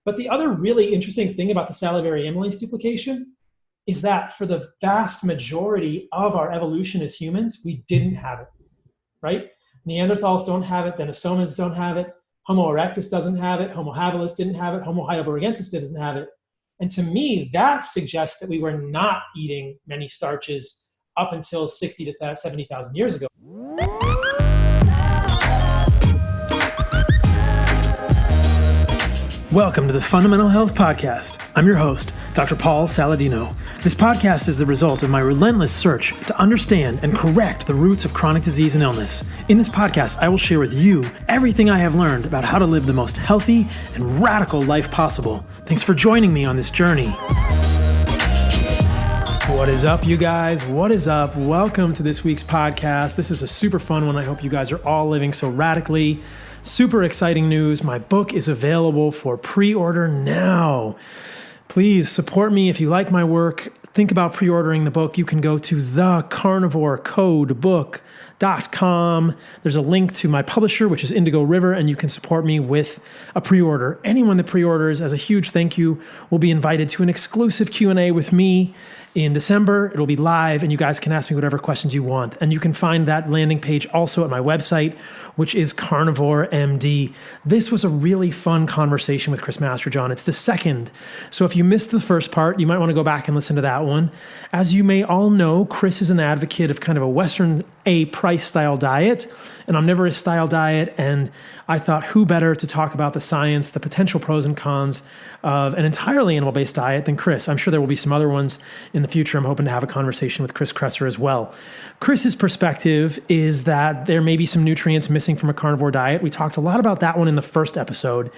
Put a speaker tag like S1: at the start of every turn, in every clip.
S1: But the other really interesting thing about the salivary amylase duplication is that for the vast majority of our evolution as humans, we didn't have it, right? Neanderthals don't have it, Denisovans don't have it, Homo erectus doesn't have it, Homo habilis didn't have it, Homo heidelbergensis doesn't have it. And to me, that suggests that we were not eating many starches up until 60 to 70,000 years ago. Welcome to the Fundamental Health Podcast. I'm your host, Dr. Paul Saladino. This podcast is the result of my relentless search to understand and correct the roots of chronic disease and illness. In this podcast, I will share with you everything I have learned about how to live the most healthy and radical life possible. Thanks for joining me on this journey. What is up, you guys? What is up? Welcome to this week's podcast. This is a super fun one. I hope you guys are all living so radically. Super exciting news. My book is available for pre-order now. Please support me if you like my work. Think about pre-ordering the book. You can go to thecarnivorecodebook.com. There's a link to my publisher, which is Indigo River, and you can support me with a pre-order. Anyone that pre-orders, as a huge thank you, will be invited to an exclusive Q&A with me in December. It'll be live, and you guys can ask me whatever questions you want. And you can find that landing page also at my website, which is Carnivore MD. This was a really fun conversation with Chris Masterjohn. It's the second. So if you missed the first part, you might want to go back and listen to that one. As you may all know, Chris is an advocate of kind of a Western A-price style diet, an omnivorous style diet. And I thought, who better to talk about the science, the potential pros and cons of an entirely animal-based diet than Chris. I'm sure there will be some other ones in the future. I'm hoping to have a conversation with Chris Kresser as well. Chris's perspective is that there may be some nutrients missing from a carnivore diet. We talked a lot about that one in the first episode.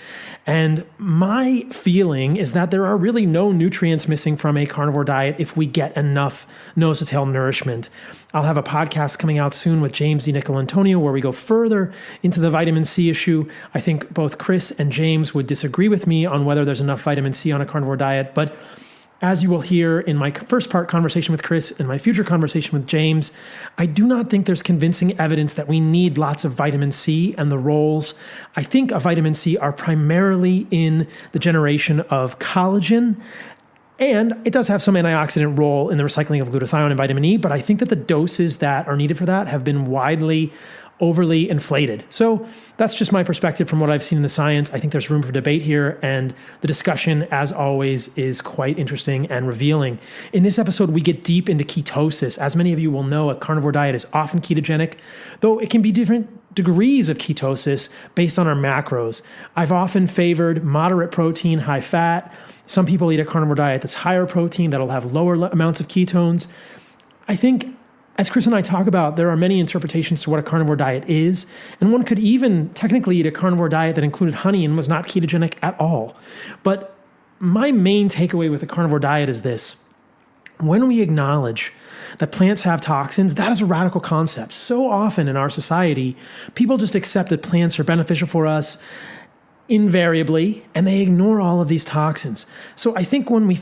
S1: And my feeling is that there are really no nutrients missing from a carnivore diet if we get enough nose to tail nourishment. I'll have a podcast coming out soon with James DiNicolantonio where we go further into the vitamin C issue. I think both Chris and James would disagree with me on whether there's enough vitamin C on a carnivore diet, but as you will hear in my first part conversation with Chris and my future conversation with James, I do not think there's convincing evidence that we need lots of vitamin C, and the roles, I think, of vitamin C are primarily in the generation of collagen. And it does have some antioxidant role in the recycling of glutathione and vitamin E, but I think that the doses that are needed for that have been widely overly inflated. So that's just my perspective from what I've seen in the science. I think there's room for debate here, and the discussion, as always, is quite interesting and revealing. In this episode, we get deep into ketosis. As many of you will know, a carnivore diet is often ketogenic, though it can be different degrees of ketosis based on our macros. I've often favored moderate protein, high fat. Some people eat a carnivore diet that's higher protein, that'll have lower amounts of ketones. I think, as Chris and I talk about, there are many interpretations to what a carnivore diet is, and one could even technically eat a carnivore diet that included honey and was not ketogenic at all. But my main takeaway with the carnivore diet is this. When we acknowledge that plants have toxins, that is a radical concept. So often in our society, people just accept that plants are beneficial for us invariably, and they ignore all of these toxins. So I think when we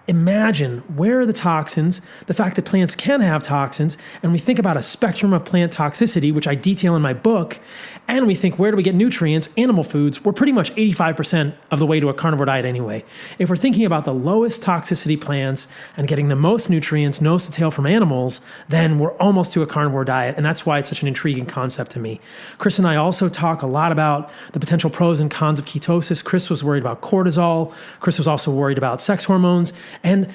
S1: imagine where are the toxins, the fact that plants can have toxins, and we think about a spectrum of plant toxicity, which I detail in my book, and we think, where do we get nutrients? Animal foods, we're pretty much 85% of the way to a carnivore diet anyway. If we're thinking about the lowest toxicity plants and getting the most nutrients, nose to tail from animals, then we're almost to a carnivore diet, and that's why it's such an intriguing concept to me. Chris and I also talk a lot about the potential pros and cons of ketosis. Chris was worried about cortisol. Chris was also worried about sex hormones. And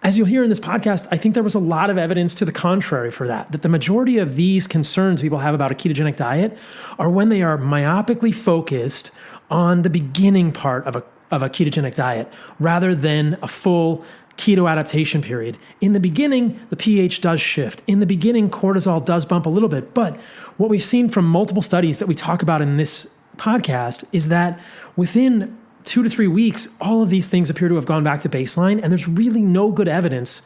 S1: as you'll hear in this podcast, I think there was a lot of evidence to the contrary for that the majority of these concerns people have about a ketogenic diet are when they are myopically focused on the beginning part of a ketogenic diet rather than a full keto adaptation period. In the beginning, the pH does shift. In the beginning, cortisol does bump a little bit. But what we've seen from multiple studies that we talk about in this podcast is that within 2 to 3 weeks, all of these things appear to have gone back to baseline, and there's really no good evidence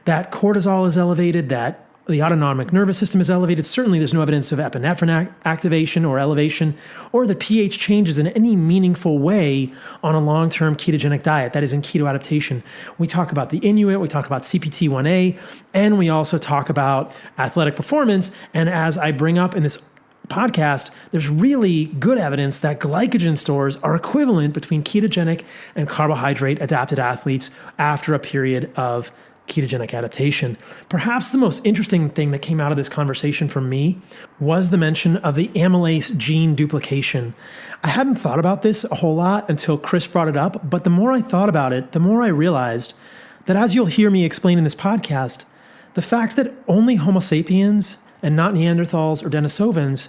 S1: that cortisol is elevated, that the autonomic nervous system is elevated. Certainly there's no evidence of epinephrine activation or elevation, or that pH changes in any meaningful way on a long-term ketogenic diet, that is in keto adaptation. We talk about the Inuit, we talk about CPT-1A, and we also talk about athletic performance, and as I bring up in this podcast, there's really good evidence that glycogen stores are equivalent between ketogenic and carbohydrate adapted athletes after a period of ketogenic adaptation. Perhaps the most interesting thing that came out of this conversation for me was the mention of the amylase gene duplication. I hadn't thought about this a whole lot until Chris brought it up, but the more I thought about it, the more I realized that, as you'll hear me explain in this podcast, the fact that only Homo sapiens and not Neanderthals or Denisovans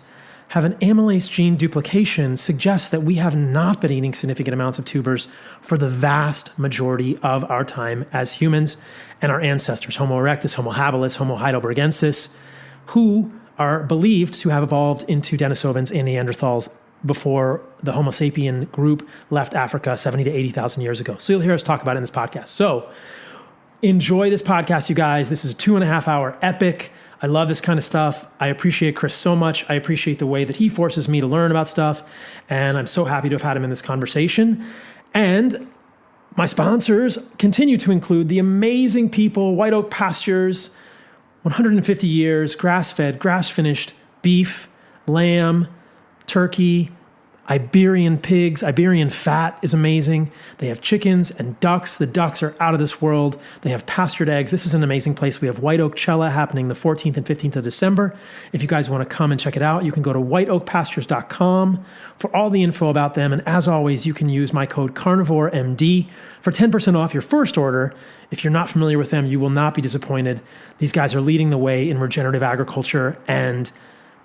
S1: have an amylase gene duplication suggests that we have not been eating significant amounts of tubers for the vast majority of our time as humans and our ancestors, Homo erectus, Homo habilis, Homo heidelbergensis, who are believed to have evolved into Denisovans and Neanderthals before the Homo sapien group left Africa 70 to 80,000 years ago. So you'll hear us talk about it in this podcast. So enjoy this podcast, you guys. This is a 2.5 hour epic. I love this kind of stuff. I appreciate Chris so much. I appreciate the way that he forces me to learn about stuff. And I'm so happy to have had him in this conversation. And my sponsors continue to include the amazing people, White Oak Pastures, 150 years, grass-fed, grass-finished beef, lamb, turkey, Iberian pigs. Iberian fat is amazing. They have chickens and ducks. The ducks are out of this world. They have pastured eggs. This is an amazing place. We have White Oak Cella happening the 14th and 15th of December. If you guys want to come and check it out, you can go to whiteoakpastures.com for all the info about them. And as always, you can use my code CarnivoreMD for 10% off your first order. If you're not familiar with them, you will not be disappointed. These guys are leading the way in regenerative agriculture and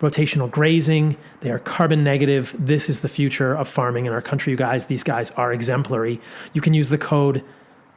S1: rotational grazing. They are carbon negative. This is the future of farming in our country, you guys. These guys are exemplary. You can use the code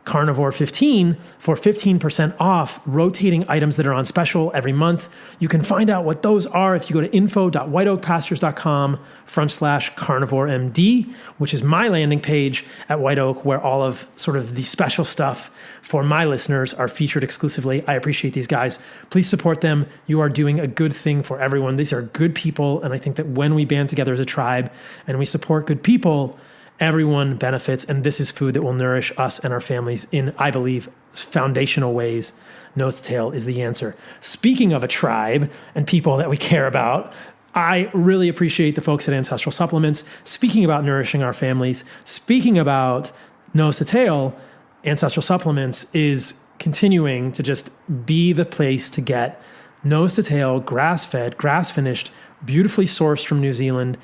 S1: Carnivore15 for 15% off rotating items that are on special every month. You can find out what those are if you go to info.whiteoakpastures.com/carnivoremd, which is my landing page at White Oak, where all of sort of the special stuff for my listeners are featured exclusively. I appreciate these guys. Please support them. You are doing a good thing for everyone. These are good people. And I think that when we band together as a tribe and we support good people, everyone benefits, and this is food that will nourish us and our families in, I believe, foundational ways. Nose to tail is the answer. Speaking of a tribe and people that we care about, I really appreciate the folks at Ancestral Supplements. Speaking about nourishing our families, speaking about nose to tail, Ancestral Supplements is continuing to just be the place to get nose to tail, grass-fed, grass-finished, beautifully sourced from New Zealand,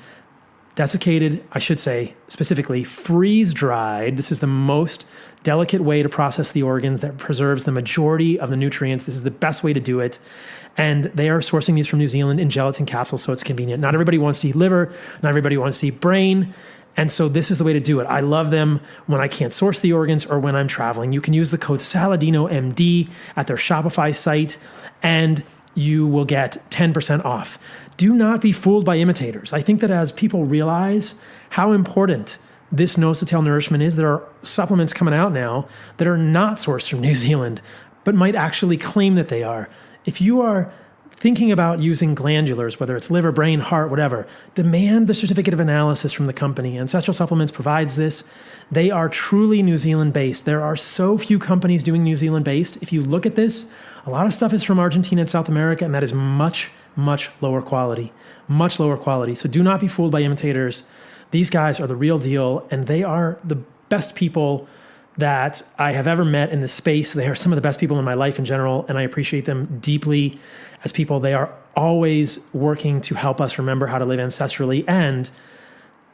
S1: desiccated, I should say, specifically freeze-dried. This is the most delicate way to process the organs that preserves the majority of the nutrients. This is the best way to do it. And they are sourcing these from New Zealand in gelatin capsules, so it's convenient. Not everybody wants to eat liver. Not everybody wants to eat brain. And so this is the way to do it. I love them when I can't source the organs or when I'm traveling. You can use the code SALADINOMD at their Shopify site, and you will get 10% off. Do not be fooled by imitators. I think that as people realize how important this nose to tail nourishment is, there are supplements coming out now that are not sourced from New Zealand, but might actually claim that they are. If you are thinking about using glandulars, whether it's liver, brain, heart, whatever, demand the certificate of analysis from the company. Ancestral Supplements provides this. They are truly New Zealand based. There are so few companies doing New Zealand based. If you look at this, a lot of stuff is from Argentina and South America, and that is much lower quality, much lower quality. So do not be fooled by imitators. These guys are the real deal, and they are the best people that I have ever met in this space. They are some of the best people in my life in general, and I appreciate them deeply as people. They are always working to help us remember how to live ancestrally, and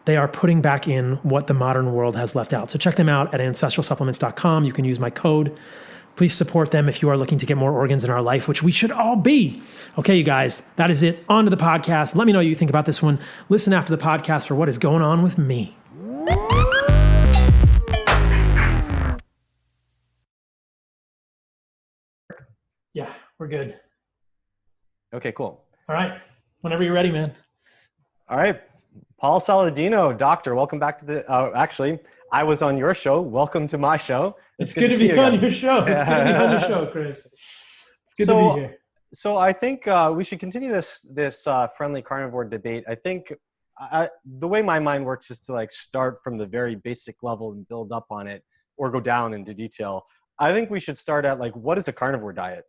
S1: they are putting back in what the modern world has left out. So check them out at ancestralsupplements.com. You can use my code. Please support them if you are looking to get more organs in our life, which we should all be. Okay, you guys, that is it. On to the podcast. Let me know what you think about this one. Listen after the podcast for what is going on with me. Yeah, we're good.
S2: Okay, cool.
S1: All right. Whenever you're ready, man.
S2: All right. Paul Saladino, doctor, welcome back to the, actually, I was on your show. Welcome to my show.
S1: It's good to be on your show. It's good to be on your show, Chris. It's good to be here.
S2: So I think we should continue this friendly carnivore debate. I think the way my mind works is to like start from the very basic level and build up on it or go down into detail. I think we should start at like, what is a carnivore diet?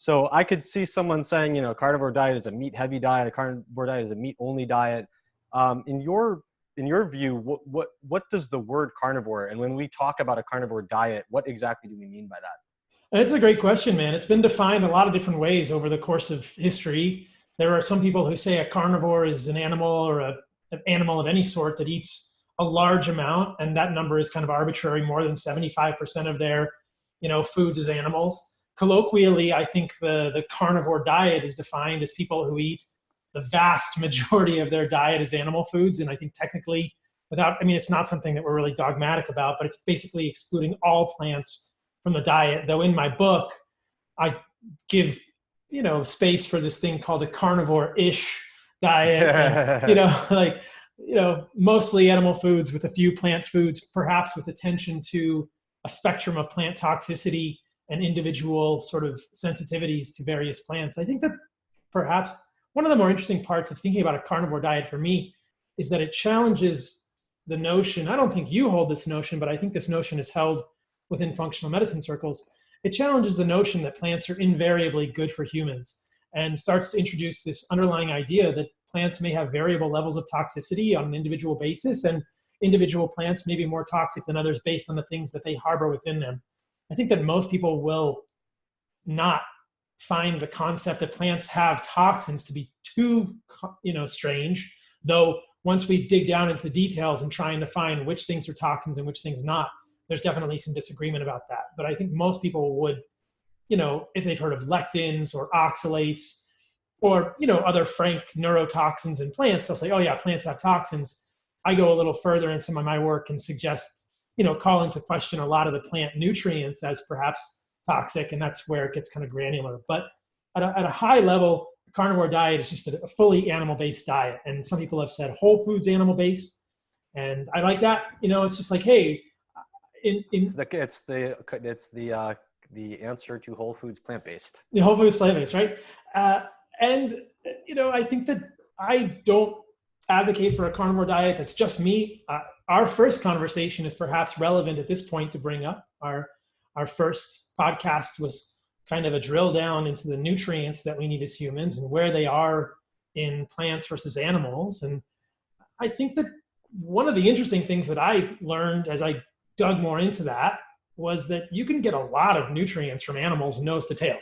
S2: So I could see someone saying, carnivore diet is a meat heavy diet, a carnivore diet is a meat only diet. In your view, what does the word carnivore, and when we talk about a carnivore diet, what exactly do we mean by that?
S1: It's a great question, man. It's been defined a lot of different ways over the course of history. There are some people who say a carnivore is an animal or an animal of any sort that eats a large amount, and that number is kind of arbitrary. More than 75% of their, foods is animals. Colloquially, I think the carnivore diet is defined as people who eat the vast majority of their diet as animal foods. And I think technically, it's not something that we're really dogmatic about, but it's basically excluding all plants from the diet. Though in my book, I give, space for this thing called a carnivore-ish diet. And, mostly animal foods with a few plant foods, perhaps with attention to a spectrum of plant toxicity and individual sort of sensitivities to various plants. I think that perhaps one of the more interesting parts of thinking about a carnivore diet for me is that it challenges the notion. I don't think you hold this notion, but I think this notion is held within functional medicine circles. It challenges the notion that plants are invariably good for humans and starts to introduce this underlying idea that plants may have variable levels of toxicity on an individual basis, and individual plants may be more toxic than others based on the things that they harbor within them. I think that most people will not find the concept that plants have toxins to be too, strange, though once we dig down into the details and trying to find which things are toxins and which things not, there's definitely some disagreement about that. But I think most people would, if they've heard of lectins or oxalates or, other frank neurotoxins in plants, they'll say, oh yeah, plants have toxins. I go a little further in some of my work and suggest, call into question a lot of the plant nutrients as perhaps toxic, and that's where it gets kind of granular. But at a high level, a carnivore diet is just a fully animal-based diet. And some people have said whole foods animal-based. And I like that. It's just like, hey,
S2: it's the answer to whole foods plant-based.
S1: The whole foods plant-based, right? I think that I don't advocate for a carnivore diet that's just meat. Our first conversation is perhaps relevant at this point to bring up. Our first podcast was kind of a drill down into the nutrients that we need as humans and where they are in plants versus animals. And I think that one of the interesting things that I learned as I dug more into that was that you can get a lot of nutrients from animals nose to tail.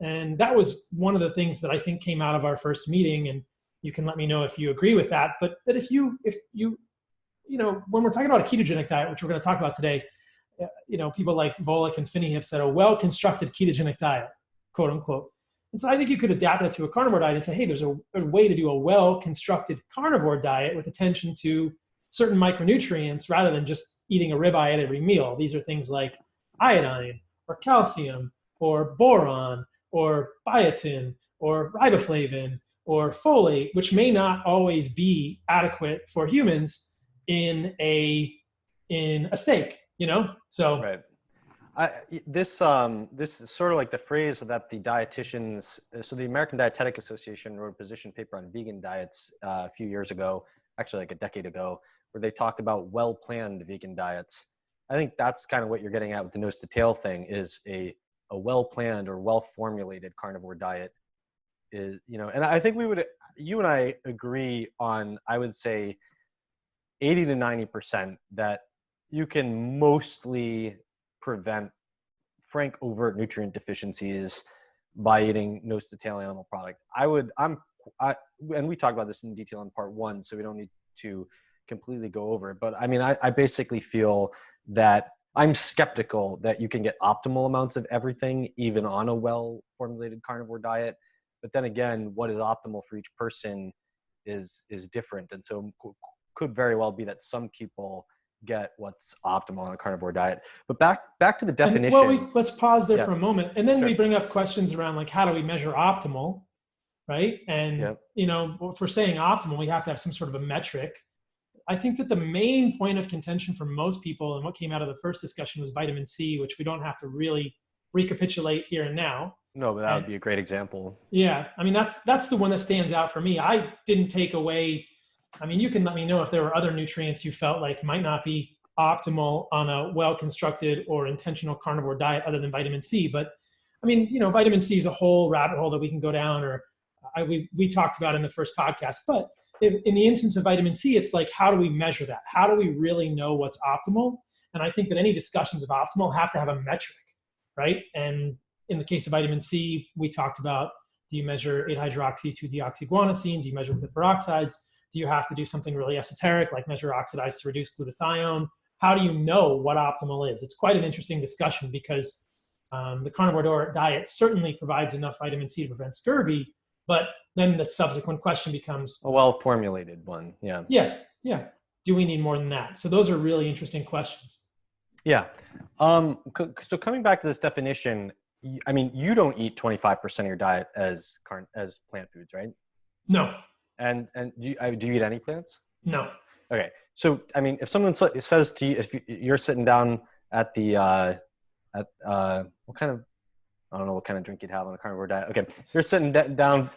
S1: And that was one of the things that I think came out of our first meeting. And you can let me know if you agree with that. But that if you when we're talking about a ketogenic diet, which we're going to talk about today, people like Volek and Finney have said a well-constructed ketogenic diet, quote unquote. And so I think you could adapt that to a carnivore diet and say, hey, there's a way to do a well-constructed carnivore diet with attention to certain micronutrients rather than just eating a ribeye at every meal. These are things like iodine or calcium or boron or biotin or riboflavin or folate, which may not always be adequate for humans in a steak, So
S2: right. This is sort of like the phrase that the dietitians. So the American Dietetic Association wrote a position paper on vegan diets a few years ago, actually like a decade ago, where they talked about well-planned vegan diets. I think that's kind of what you're getting at with the nose to tail thing, is a well-planned or well-formulated carnivore diet is, and I think you and I agree on, I would say 80 to 90% that you can mostly prevent frank overt nutrient deficiencies by eating nose to tail animal product. And we talked about this in detail in part 1, so we don't need to completely go over it. But I basically feel that I'm skeptical that you can get optimal amounts of everything, even on a well-formulated carnivore diet. But then again, what is optimal for each person is different. And so could very well be that some people get what's optimal on a carnivore diet. But back to the definition.
S1: Let's pause there for a moment. And then
S2: Sure.
S1: we bring up questions around like, how do we measure optimal, right? And, if we're saying optimal, we have to have some sort of a metric. I think that the main point of contention for most people, and what came out of the first discussion, was vitamin C, which we don't have to really recapitulate here and now.
S2: No, but that would be a great example.
S1: Yeah. That's the one that stands out for me. I didn't take away, you can let me know if there were other nutrients you felt like might not be optimal on a well-constructed or intentional carnivore diet other than vitamin C. But I mean, vitamin C is a whole rabbit hole that we can go down, or we talked about in the first podcast. But in the instance of vitamin C, it's like, how do we measure that? How do we really know what's optimal? And I think that any discussions of optimal have to have a metric, right? And in the case of vitamin C, we talked about, do you measure 8-hydroxy-2-deoxyguanosine? Do you measure lipid peroxides? Do you have to do something really esoteric, like measure oxidized to reduce glutathione? How do you know what optimal is? It's quite an interesting discussion, because the carnivore diet certainly provides enough vitamin C to prevent scurvy, but then the subsequent question becomes
S2: a well-formulated one. Yeah.
S1: Yes. Yeah. Do we need more than that? So those are really interesting questions.
S2: Yeah. So coming back to this definition, I mean, you don't eat 25% of your diet as plant foods, right?
S1: No.
S2: And do you eat any plants?
S1: No.
S2: Okay. So, I mean, if someone says to you, if you're sitting down at the, what kind of, I don't know what kind of drink you'd have on a carnivore diet. Okay. You're sitting down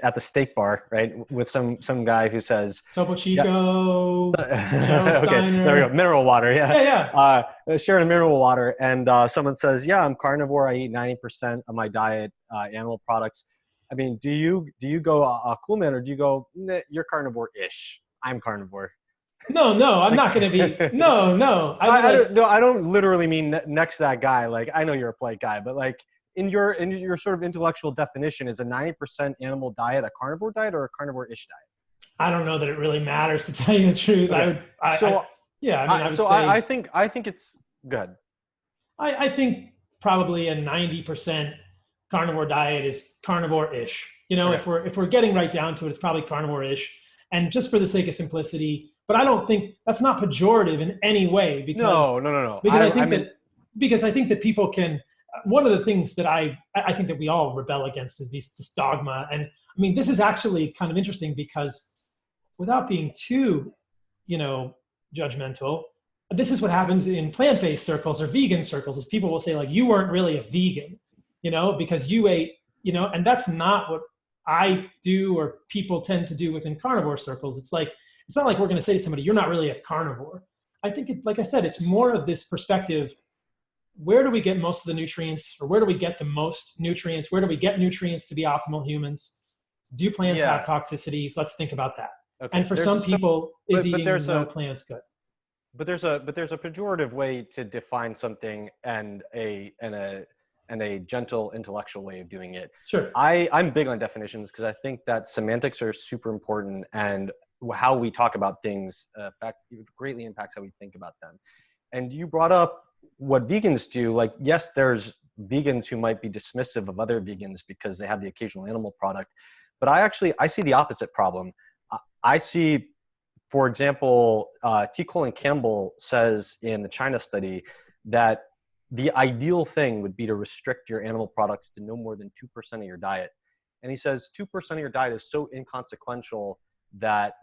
S2: at the steak bar, right? With some guy who says,
S1: Topo Chico,
S2: yeah.
S1: Joe Steiner.
S2: Okay, there we go. Mineral water. Yeah.
S1: Yeah.
S2: Sharing a mineral water. And someone says, yeah, I'm carnivore. I eat 90% of my diet, animal products. I mean, do you go, cool man, or do you go, nah, you're carnivore-ish? I'm carnivore.
S1: No, I'm not going to be. No.
S2: I don't literally mean next to that guy. Like, I know you're a polite guy, but like in your sort of intellectual definition, is a 90% animal diet a carnivore diet or a carnivore-ish diet?
S1: I don't know that it really matters, to tell you the truth.
S2: Okay. I think it's good.
S1: I think probably a 90% carnivore diet is carnivore-ish. Okay. If we're getting right down to it, it's probably carnivore-ish. And just for the sake of simplicity, but I don't think that's not pejorative in any way, because
S2: no.
S1: Because I think that people can. One of the things that I think that we all rebel against is this dogma. And I mean, this is actually kind of interesting, because without being too, judgmental, this is what happens in plant-based circles or vegan circles, is people will say, like, you weren't really a vegan, because you ate, and that's not what I do, or people tend to do within carnivore circles. It's not like we're going to say to somebody, you're not really a carnivore. I think, like I said, it's more of this perspective. Where do we get most of the nutrients, or where do we get the most nutrients? Where do we get nutrients to be optimal humans? Do plants have toxicities? Let's think about that. Okay. And for some people, eating no plants good?
S2: But there's a pejorative way to define something, and a gentle intellectual way of doing it.
S1: Sure.
S2: I'm big on definitions, because I think that semantics are super important, and how we talk about things greatly impacts how we think about them. And you brought up what vegans do. Like, yes, there's vegans who might be dismissive of other vegans because they have the occasional animal product, but I see the opposite problem. I see, for example, T. Colin Campbell says in the China study that the ideal thing would be to restrict your animal products to no more than 2% of your diet. And he says 2% of your diet is so inconsequential that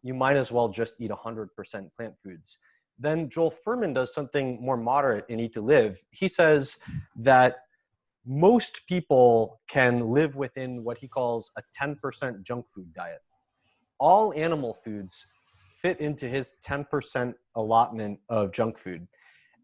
S2: you might as well just eat 100% plant foods. Then Joel Fuhrman does something more moderate in Eat to Live. He says that most people can live within what he calls a 10% junk food diet. All animal foods fit into his 10% allotment of junk food.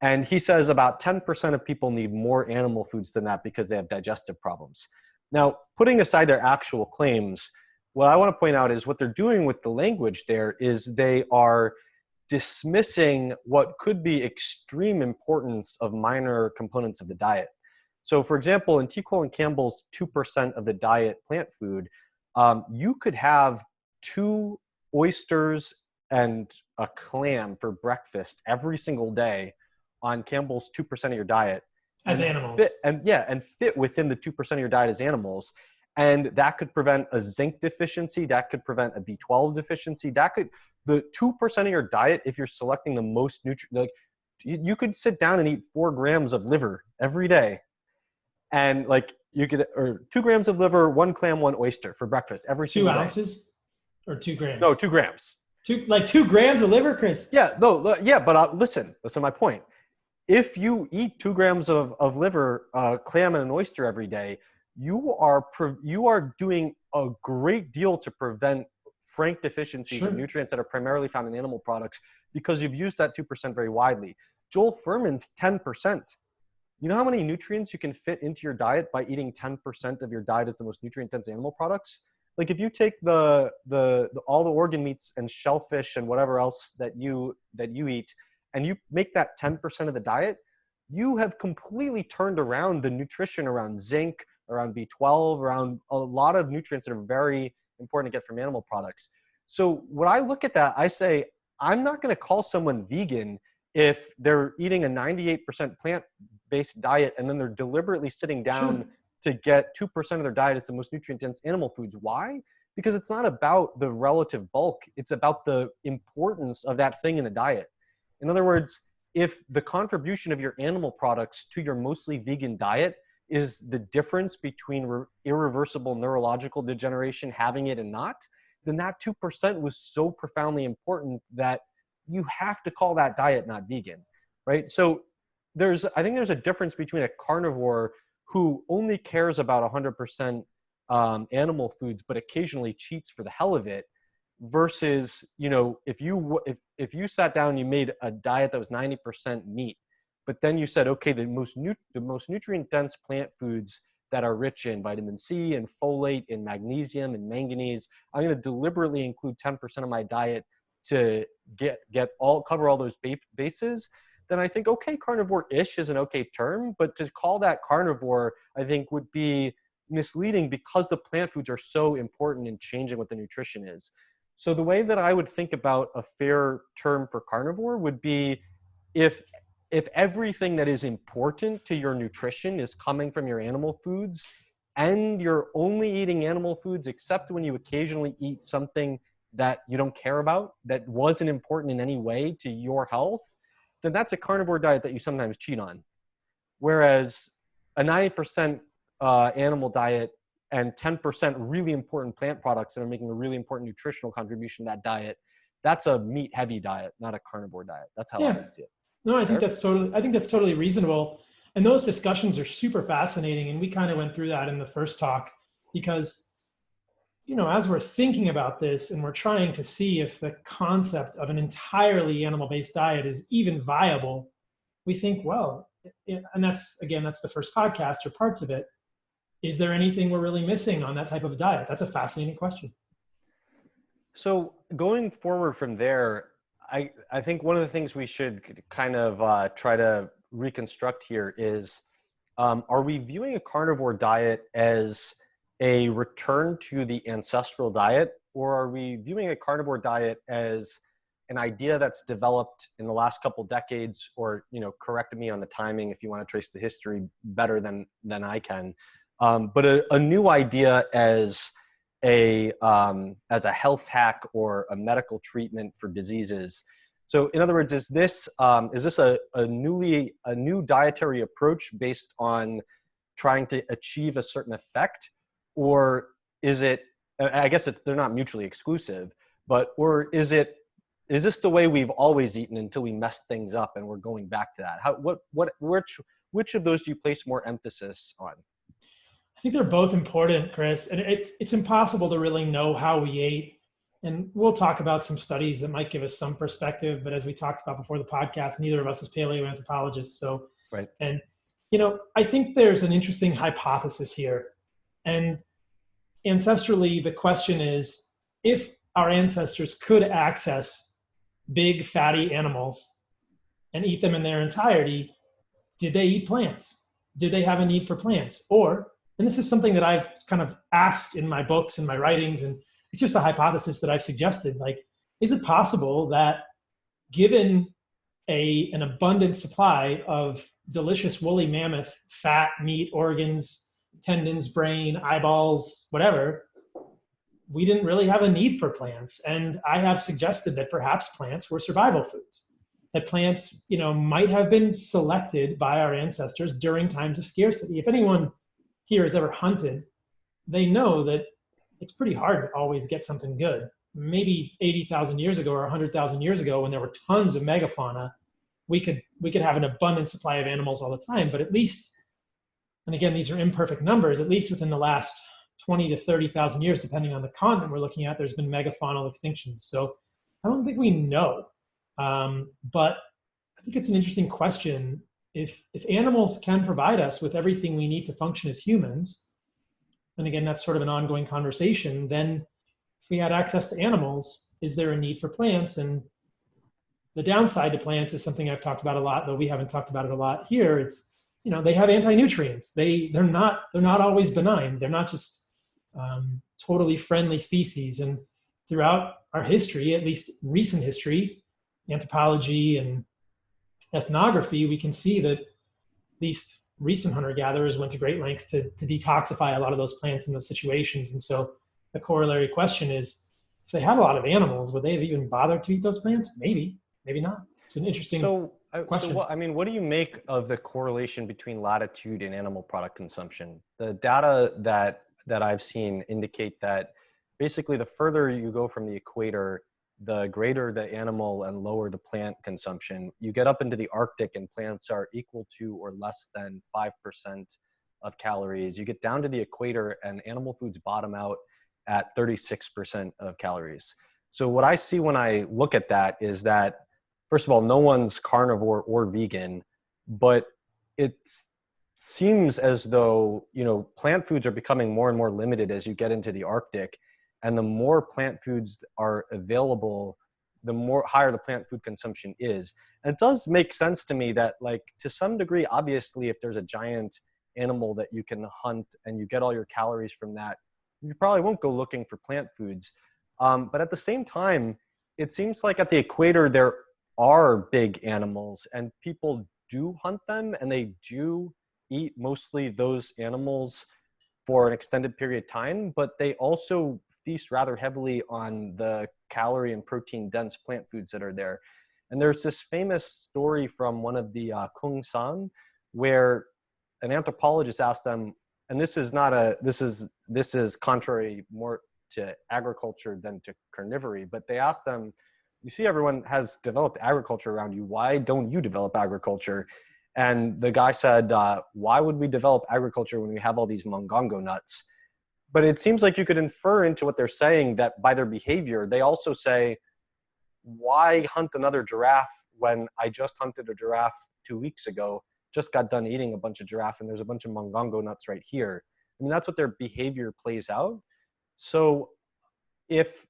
S2: And he says about 10% of people need more animal foods than that because they have digestive problems. Now, putting aside their actual claims, what I want to point out is what they're doing with the language there is they are dismissing what could be extreme importance of minor components of the diet. So for example, in T. Colin Campbell's 2% of the diet plant food, you could have 2 oysters and a clam for breakfast every single day on Campbell's 2% of your diet.
S1: As animals.
S2: And fit within the 2% of your diet as animals. And that could prevent a zinc deficiency. That could prevent a B12 deficiency. The 2% of your diet, if you're selecting the most nutrient, you could sit down and eat 4 grams of liver every day. And or 2 grams of liver, 1 clam, 1 oyster for breakfast every single day.
S1: 2 ounces or 2 grams?
S2: No, 2 grams.
S1: 2 grams of liver, Chris?
S2: Yeah, no, yeah, but listen to my point. If you eat 2 grams of liver, clam, and an oyster every day, you are doing a great deal to prevent frank deficiencies of nutrients that are primarily found in animal products, because you've used that 2% very widely. Joel Fuhrman's 10%. You know how many nutrients you can fit into your diet by eating 10% of your diet as the most nutrient dense animal products? Like if you take all the organ meats and shellfish and whatever else that you eat, and you make that 10% of the diet, you have completely turned around the nutrition around zinc, around B12, around a lot of nutrients that are very important to get from animal products. So when I look at that, I say, I'm not going to call someone vegan if they're eating a 98% plant-based diet and then they're deliberately sitting down to get 2% of their diet as the most nutrient-dense animal foods. Why? Because it's not about the relative bulk. It's about the importance of that thing in a diet. In other words, if the contribution of your animal products to your mostly vegan diet is the difference between irreversible neurological degeneration, having it and not, then that 2% was so profoundly important that you have to call that diet not vegan, right? So I think there's a difference between a carnivore who only cares about 100% animal foods, but occasionally cheats for the hell of it, versus, if you sat down and you made a diet that was 90% meat, but then you said, okay, the most nutrient dense plant foods that are rich in vitamin C and folate and magnesium and manganese, I'm going to deliberately include 10% of my diet to cover all those bases, then I think, okay, carnivore-ish is an okay term, but to call that carnivore, I think would be misleading because the plant foods are so important in changing what the nutrition is. So the way that I would think about a fair term for carnivore would be if everything that is important to your nutrition is coming from your animal foods and you're only eating animal foods except when you occasionally eat something that you don't care about, that wasn't important in any way to your health, then that's a carnivore diet that you sometimes cheat on. Whereas a 90% animal diet and 10% really important plant products that are making a really important nutritional contribution to that diet, that's a meat-heavy diet, not a carnivore diet. That's how I would see it.
S1: No, I think that's totally reasonable. And those discussions are super fascinating. And we kind of went through that in the first talk because, as we're thinking about this and we're trying to see if the concept of an entirely animal-based diet is even viable, we think, well, and that's the first podcast or parts of it. Is there anything we're really missing on that type of diet? That's a fascinating question.
S2: So going forward from there, I think one of the things we should kind of try to reconstruct here is, are we viewing a carnivore diet as a return to the ancestral diet, or are we viewing a carnivore diet as an idea that's developed in the last couple decades, or, correct me on the timing if you want to trace the history better than I can, but a new idea as a health hack or a medical treatment for diseases. So in other words, is this a new dietary approach based on trying to achieve a certain effect, or is it, I guess they're not mutually exclusive, or is this the way we've always eaten until we messed things up and we're going back to that? Which of those do you place more emphasis on?
S1: I think they're both important, Chris. And it's impossible to really know how we ate. And we'll talk about some studies that might give us some perspective. But as we talked about before the podcast, neither of us is paleoanthropologists. So,
S2: right.
S1: And, I think there's an interesting hypothesis here. And ancestrally, the question is, if our ancestors could access big fatty animals and eat them in their entirety, did they eat plants? Did they have a need for plants? And this is something that I've kind of asked in my books and my writings, and it's just a hypothesis that I've suggested. Like, is it possible that given an abundant supply of delicious woolly mammoth fat, meat, organs, tendons, brain, eyeballs, whatever, we didn't really have a need for plants? And I have suggested that perhaps plants were survival foods, that plants, might have been selected by our ancestors during times of scarcity. If anyone here has ever hunted, they know that it's pretty hard to always get something good. Maybe 80,000 years ago or 100,000 years ago, when there were tons of megafauna, we could have an abundant supply of animals all the time. But at least, and again, these are imperfect numbers, at least within the last 20 to 30,000 years, depending on the continent we're looking at, there's been megafaunal extinctions. So I don't think we know. But I think it's an interesting question. if animals can provide us with everything we need to function as humans, and again, that's sort of an ongoing conversation, then if we had access to animals, is there a need for plants? And the downside to plants is something I've talked about a lot, though we haven't talked about it a lot here. It's, they have anti-nutrients. They're not always benign. They're not just totally friendly species. And throughout our history, at least recent history, anthropology and ethnography, we can see that at least recent hunter-gatherers went to great lengths to detoxify a lot of those plants in those situations. And so the corollary question is, if they had a lot of animals, would they have even bothered to eat those plants? Maybe not. It's an interesting question.
S2: So what do you make of the correlation between latitude and animal product consumption? The data that I've seen indicate that basically the further you go from the equator, the greater the animal and lower the plant consumption. You get up into the Arctic and plants are equal to or less than 5% of calories. You get down to the equator and animal foods bottom out at 36% of calories. So what I see when I look at that is that, first of all, no one's carnivore or vegan, but it seems as though, plant foods are becoming more and more limited as you get into the Arctic. And the more plant foods are available, the more higher the plant food consumption is. And it does make sense to me that, like, to some degree, obviously, if there's a giant animal that you can hunt and you get all your calories from that, you probably won't go looking for plant foods. But at the same time, it seems like at the equator, there are big animals and people do hunt them and they do eat mostly those animals for an extended period of time, but they also feast rather heavily on the calorie and protein dense plant foods that are there. And there's this famous story from one of the Kung San where an anthropologist asked them, and this is contrary more to agriculture than to carnivory, but they asked them, you see everyone has developed agriculture around you, why don't you develop agriculture? And the guy said, why would we develop agriculture when we have all these mongongo nuts? But it seems like you could infer into what they're saying that by their behavior, they also say, why hunt another giraffe when I just hunted a giraffe 2 weeks ago, just got done eating a bunch of giraffe and there's a bunch of mongongo nuts right here. I mean, that's what their behavior plays out. So if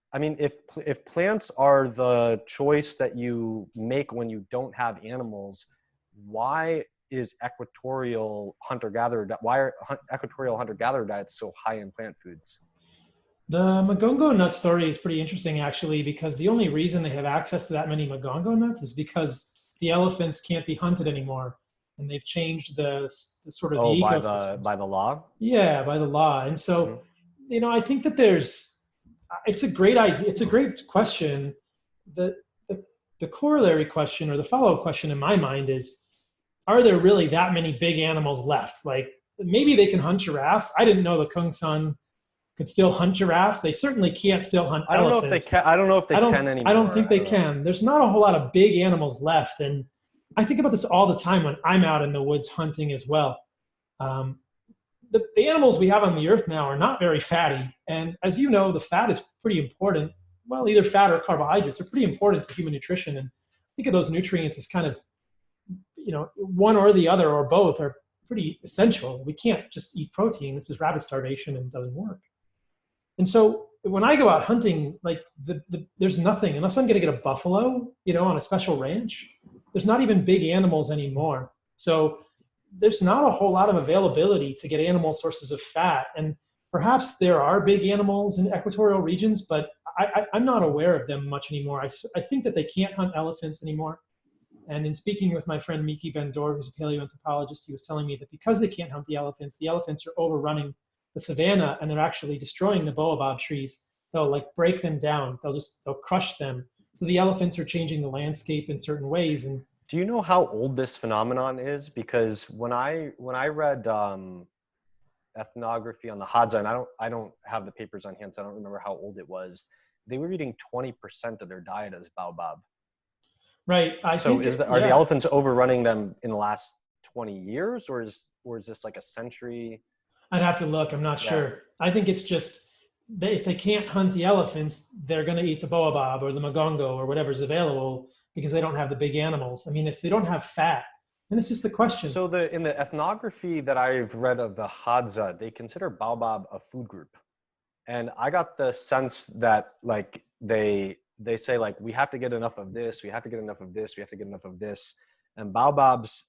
S2: plants are the choice that you make when you don't have animals, why is equatorial hunter-gatherer diets so high in plant foods?
S1: The magongo nut story is pretty interesting, actually, because the only reason they have access to that many magongo nuts is because the elephants can't be hunted anymore, and they've changed the sort of the ecosystem
S2: by the law.
S1: Yeah, by the law, and so I think that it's a great idea. It's a great question. The corollary question or the follow-up question in my mind is, are there really that many big animals left? Like, maybe they can hunt giraffes. I didn't know the Kung San could still hunt giraffes. They certainly can't still hunt elephants.
S2: I don't know if they can anymore.
S1: I don't think they can. There's not a whole lot of big animals left. And I think about this all the time when I'm out in the woods hunting as well. The animals we have on the earth now are not very fatty. And as you know, the fat is pretty important. Well, either fat or carbohydrates are pretty important to human nutrition. And think of those nutrients as kind of, one or the other or both are pretty essential. We can't just eat protein. This is rabbit starvation and it doesn't work. And so when I go out hunting, like there's nothing, unless I'm going to get a buffalo, on a special ranch, there's not even big animals anymore. So there's not a whole lot of availability to get animal sources of fat. And perhaps there are big animals in equatorial regions, but I'm not aware of them much anymore. I think that they can't hunt elephants anymore. And in speaking with my friend Miki Van Dor, who's a paleoanthropologist, he was telling me that because they can't hunt the elephants are overrunning the savanna and they're actually destroying the baobab trees. They'll break them down. They'll crush them. So the elephants are changing the landscape in certain ways. And
S2: do you know how old this phenomenon is? Because when I read ethnography on the Hadza, I don't have the papers on hand, so I don't remember how old it was. They were eating 20% of their diet as baobab.
S1: Right.
S2: Are the elephants overrunning them in the last 20 years, or is this like a century?
S1: I'd have to look. I'm not sure. I think it's just if they can't hunt the elephants, they're going to eat the baobab or the magongo or whatever's available because they don't have the big animals. I mean, if they don't have fat, And this is the question.
S2: So in the ethnography that I've read of the Hadza, they consider baobab a food group. And I got the sense that like they say like we have to get enough of this, we have to get enough of this, we have to get enough of this. And baobab's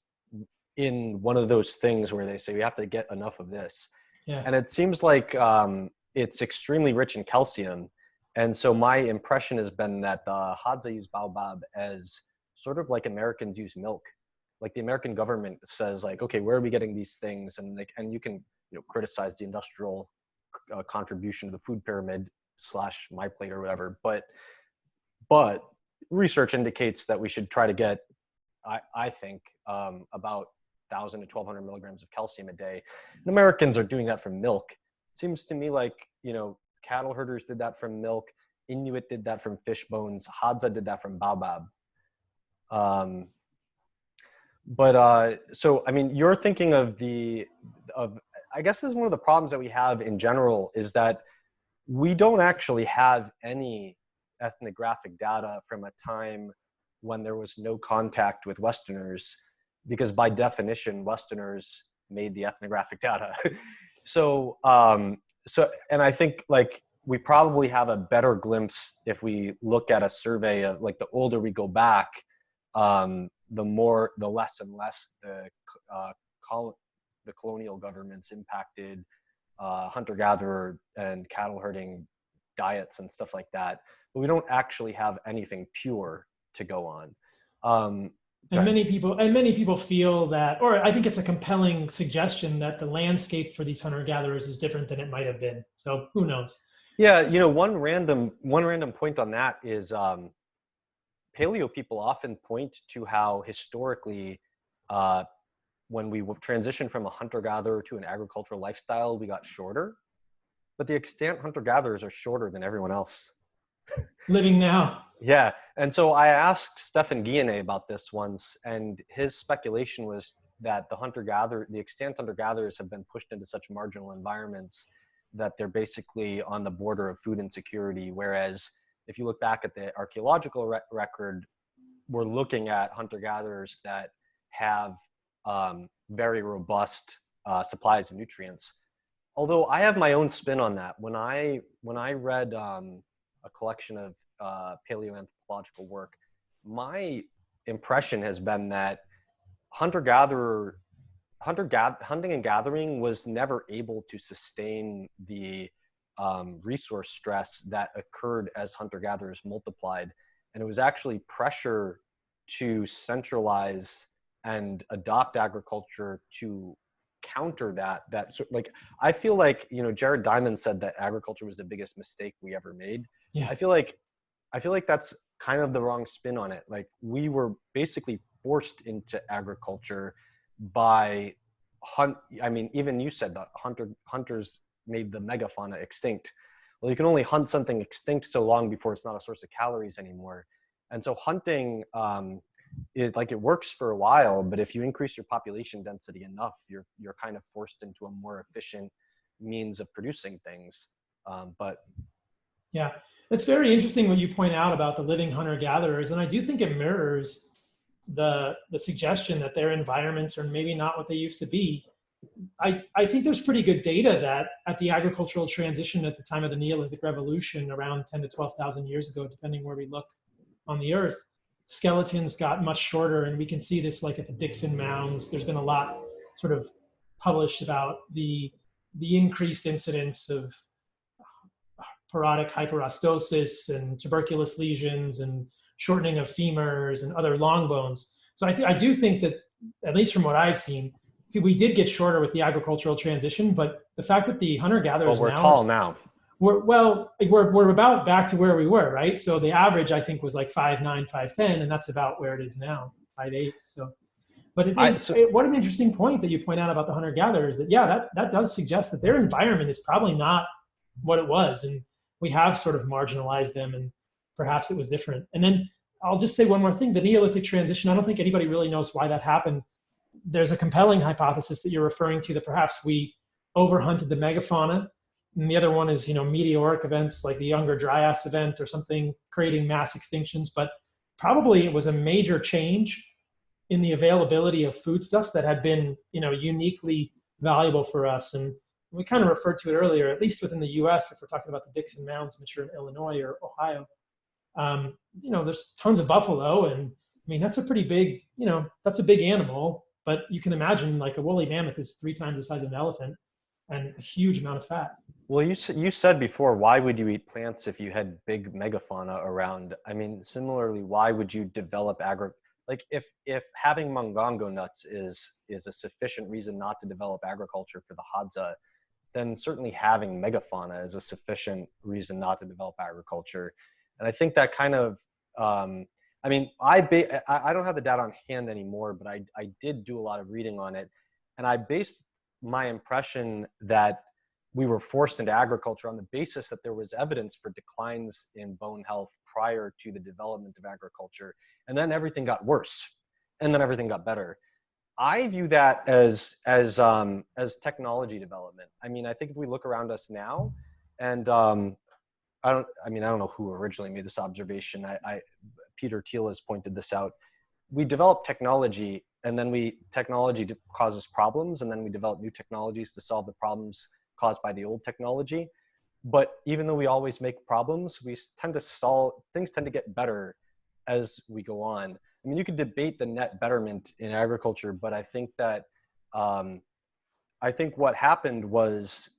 S2: in one of those things where they say we have to get enough of this.
S1: Yeah.
S2: And it seems like it's extremely rich in calcium. And so my impression has been that the Hadza use baobab as sort of like Americans use milk. Like the American government says like, okay, where are we getting these things? And you can criticize the industrial contribution to the food pyramid / my plate or whatever. But research indicates that we should try to get, I think, about 1,000 to 1,200 milligrams of calcium a day. And Americans are doing that from milk. It seems to me like, cattle herders did that from milk. Inuit did that from fish bones. Hadza did that from baobab. So, I mean, you're thinking of I guess this is one of the problems that we have in general is that we don't actually have any ethnographic data from a time when there was no contact with Westerners, because by definition, Westerners made the ethnographic data. So, and I think like we probably have a better glimpse if we look at a survey of like the older we go back, the less and less the colonial governments impacted hunter-gatherer and cattle herding diets and stuff like that. But we don't actually have anything pure to go on.
S1: And many people feel that, or I think it's a compelling suggestion that the landscape for these hunter-gatherers is different than it might have been. So who knows?
S2: Yeah, one random point on that is paleo people often point to how historically, when we transitioned from a hunter-gatherer to an agricultural lifestyle, we got shorter. But the extant hunter-gatherers are shorter than everyone else.
S1: Living now.
S2: Yeah. And so I asked Stefan Guillenet about this once, and his speculation was that the extant hunter-gatherers have been pushed into such marginal environments that they're basically on the border of food insecurity. Whereas if you look back at the archaeological record, we're looking at hunter-gatherers that have very robust supplies of nutrients. Although I have my own spin on that. When I read a collection of paleoanthropological work, my impression has been that hunting and gathering was never able to sustain the resource stress that occurred as hunter-gatherers multiplied. And it was actually pressure to centralize and adopt agriculture to counter that. I feel like, Jared Diamond said that agriculture was the biggest mistake we ever made.
S1: Yeah.
S2: I feel like that's kind of the wrong spin on it. Like we were basically forced into agriculture by even you said that hunters made the megafauna extinct. Well, you can only hunt something extinct so long before it's not a source of calories anymore. And so hunting is like, it works for a while, but if you increase your population density enough, you're kind of forced into a more efficient means of producing things.
S1: Yeah, it's very interesting what you point out about the living hunter-gatherers, and I do think it mirrors the suggestion that their environments are maybe not what they used to be. I think there's pretty good data that at the agricultural transition at the time of the Neolithic Revolution, around 10 to 12,000 years ago, depending where we look on the earth, skeletons got much shorter, and we can see this like at the Dixon mounds. There's been a lot sort of published about the increased incidence of parodic hyperostosis and tuberculous lesions and shortening of femurs and other long bones. So I do think that, at least from what I've seen, we did get shorter with the agricultural transition, but the fact that the hunter-gatherers
S2: we're tall now.
S1: We're about back to where we were, right? So the average, I think, was like 5'9", 5'10", and that's about where it is now, 5'8". So, but what an interesting point that you point out about the hunter-gatherers, that, yeah, that does suggest that their environment is probably not what it was, and we have sort of marginalized them, and perhaps it was different. And then I'll just say one more thing, the Neolithic transition, I don't think anybody really knows why that happened. There's a compelling hypothesis that you're referring to, that perhaps we overhunted the megafauna. And the other one is, meteoric events like the Younger Dryas event or something, creating mass extinctions. But probably it was a major change in the availability of foodstuffs that had been, uniquely valuable for us. And we kind of referred to it earlier, at least within the US, if we're talking about the Dixon Mounds, which are in Illinois or Ohio, there's tons of buffalo. And I mean, that's a pretty big, that's a big animal, but you can imagine like a woolly mammoth is 3 times the size of an elephant and a huge amount of fat.
S2: Well, you said before, why would you eat plants if you had big megafauna around? I mean, similarly, why would you develop like if having mongongo nuts is a sufficient reason not to develop agriculture for the Hadza, then certainly having megafauna is a sufficient reason not to develop agriculture. And I think that kind of, I mean, I don't have the data on hand anymore, but I did do a lot of reading on it. And I based my impression that we were forced into agriculture on the basis that there was evidence for declines in bone health prior to the development of agriculture. And then everything got worse, and then everything got better. I view that as technology development. I mean, I think if we look around us now, and I don't know who originally made this observation. Peter Thiel has pointed this out. We develop technology, and then technology causes problems, and then we develop new technologies to solve the problems caused by the old technology. But even though we always make problems, things tend to get better as we go on. I mean, you could debate the net betterment in agriculture, but I think that what happened was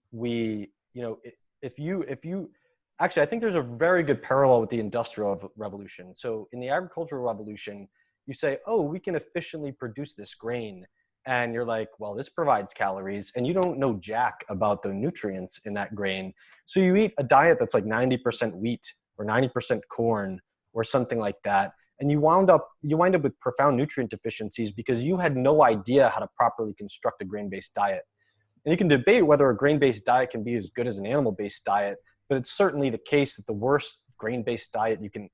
S2: actually, I think there's a very good parallel with the Industrial Revolution. So in the Agricultural Revolution, you say, oh, we can efficiently produce this grain. And you're like, well, this provides calories, and you don't know jack about the nutrients in that grain. So you eat a diet that's like 90% wheat or 90% corn or something like that. And you wind up with profound nutrient deficiencies because you had no idea how to properly construct a grain-based diet. And you can debate whether a grain-based diet can be as good as an animal-based diet, but it's certainly the case that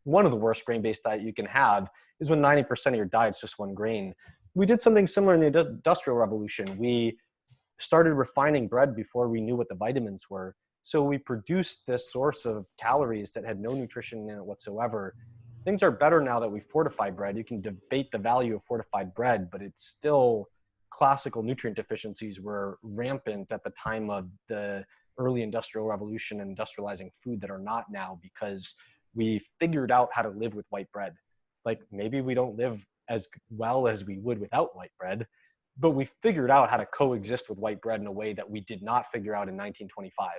S2: one of the worst grain-based diet you can have is when 90% of your diet's just one grain. We did something similar in the Industrial Revolution. We started refining bread before we knew what the vitamins were. So we produced this source of calories that had no nutrition in it whatsoever. Things are better now that we fortify bread. You can debate the value of fortified bread, but it's still classical nutrient deficiencies were rampant at the time of the early Industrial Revolution and industrializing food that are not now, because we figured out how to live with white bread. Like, maybe we don't live as well as we would without white bread, but we figured out how to coexist with white bread in a way that we did not figure out in 1925.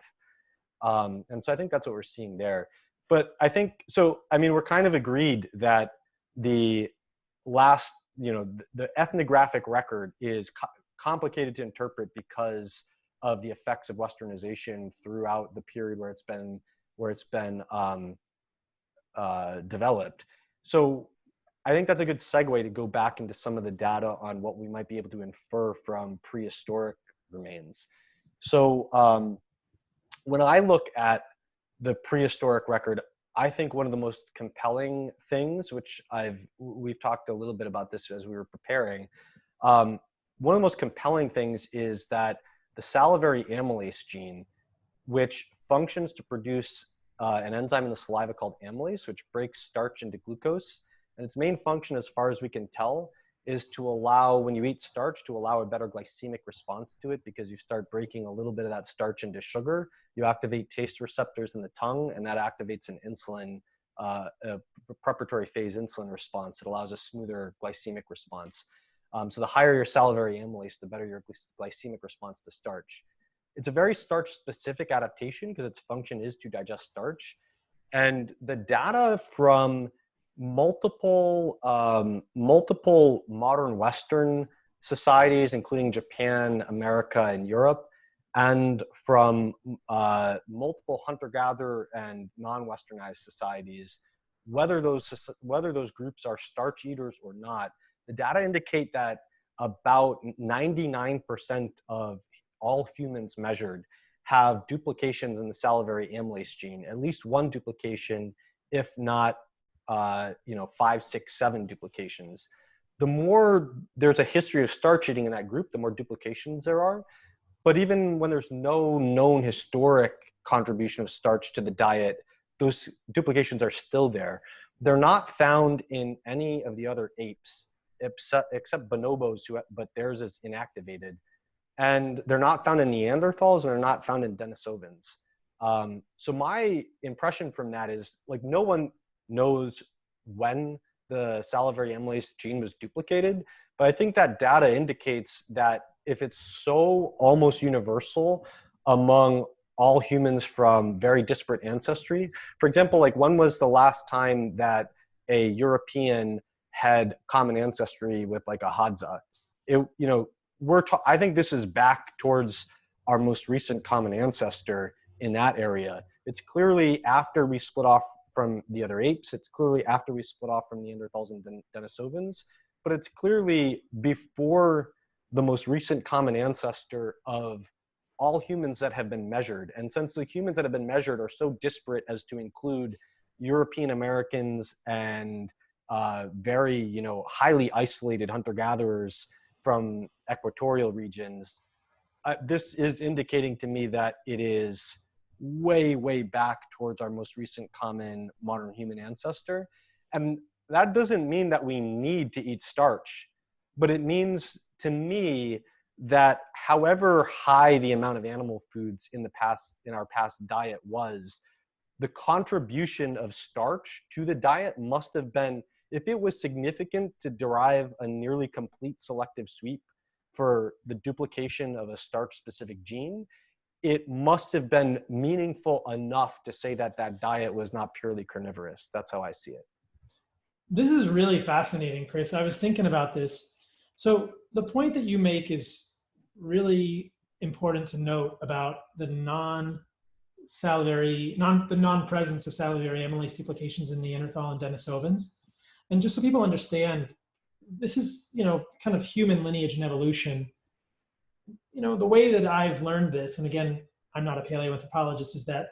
S2: And so I think that's what we're seeing there. But I think, we're kind of agreed that the ethnographic record is complicated to interpret because of the effects of Westernization throughout the period where it's been developed. So I think that's a good segue to go back into some of the data on what we might be able to infer from prehistoric remains. So when I look at the prehistoric record, I think one of the most compelling things, which we've talked a little bit about this as we were preparing, one of the most compelling things is that the salivary amylase gene, which functions to produce an enzyme in the saliva called amylase, which breaks starch into glucose. And its main function, as far as we can tell, is to allow, when you eat starch, to allow a better glycemic response to it, because you start breaking a little bit of that starch into sugar. You activate taste receptors in the tongue, and that activates an insulin, a preparatory phase insulin response that allows a smoother glycemic response. So the higher your salivary amylase, the better your glycemic response to starch. It's a very starch-specific adaptation because its function is to digest starch. And the data from multiple modern Western societies, including Japan, America, and Europe, and from multiple hunter-gatherer and non-Westernized societies, whether those groups are starch eaters or not, the data indicate that about 99% of all humans measured have duplications in the salivary amylase gene, at least one duplication, if not 5, 6, 7 duplications. The more there's a history of starch eating in that group, the more duplications there are. But even when there's no known historic contribution of starch to the diet, those duplications are still there. They're not found in any of the other apes. except bonobos, but theirs is inactivated. And they're not found in Neanderthals, and they're not found in Denisovans. So my impression from that is, like, no one knows when the salivary amylase gene was duplicated, but I think that data indicates that if it's so almost universal among all humans from very disparate ancestry, for example, like, when was the last time that a European had common ancestry with like a Hadza? I think this is back towards our most recent common ancestor in that area. It's clearly after we split off from the other apes. It's clearly after we split off from Neanderthals and Denisovans, but it's clearly before the most recent common ancestor of all humans that have been measured. And since the humans that have been measured are so disparate as to include European Americans and very, highly isolated hunter-gatherers from equatorial regions, this is indicating to me that it is way, way back towards our most recent common modern human ancestor. And that doesn't mean that we need to eat starch, but it means to me that however high the amount of animal foods in our past diet was, the contribution of starch to the diet must have been, if it was significant to derive a nearly complete selective sweep for the duplication of a starch-specific gene, it must have been meaningful enough to say that that diet was not purely carnivorous. That's how I see it.
S1: This is really fascinating, Chris. I was thinking about this. So the point that you make is really important to note about the non-presence of salivary amylase duplications in Neanderthal and Denisovans. And just so people understand, this is, kind of human lineage and evolution. The way that I've learned this, and again, I'm not a paleoanthropologist, is that,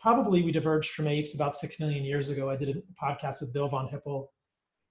S1: probably we diverged from apes about 6 million years ago. I did a podcast with Bill von Hippel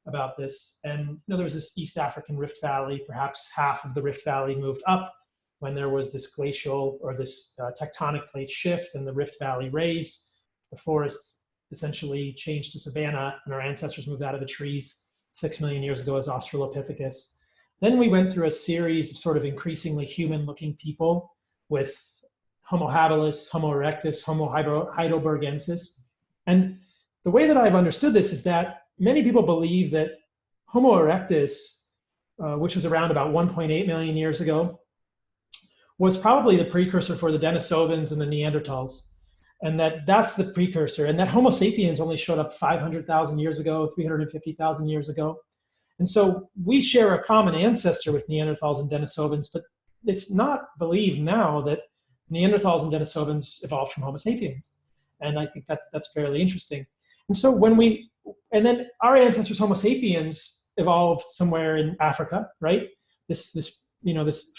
S1: about this. And, there was this East African Rift Valley. Perhaps half of the Rift Valley moved up when there was this glacial or this tectonic plate shift, and the Rift Valley raised. The forests essentially changed to savanna, and our ancestors moved out of the trees 6 million years ago as Australopithecus. Then we went through a series of sort of increasingly human-looking people with Homo habilis, Homo erectus, Homo heidelbergensis. And the way that I've understood this is that many people believe that Homo erectus, which was around about 1.8 million years ago, was probably the precursor for the Denisovans and the Neanderthals. And that's the precursor. And that Homo sapiens only showed up 500,000 years ago, 350,000 years ago. And so we share a common ancestor with Neanderthals and Denisovans, but it's not believed now that Neanderthals and Denisovans evolved from Homo sapiens. And I think that's fairly interesting. And so and then our ancestors, Homo sapiens, evolved somewhere in Africa, right? This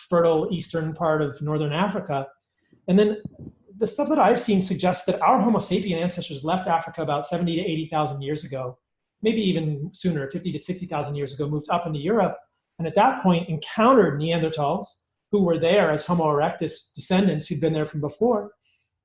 S1: fertile eastern part of northern Africa. And then the stuff that I've seen suggests that our Homo sapien ancestors left Africa about 70 to 80,000 years ago, maybe even sooner, 50 to 60,000 years ago, moved up into Europe, and at that point encountered Neanderthals, who were there as Homo erectus descendants who'd been there from before,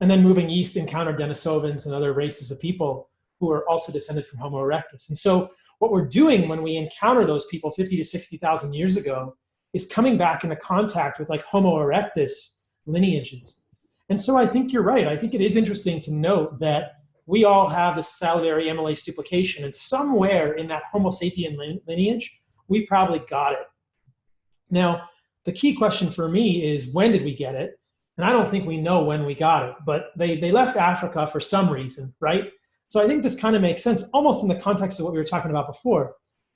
S1: and then moving east encountered Denisovans and other races of people who are also descended from Homo erectus. And so what we're doing when we encounter those people 50 to 60,000 years ago is coming back into contact with like Homo erectus lineages. And so I think you're right. I think it is interesting to note that we all have this salivary amylase duplication, and somewhere in that Homo sapien lineage, we probably got it. Now, the key question for me is, when did we get it? And I don't think we know when we got it, but they left Africa for some reason, right? So I think this kind of makes sense, almost in the context of what we were talking about before.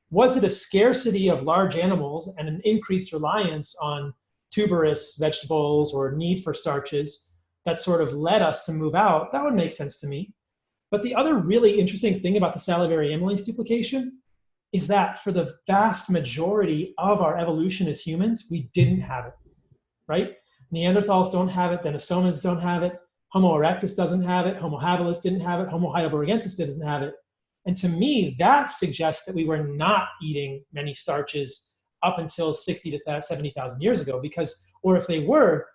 S1: Was it a scarcity of large animals and an increased reliance on tuberous vegetables or need for starches that sort of led us to move out? That would make sense to me. But the other really interesting thing about the salivary amylase duplication is that for the vast majority of our evolution as humans, we didn't have it, right? Neanderthals don't have it, Denisovans don't have it, Homo erectus doesn't have it, Homo habilis didn't have it, Homo heidelbergensis doesn't have it. And to me, that suggests that we were not eating many starches up until 60 to 70,000 years ago, or if they were,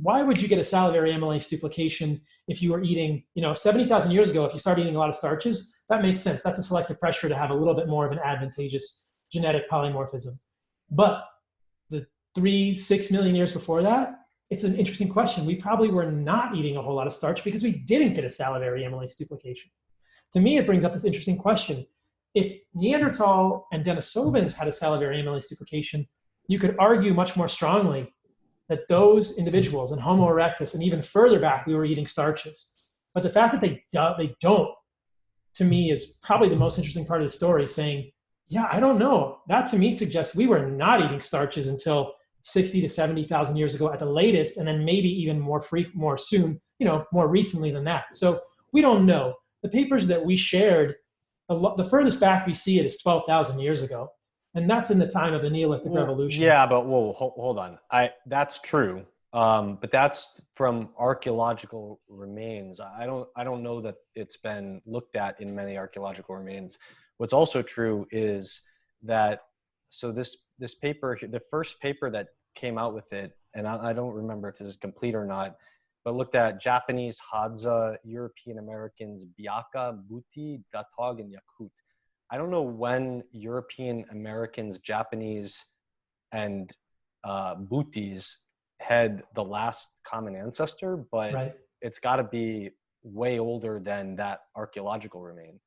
S1: why would you get a salivary amylase duplication if you were eating, 70,000 years ago, if you start eating a lot of starches? That makes sense. That's a selective pressure to have a little bit more of an advantageous genetic polymorphism. But the 6 million years before that, it's an interesting question. We probably were not eating a whole lot of starch because we didn't get a salivary amylase duplication. To me, it brings up this interesting question. If Neanderthal and Denisovans had a salivary amylase duplication, you could argue much more strongly that those individuals, and Homo erectus, and even further back, we were eating starches. But the fact that they don't, to me, is probably the most interesting part of the story, saying, yeah, I don't know. That to me suggests we were not eating starches until 60 to 70,000 years ago at the latest, and then maybe even more soon, more recently than that. So we don't know. The papers that we shared, the furthest back we see it is 12,000 years ago. And that's in the time of the Neolithic Revolution.
S2: Yeah, but hold on. That's true. But that's from archaeological remains. I don't know that it's been looked at in many archaeological remains. What's also true is that, so this paper, the first paper that came out with it, and I don't remember if this is complete or not, but looked at Japanese, Hadza, European Americans, Biaka, Buti, Gatog, and Yakut. I don't know when European Americans, Japanese, and Butis had the last common ancestor, but It's got to be way older than that archaeological remain.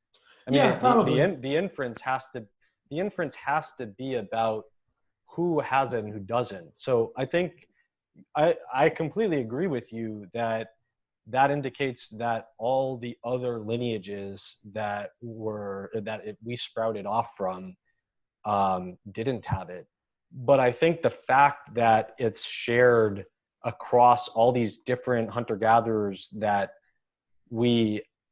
S2: I mean,
S1: probably.
S2: The inference has to be about who has it and who doesn't. So I think I completely agree with you that indicates that all the other lineages that we sprouted off from didn't have it. But I think the fact that it's shared across all these different hunter-gatherers that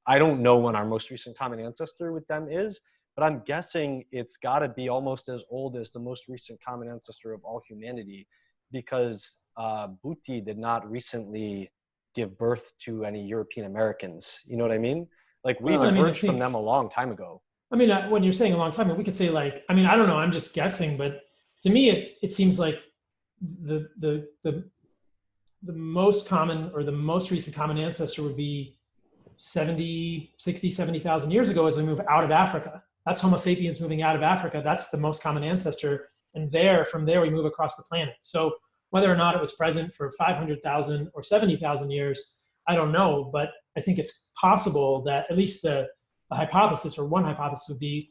S2: I don't know when our most recent common ancestor with them is, but I'm guessing it's got to be almost as old as the most recent common ancestor of all humanity, because Buti did not recently give birth to any European Americans. You know what I mean? Like we diverged from them a long time ago.
S1: I mean, when you're saying a long time, we could say like, I mean, I don't know, I'm just guessing, but to me, it seems like the most common or the most recent common ancestor would be 70,000 years ago as we move out of Africa. That's Homo sapiens moving out of Africa. That's the most common ancestor. And from there we move across the planet. So whether or not it was present for 500,000 or 70,000 years, I don't know. But I think it's possible that at least the hypothesis, or one hypothesis, would be,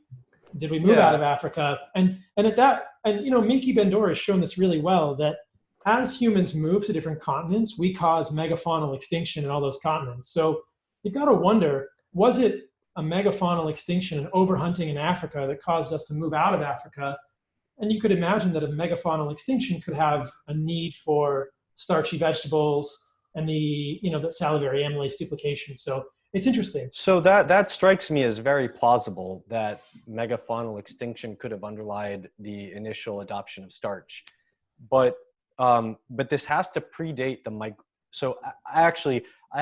S1: did we move out of Africa? And Miki Bendor has shown this really well, that as humans move to different continents, we cause megafaunal extinction in all those continents. So you've got to wonder, was it a megafaunal extinction and overhunting in Africa that caused us to move out of Africa? And you could imagine that a megafaunal extinction could have a need for starchy vegetables and the salivary amylase duplication. So it's interesting.
S2: So that strikes me as very plausible, that megafaunal extinction could have underlied the initial adoption of starch. But this has to predate so I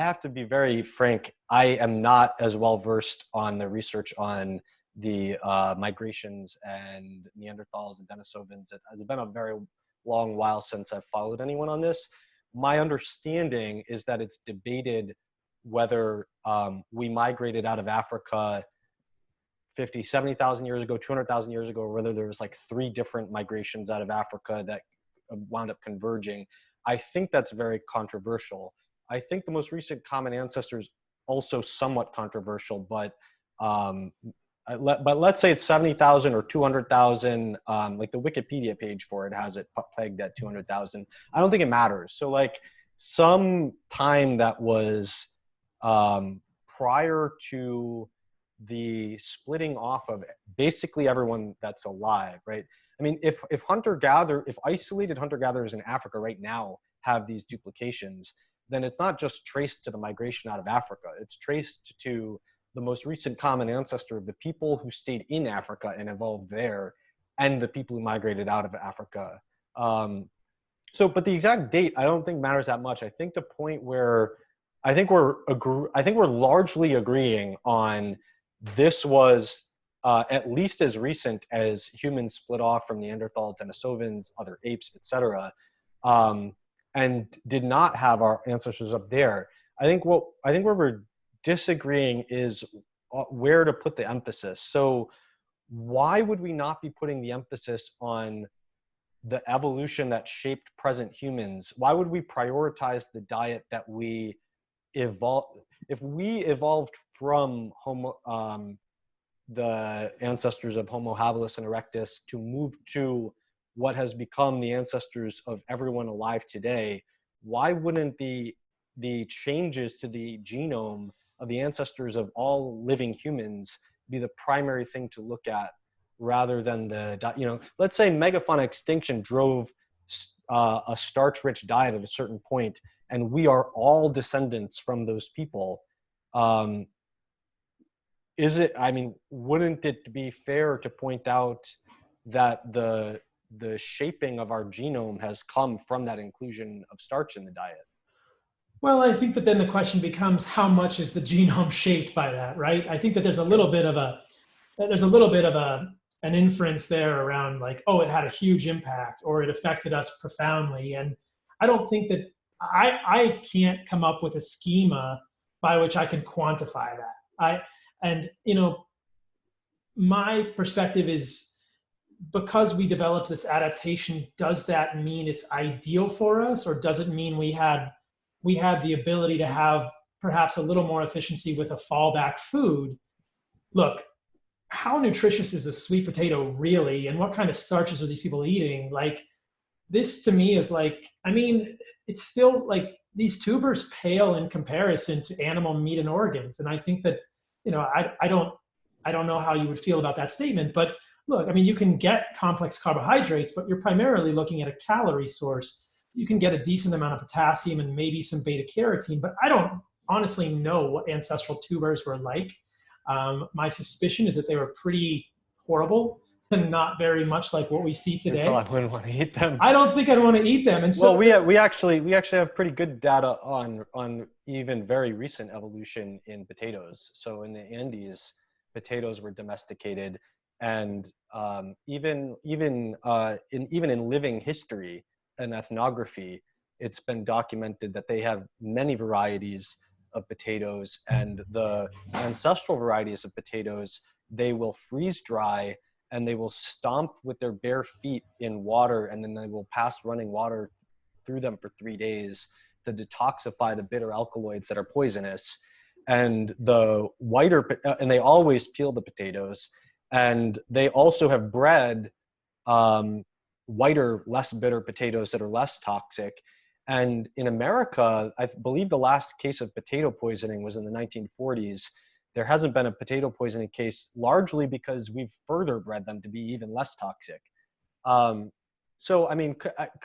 S2: have to be very frank. I am not as well versed on the research on the migrations and Neanderthals and Denisovans. It's been a very long while since I've followed anyone on this. My understanding is that it's debated whether we migrated out of Africa 50, 70,000 years ago, 200,000 years ago, or whether there was like 3 different migrations out of Africa that wound up converging. I think that's very controversial. I think the most recent common ancestor is also somewhat controversial, but let's say it's 70,000 or 200,000. Like the Wikipedia page for it has it pegged at 200,000. I don't think it matters. So like some time that was prior to the splitting off of basically everyone that's alive, right? I mean, if isolated hunter-gatherers in Africa right now have these duplications, then it's not just traced to the migration out of Africa. It's traced to the most recent common ancestor of the people who stayed in Africa and evolved there, and the people who migrated out of Africa. But the exact date, I don't think matters that much. I think the point where I think we're largely agreeing on this was at least as recent as humans split off from Neanderthals, Denisovans, other apes, etc., and did not have our ancestors up there. I think where we're disagreeing is where to put the emphasis. So why would we not be putting the emphasis on the evolution that shaped present humans? Why would we prioritize the diet that we evolved? If we evolved from the ancestors of Homo habilis and erectus to move to what has become the ancestors of everyone alive today, why wouldn't the changes to the genome of the ancestors of all living humans be the primary thing to look at, rather than let's say megafauna extinction drove a starch-rich diet at a certain point, and we are all descendants from those people. Wouldn't it be fair to point out that the shaping of our genome has come from that inclusion of starch in the diet?
S1: Well, I think that then the question becomes, how much is the genome shaped by that, right? I think that there's a little bit of an inference there around like, oh, it had a huge impact or it affected us profoundly. And I don't think that I can't come up with a schema by which I can quantify that. My perspective is, because we developed this adaptation, does that mean it's ideal for us, or does it mean we had the ability to have perhaps a little more efficiency with a fallback food? Look, how nutritious is a sweet potato really, and what kind of starches are these people eating? Like, this to me is like, it's still like these tubers pale in comparison to animal meat and organs. And I think that, I don't know how you would feel about that statement, but look, you can get complex carbohydrates, but you're primarily looking at a calorie source. You can get a decent amount of potassium and maybe some beta carotene, but I don't honestly know what ancestral tubers were like. My suspicion is that they were pretty horrible and not very much like what we see today.
S2: I wouldn't want to eat them.
S1: I don't think I'd want to eat them. And so,
S2: well, we actually have pretty good data on even very recent evolution in potatoes. So in the Andes, potatoes were domesticated, and even in living history and ethnography, it's been documented that they have many varieties of potatoes, and the ancestral varieties of potatoes, they will freeze dry and they will stomp with their bare feet in water, and then they will pass running water through them for 3 days to detoxify the bitter alkaloids that are poisonous. And and they always peel the potatoes, and they also have bred whiter, less bitter potatoes that are less toxic. And in America, I believe the last case of potato poisoning was in the 1940s. There hasn't been a potato poisoning case, largely because we've further bred them to be even less toxic.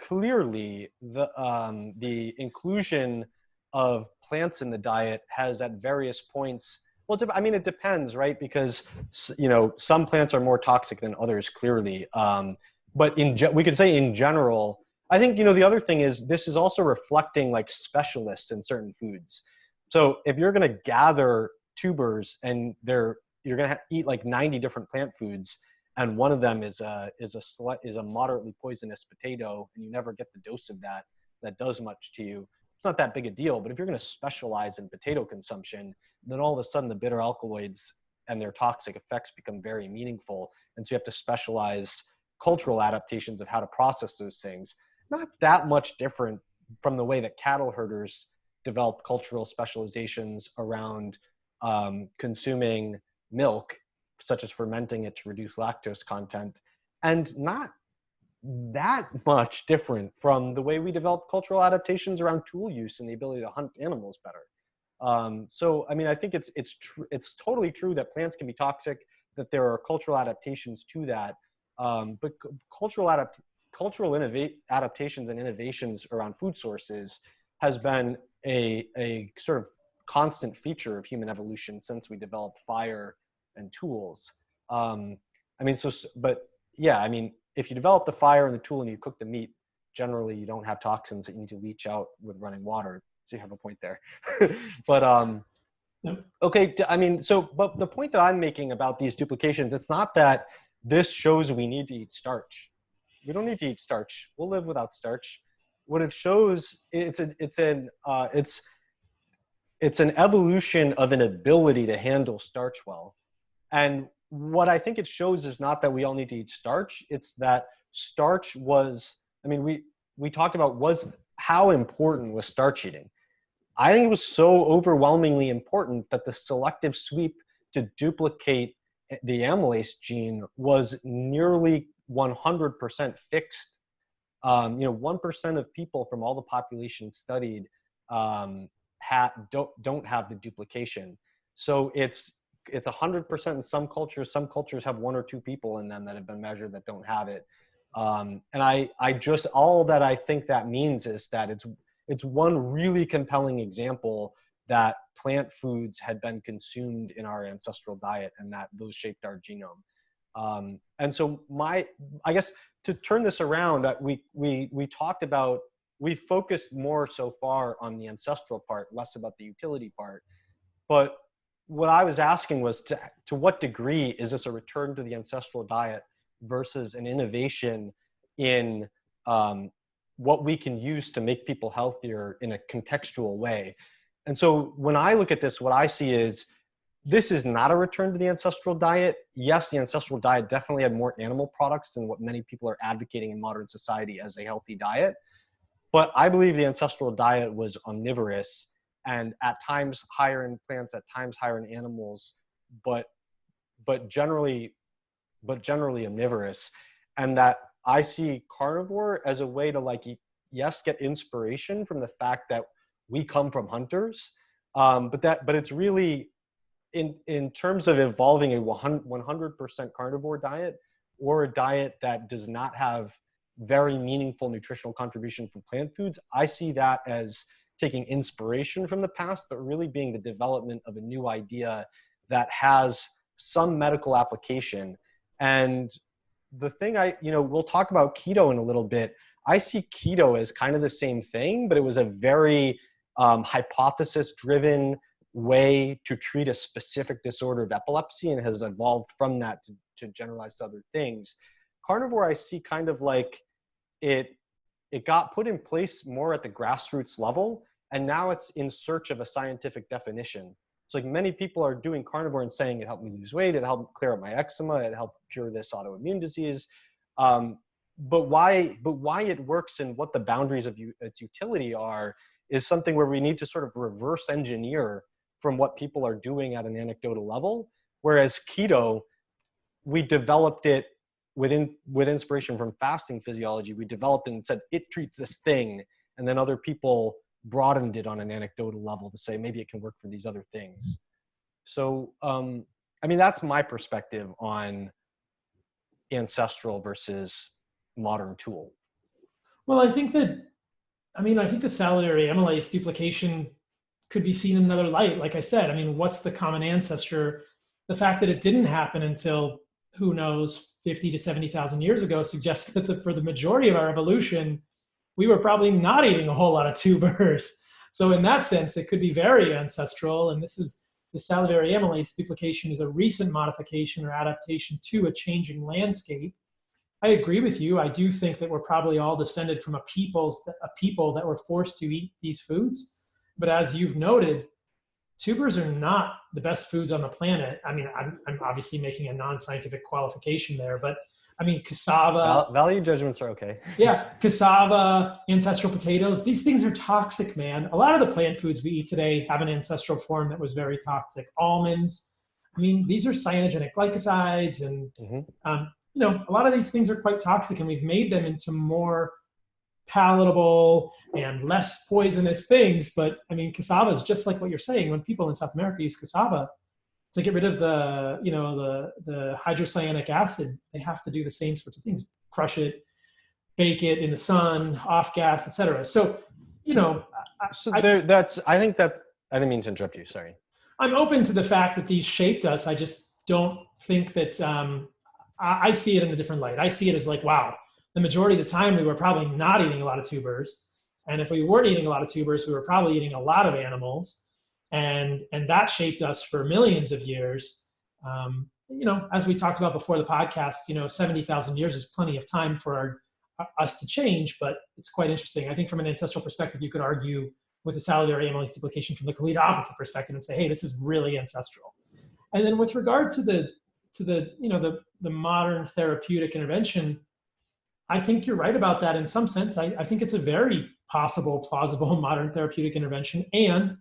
S2: Clearly the inclusion of plants in the diet has at various points, it depends, right? Because, some plants are more toxic than others, clearly. But we could say in general, I think, the other thing is, this is also reflecting like specialists in certain foods. So if you're going to gather tubers and you're going to eat like 90 different plant foods, and one of them is a moderately poisonous potato, and you never get the dose of that does much to you, it's not that big a deal. But if you're going to specialize in potato consumption, then all of a sudden the bitter alkaloids and their toxic effects become very meaningful. And so you have to specialize cultural adaptations of how to process those things. Not that much different from the way that cattle herders developed cultural specializations around consuming milk, such as fermenting it to reduce lactose content, and not that much different from the way we develop cultural adaptations around tool use and the ability to hunt animals better. I think it's totally true that plants can be toxic, that there are cultural adaptations to that, but cultural adaptations and innovations around food sources has been a sort of constant feature of human evolution since we developed fire and tools. If you develop the fire and the tool and you cook the meat, generally you don't have toxins that you need to leach out with running water. So you have a point there. But okay, but the point that I'm making about these duplications, it's not that this shows we need to eat starch. We don't need to eat starch. We'll live without starch. What it shows, it's an evolution of an ability to handle starch well. And what I think it shows is not that we all need to eat starch. It's that starch was, I mean, we talked about how important was starch eating. I think it was so overwhelmingly important that the selective sweep to duplicate the amylase gene was nearly 100% fixed. 1% of people from all the population studied don't have the duplication. So it's 100% in some cultures. Some cultures have 1 or 2 people in them that have been measured that don't have it. And I just, all that I think that means is that it's one really compelling example that plant foods had been consumed in our ancestral diet and that those shaped our genome. And so I guess to turn this around, we talked about, we focused more so far on the ancestral part, less about the utility part. But what I was asking was to what degree is this a return to the ancestral diet versus an innovation in what we can use to make people healthier in a contextual way. And so when I look at this, what I see is this is not a return to the ancestral diet. Yes, the ancestral diet definitely had more animal products than what many people are advocating in modern society as a healthy diet. But I believe the ancestral diet was omnivorous and at times higher in plants, at times higher in animals, but generally omnivorous. And that I see carnivore as a way to yes, get inspiration from the fact that we come from hunters, but it's really in terms of evolving a 100% carnivore diet or a diet that does not have very meaningful nutritional contribution from plant foods. I see that as taking inspiration from the past, but really being the development of a new idea that has some medical application. And the thing we'll talk about keto in a little bit. I see keto as kind of the same thing, but it was a very hypothesis-driven way to treat a specific disorder of epilepsy and has evolved from that to generalize to other things. Carnivore, I see kind of like it got put in place more at the grassroots level, and now it's in search of a scientific definition. So like many people are doing carnivore and saying it helped me lose weight, it helped clear up my eczema, it helped cure this autoimmune disease. But why it works and what the boundaries of its utility are is something where we need to sort of reverse engineer from what people are doing at an anecdotal level. Whereas keto, we developed it with inspiration from fasting physiology. We developed it and said, it treats this thing. And then other people broadened it on an anecdotal level to say, maybe it can work for these other things. So, that's my perspective on ancestral versus modern tool.
S1: Well, I think the salivary amylase duplication could be seen in another light. Like I said, what's the common ancestor? The fact that it didn't happen until, who knows, 50 to 70,000 years ago suggests that for the majority of our evolution, we were probably not eating a whole lot of tubers. So in that sense, it could be very ancestral. And the salivary amylase duplication is a recent modification or adaptation to a changing landscape. I agree with you. I do think that we're probably all descended from a people that were forced to eat these foods. But as you've noted, tubers are not the best foods on the planet. I'm obviously making a non-scientific qualification there, but cassava.
S2: Value judgments are okay.
S1: Yeah, cassava, ancestral potatoes. These things are toxic, man. A lot of the plant foods we eat today have an ancestral form that was very toxic. Almonds. These are cyanogenic glycosides, and a lot of these things are quite toxic, and we've made them into more palatable and less poisonous things. But cassava is just like what you're saying. When people in South America use cassava to get rid of the hydrocyanic acid, they have to do the same sorts of things: crush it, bake it in the sun, off gas, etc. So,
S2: I didn't mean to interrupt you. Sorry.
S1: I'm open to the fact that these shaped us. I just don't think that. I see it in a different light. I see it as like, wow, the majority of the time we were probably not eating a lot of tubers, and if we weren't eating a lot of tubers, we were probably eating a lot of animals. And that shaped us for millions of years. As we talked about before the podcast, 70,000 years is plenty of time for us to change, but it's quite interesting. I think from an ancestral perspective, you could argue with the salivary amylase duplication from the complete opposite perspective and say, hey, this is really ancestral. And then with regard to the modern therapeutic intervention, I think you're right about that in some sense. I think it's a very possible, plausible modern therapeutic intervention. And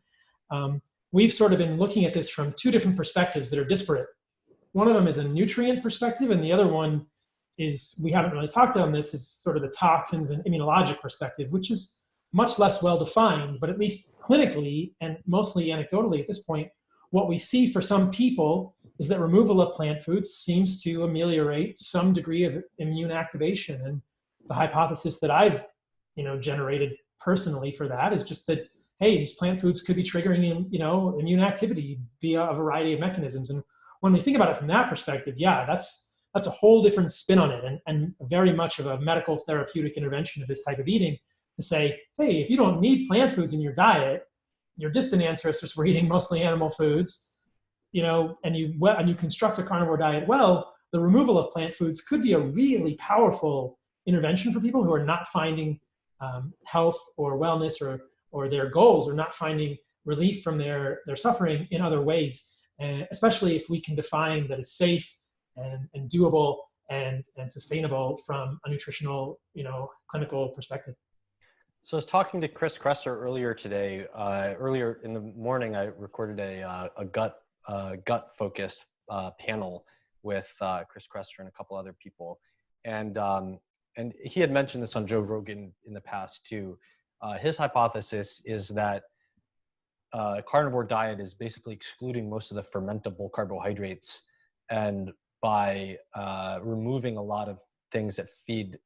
S1: we've sort of been looking at this from two different perspectives that are disparate. One of them is a nutrient perspective, and the other one is, we haven't really talked on this, is sort of the toxins and immunologic perspective, which is much less well defined, but at least clinically and mostly anecdotally at this point, what we see for some people is that removal of plant foods seems to ameliorate some degree of immune activation. And the hypothesis that I've generated personally for that is just that, hey, these plant foods could be triggering immune activity via a variety of mechanisms. And when we think about it from that perspective, yeah, that's a whole different spin on it, and very much of a medical therapeutic intervention of this type of eating, to say, hey, if you don't need plant foods in your diet, your distant ancestors were eating mostly animal foods, and you construct a carnivore diet well, the removal of plant foods could be a really powerful intervention for people who are not finding health or wellness or their goals, or not finding relief from their suffering in other ways. And especially if we can define that it's safe and doable and sustainable from a nutritional, clinical perspective.
S2: So I was talking to Chris Kresser earlier today. Earlier in the morning, I recorded a gut focused panel with Chris Kresser and a couple other people, and he had mentioned this on Joe Rogan in the past too. His hypothesis is that carnivore diet is basically excluding most of the fermentable carbohydrates, and by removing a lot of things that feed,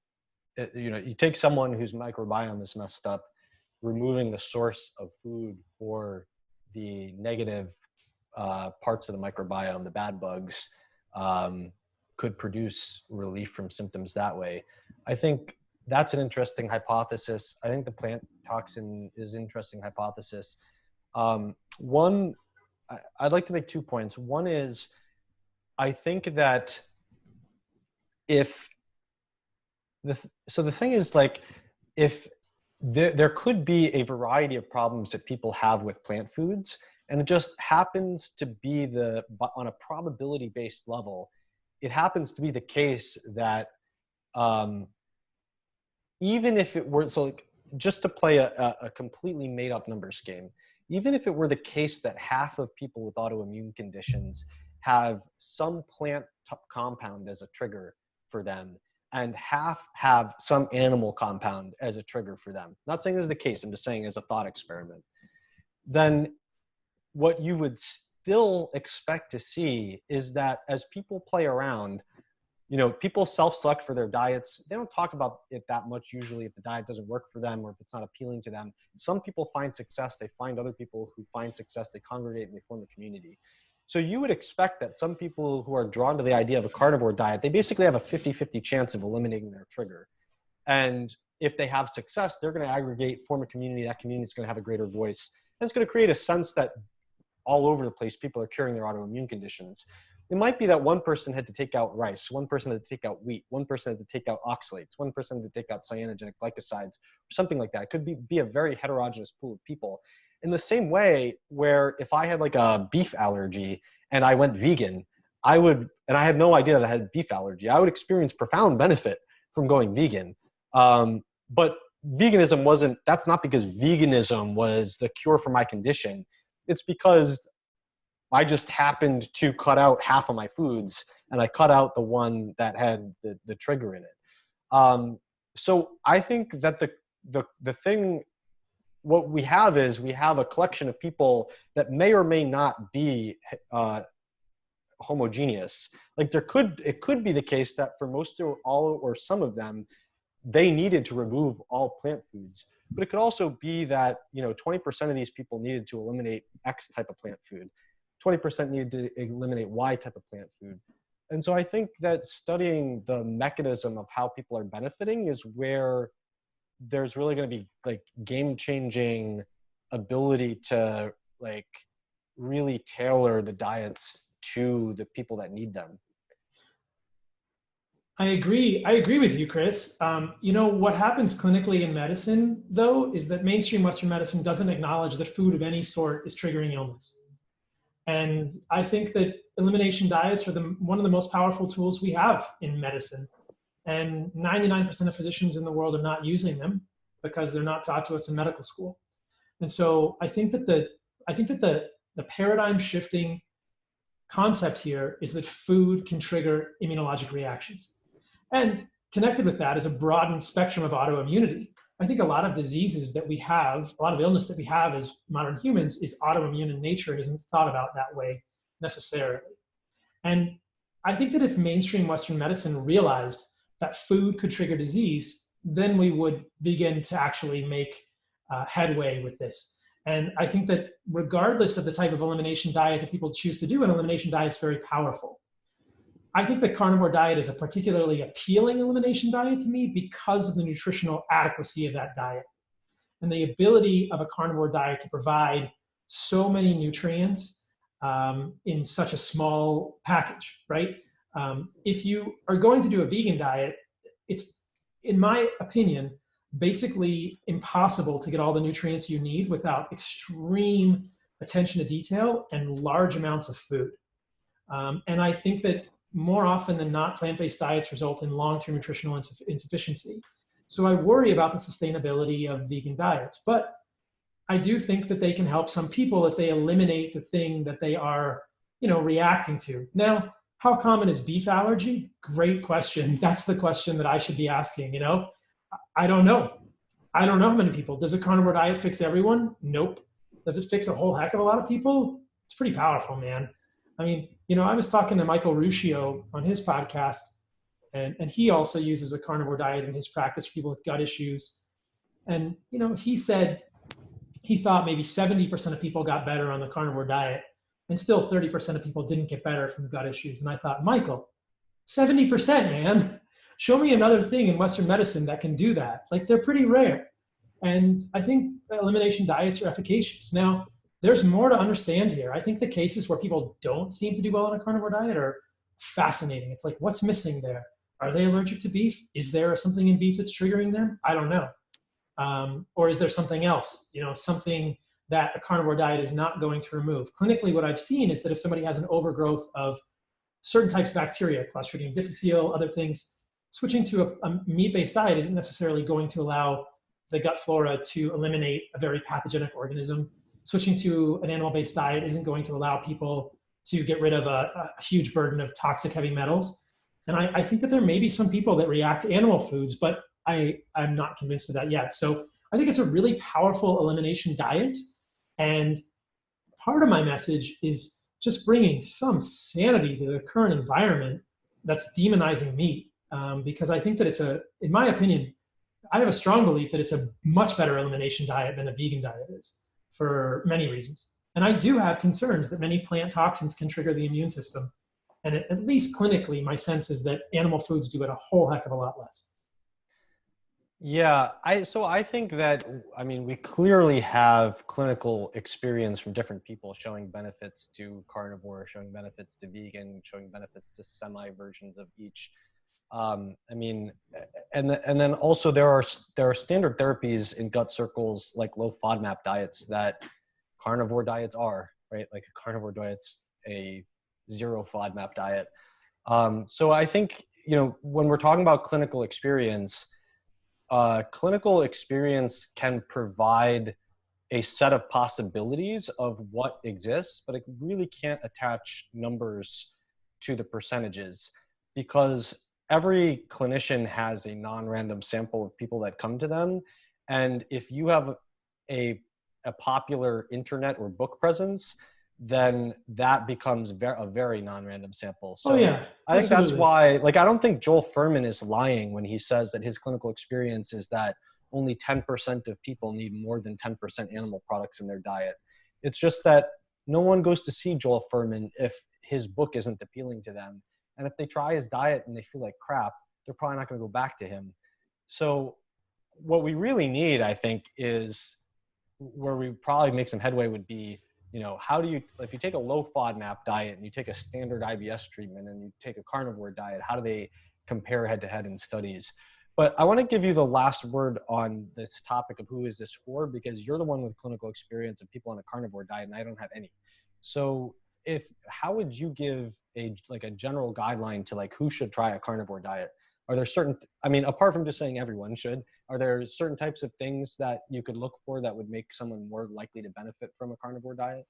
S2: you take someone whose microbiome is messed up, removing the source of food for the negative parts of the microbiome, the bad bugs, could produce relief from symptoms that way. I think that's an interesting hypothesis. I think the plant toxin is an interesting hypothesis. One, I'd like to make 2 points. One is, I think that the thing is, like, if there could be a variety of problems that people have with plant foods, and it just happens to be on a probability based level, it happens to be the case that even if it were, so like, just to play a completely made up numbers game, even if it were the case that half of people with autoimmune conditions have some plant compound as a trigger for them, and half have some animal compound as a trigger for them, not saying this is the case, I'm just saying as a thought experiment, then what you would still expect to see is that as people play around, people self-select for their diets. They don't talk about it that much usually if the diet doesn't work for them or if it's not appealing to them. Some people find success, they find other people who find success, they congregate and they form a community. So you would expect that some people who are drawn to the idea of a carnivore diet, they basically have a 50-50 chance of eliminating their trigger. And if they have success, they're going to aggregate, form a community. That community is going to have a greater voice. And it's going to create a sense that all over the place, people are curing their autoimmune conditions. It might be that one person had to take out rice, one person had to take out wheat, one person had to take out oxalates, one person had to take out cyanogenic glycosides, or something like that. It could be a very heterogeneous pool of people. In the same way, where if I had like a beef allergy and I went vegan, and I had no idea that I had a beef allergy, I would experience profound benefit from going vegan. But veganism that's not because veganism was the cure for my condition. It's because I just happened to cut out half of my foods, and I cut out the one that had the trigger in it. So I think that the thing, what we have is we have a collection of people that may or may not be homogeneous. Like it could be the case that for most or all or some of them, they needed to remove all plant foods. But it could also be that 20% of these people needed to eliminate X type of plant food. 20% needed to eliminate Y type of plant food. And so I think that studying the mechanism of how people are benefiting is where there's really going to be like game-changing ability to like really tailor the diets to the people that need them.
S1: I agree with you, Chris. What happens clinically in medicine, though, is that mainstream Western medicine doesn't acknowledge that food of any sort is triggering illness. And I think that elimination diets are one of the most powerful tools we have in medicine. And 99% of physicians in the world are not using them because they're not taught to us in medical school. And so I think that the paradigm shifting concept here is that food can trigger immunologic reactions. And connected with that is a broadened spectrum of autoimmunity. I think a lot of diseases that we have, a lot of illness that we have as modern humans is autoimmune in nature and isn't thought about that way necessarily. And I think that if mainstream Western medicine realized that food could trigger disease, then we would begin to actually make headway with this. And I think that regardless of the type of elimination diet that people choose to do, an elimination diet is very powerful. I think the carnivore diet is a particularly appealing elimination diet to me because of the nutritional adequacy of that diet and the ability of a carnivore diet to provide so many nutrients in such a small package, right? If you are going to do a vegan diet, it's, in my opinion, basically impossible to get all the nutrients you need without extreme attention to detail and large amounts of food. And I think that more often than not, plant-based diets result in long-term nutritional insufficiency. So I worry about the sustainability of vegan diets, but I do think that they can help some people if they eliminate the thing that they are, reacting to. Now, how common is beef allergy? Great question. That's the question that I should be asking, I don't know. I don't know how many people. Does a carnivore diet fix everyone? Nope. Does it fix a whole heck of a lot of people? It's pretty powerful, man. I mean, I was talking to Michael Ruscio on his podcast, and he also uses a carnivore diet in his practice for people with gut issues. And, he said he thought maybe 70% of people got better on the carnivore diet, and still 30% of people didn't get better from gut issues. And I thought, Michael, 70%, man. Show me another thing in Western medicine that can do that. Like, they're pretty rare. And I think elimination diets are efficacious. Now, there's more to understand here. I think the cases where people don't seem to do well on a carnivore diet are fascinating. It's like, what's missing there? Are they allergic to beef? Is there something in beef that's triggering them? I don't know. Or is there something else, something that a carnivore diet is not going to remove? Clinically, what I've seen is that if somebody has an overgrowth of certain types of bacteria, Clostridium difficile, other things, switching to a meat-based diet isn't necessarily going to allow the gut flora to eliminate a very pathogenic organism. Switching to an animal-based diet isn't going to allow people to get rid of a huge burden of toxic heavy metals. And I think that there may be some people that react to animal foods, but I'm not convinced of that yet. So I think it's a really powerful elimination diet. And part of my message is just bringing some sanity to the current environment that's demonizing meat. Because I think that in my opinion, I have a strong belief that it's a much better elimination diet than a vegan diet is for many reasons. And I do have concerns that many plant toxins can trigger the immune system. And at least clinically, my sense is that animal foods do it a whole heck of a lot less.
S2: Yeah, I think that, we clearly have clinical experience from different people showing benefits to carnivore, showing benefits to vegan, showing benefits to semi versions of each. And then also there are standard therapies in gut circles like low FODMAP diets that carnivore diets are, right? Like a carnivore diet's a zero FODMAP diet. So I think, when we're talking about clinical experience can provide a set of possibilities of what exists, but it really can't attach numbers to the percentages because every clinician has a non-random sample of people that come to them. And if you have a popular internet or book presence, then that becomes a very non-random sample. So I think that's why, I don't think Joel Fuhrman is lying when he says that his clinical experience is that only 10% of people need more than 10% animal products in their diet. It's just that no one goes to see Joel Fuhrman if his book isn't appealing to them. And if they try his diet and they feel like crap, they're probably not going to go back to him. So what we really need, I think, is where we probably make some headway would be, how do you, if you take a low FODMAP diet and you take a standard IBS treatment and you take a carnivore diet, how do they compare head to head in studies? But I want to give you the last word on this topic of who is this for, because you're the one with clinical experience of people on a carnivore diet and I don't have any. So how would you give a general guideline to like who should try a carnivore diet? Are there certain, I mean, apart from just saying everyone should, are there certain types of things that you could look for that would make someone more likely to benefit from a carnivore diet?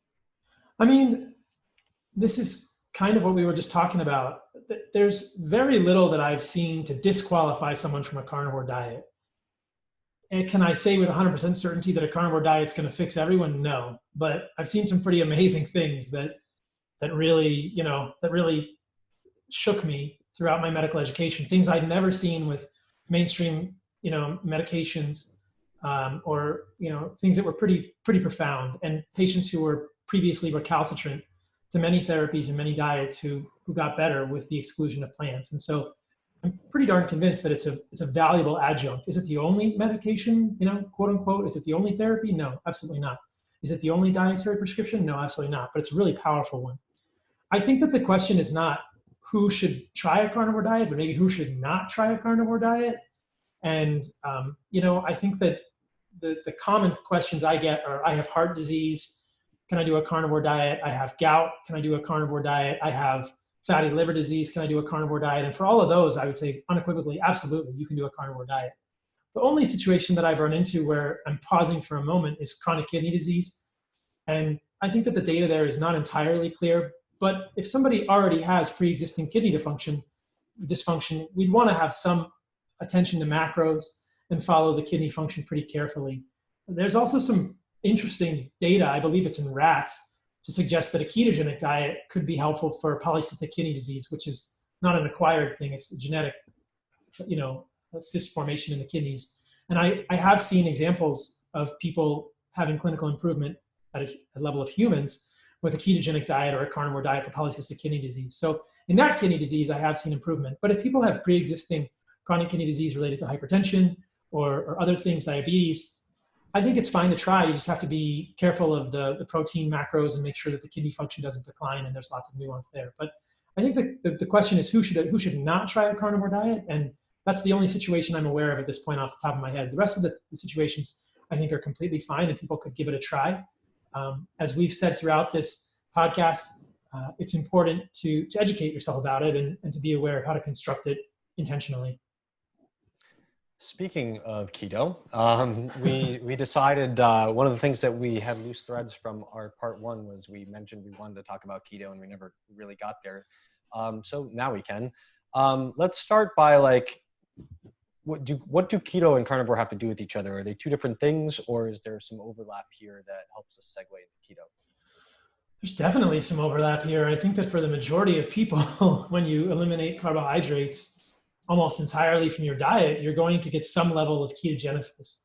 S1: I mean, this is kind of what we were just talking about. There's very little that I've seen to disqualify someone from a carnivore diet. And can I say with 100% certainty that a carnivore diet is going to fix everyone? No, but I've seen some pretty amazing things that really, that really shook me throughout my medical education. Things I'd never seen with mainstream, medications, or things that were pretty profound, and patients who were previously recalcitrant to many therapies and many diets who got better with the exclusion of plants. And so I'm pretty darn convinced that it's a valuable adjunct. Is it the only medication, quote unquote? Is it the only therapy? No, absolutely not. Is it the only dietary prescription? No, absolutely not. But it's a really powerful one. I think that the question is not who should try a carnivore diet, but maybe who should not try a carnivore diet. And I think that the common questions I get are: I have heart disease, can I do a carnivore diet? I have gout, can I do a carnivore diet? I have fatty liver disease, can I do a carnivore diet? And for all of those, I would say unequivocally, absolutely, you can do a carnivore diet. The only situation that I've run into where I'm pausing for a moment is chronic kidney disease. And I think that the data there is not entirely clear, but if somebody already has pre-existing kidney dysfunction, we'd want to have some attention to macros and follow the kidney function pretty carefully. There's also some interesting data, I believe it's in rats, to suggest that a ketogenic diet could be helpful for polycystic kidney disease, which is not an acquired thing, it's a genetic, cyst formation in the kidneys. And I have seen examples of people having clinical improvement at a level of humans with a ketogenic diet or a carnivore diet for polycystic kidney disease. So in that kidney disease, I have seen improvement. But if people have pre-existing chronic kidney disease related to hypertension or other things, diabetes, I think it's fine to try. You just have to be careful of the protein macros and make sure that the kidney function doesn't decline, and there's lots of nuance there. But I think the question is who should not try a carnivore diet, and that's the only situation I'm aware of at this point off the top of my head. The rest of the situations I think are completely fine, and people could give it a try. As we've said throughout this podcast, it's important to educate yourself about it and to be aware of how to construct it intentionally.
S2: Speaking of keto, we decided one of the things that we had loose threads from our part one was we mentioned we wanted to talk about keto and we never really got there. So now we can. Let's start by what do keto and carnivore have to do with each other? Are they two different things, or is there some overlap here that helps us segue into keto?
S1: There's definitely some overlap here. I think that for the majority of people, when you eliminate carbohydrates almost entirely from your diet, you're going to get some level of ketogenesis.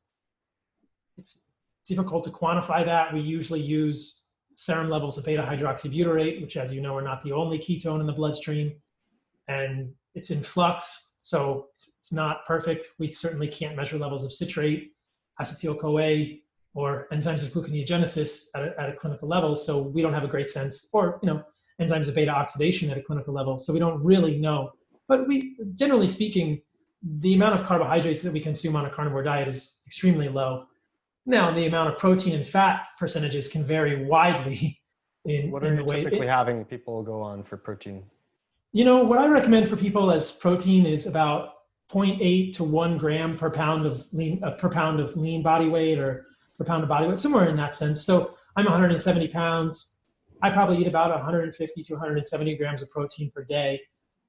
S1: It's difficult to quantify that. We usually use serum levels of beta-hydroxybutyrate, which, as you know, are not the only ketone in the bloodstream. And it's in flux, so it's not perfect. We certainly can't measure levels of citrate, acetyl-CoA, or enzymes of gluconeogenesis at a clinical level, so we don't have a great sense, or enzymes of beta oxidation at a clinical level, so we don't really know. But generally speaking, the amount of carbohydrates that we consume on a carnivore diet is extremely low. Now, the amount of protein and fat percentages can vary widely
S2: What are you typically having people go on for protein?
S1: What I recommend for people as protein is about 0.8 to 1 gram per pound of lean body weight, or per pound of body weight, somewhere in that sense. So I'm 170 pounds. I probably eat about 150 to 170 grams of protein per day.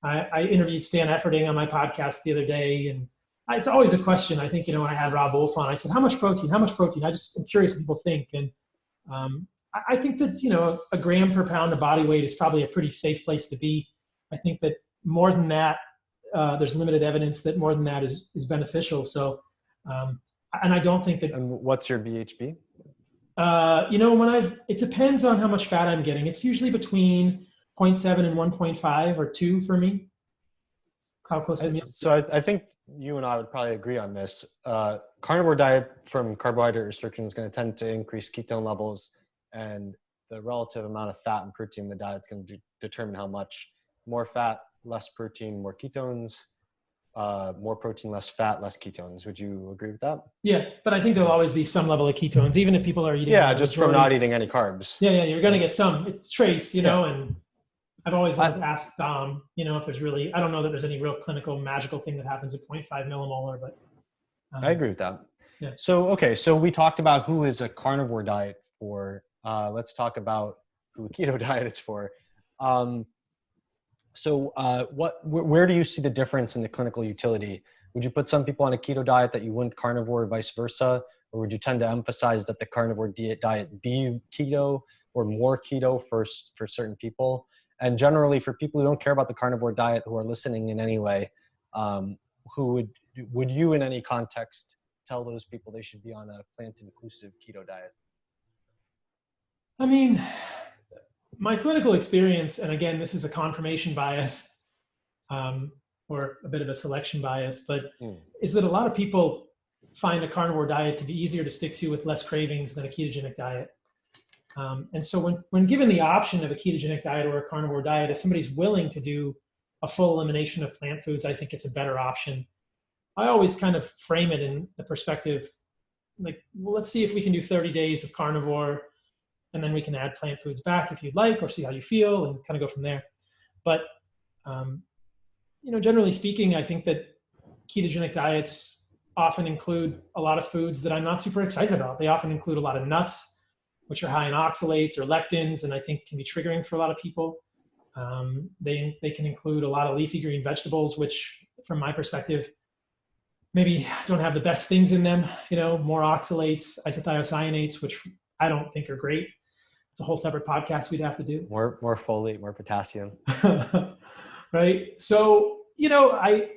S1: I interviewed Stan Efferding on my podcast the other day, and it's always a question. I think, I had Rob Wolf on. I said, how much protein? How much protein? I'm curious what people think. And I think that, a gram per pound of body weight is probably a pretty safe place to be. I think that more than that, there's limited evidence that more than that is beneficial. So, and I don't think that.
S2: And what's your BHB?
S1: It depends on how much fat I'm getting. It's usually between 0.7 and 1.5 or 2 for me. How close to me?
S2: So I think you and I would probably agree on this. Carnivore diet from carbohydrate restriction is going to tend to increase ketone levels, and the relative amount of fat and protein in the diet is going to determine how much. More fat, less protein, more ketones. more protein, less fat, less ketones. Would you agree with that?
S1: Yeah, but I think there'll always be some level of ketones, even if people are eating.
S2: Yeah, just from not eating any carbs.
S1: Yeah, you're going to get some. It's trace, and I've always wanted to ask Dom, if there's really, I don't know that there's any real clinical magical thing that happens at 0.5 millimolar, but.
S2: I agree with that.
S1: Yeah.
S2: So, okay, so we talked about who is a carnivore diet for. Let's talk about who a keto diet is for. Where do you see the difference in the clinical utility? Would you put some people on a keto diet that you wouldn't carnivore, or vice versa? Or would you tend to emphasize that the carnivore diet be keto or more keto for certain people? And generally, for people who don't care about the carnivore diet, who are listening in any way, who would you in any context tell those people they should be on a plant-inclusive keto diet?
S1: I mean, my clinical experience, and again, this is a confirmation bias, or a bit of a selection bias, but is that a lot of people find a carnivore diet to be easier to stick to with less cravings than a ketogenic diet. And so when given the option of a ketogenic diet or a carnivore diet, if somebody's willing to do a full elimination of plant foods, I think it's a better option. I always kind of frame it in the perspective, like, well, let's see if we can do 30 days of carnivore, and then we can add plant foods back if you'd like, or see how you feel, and kind of go from there. But, generally speaking, I think that ketogenic diets often include a lot of foods that I'm not super excited about. They often include a lot of nuts, which are high in oxalates or lectins, and I think can be triggering for a lot of people. They can include a lot of leafy green vegetables, which from my perspective, maybe don't have the best things in them, more oxalates, isothiocyanates, which I don't think are great. It's a whole separate podcast we'd have to do.
S2: More folate, more potassium.
S1: Right. So, I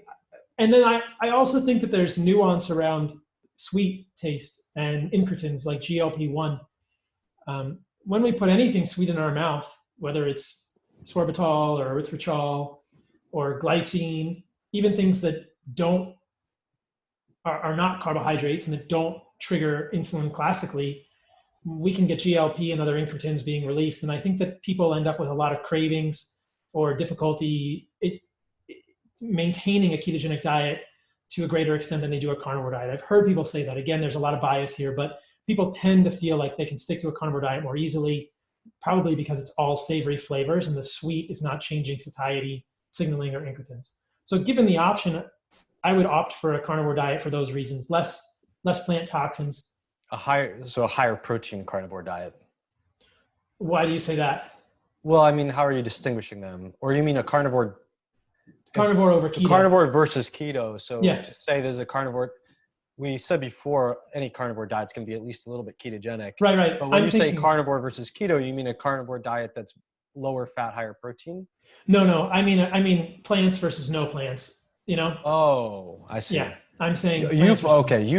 S1: also think that there's nuance around sweet taste and incretins like GLP-1. When we put anything sweet in our mouth, whether it's sorbitol or erythritol or glycine, even things that are not carbohydrates and that don't trigger insulin classically, we can get GLP and other incretins being released. And I think that people end up with a lot of cravings or difficulty maintaining a ketogenic diet to a greater extent than they do a carnivore diet. I've heard people say that. Again, there's a lot of bias here, but people tend to feel like they can stick to a carnivore diet more easily, probably because it's all savory flavors and the sweet is not changing satiety, signaling, or incretins. So given the option, I would opt for a carnivore diet for those reasons. Less plant toxins.
S2: A higher protein carnivore diet.
S1: Why do you say that?
S2: Well, I mean, how are you distinguishing them? Or you mean a carnivore
S1: over keto?
S2: Carnivore versus keto. So
S1: yeah.
S2: To say there's a carnivore, we said before, any carnivore diet's can be at least a little bit ketogenic.
S1: Right.
S2: But when you say carnivore versus keto, you mean a carnivore diet that's lower fat, higher protein?
S1: No. I mean plants versus no plants.
S2: Oh, I see.
S1: Yeah, I'm saying
S2: you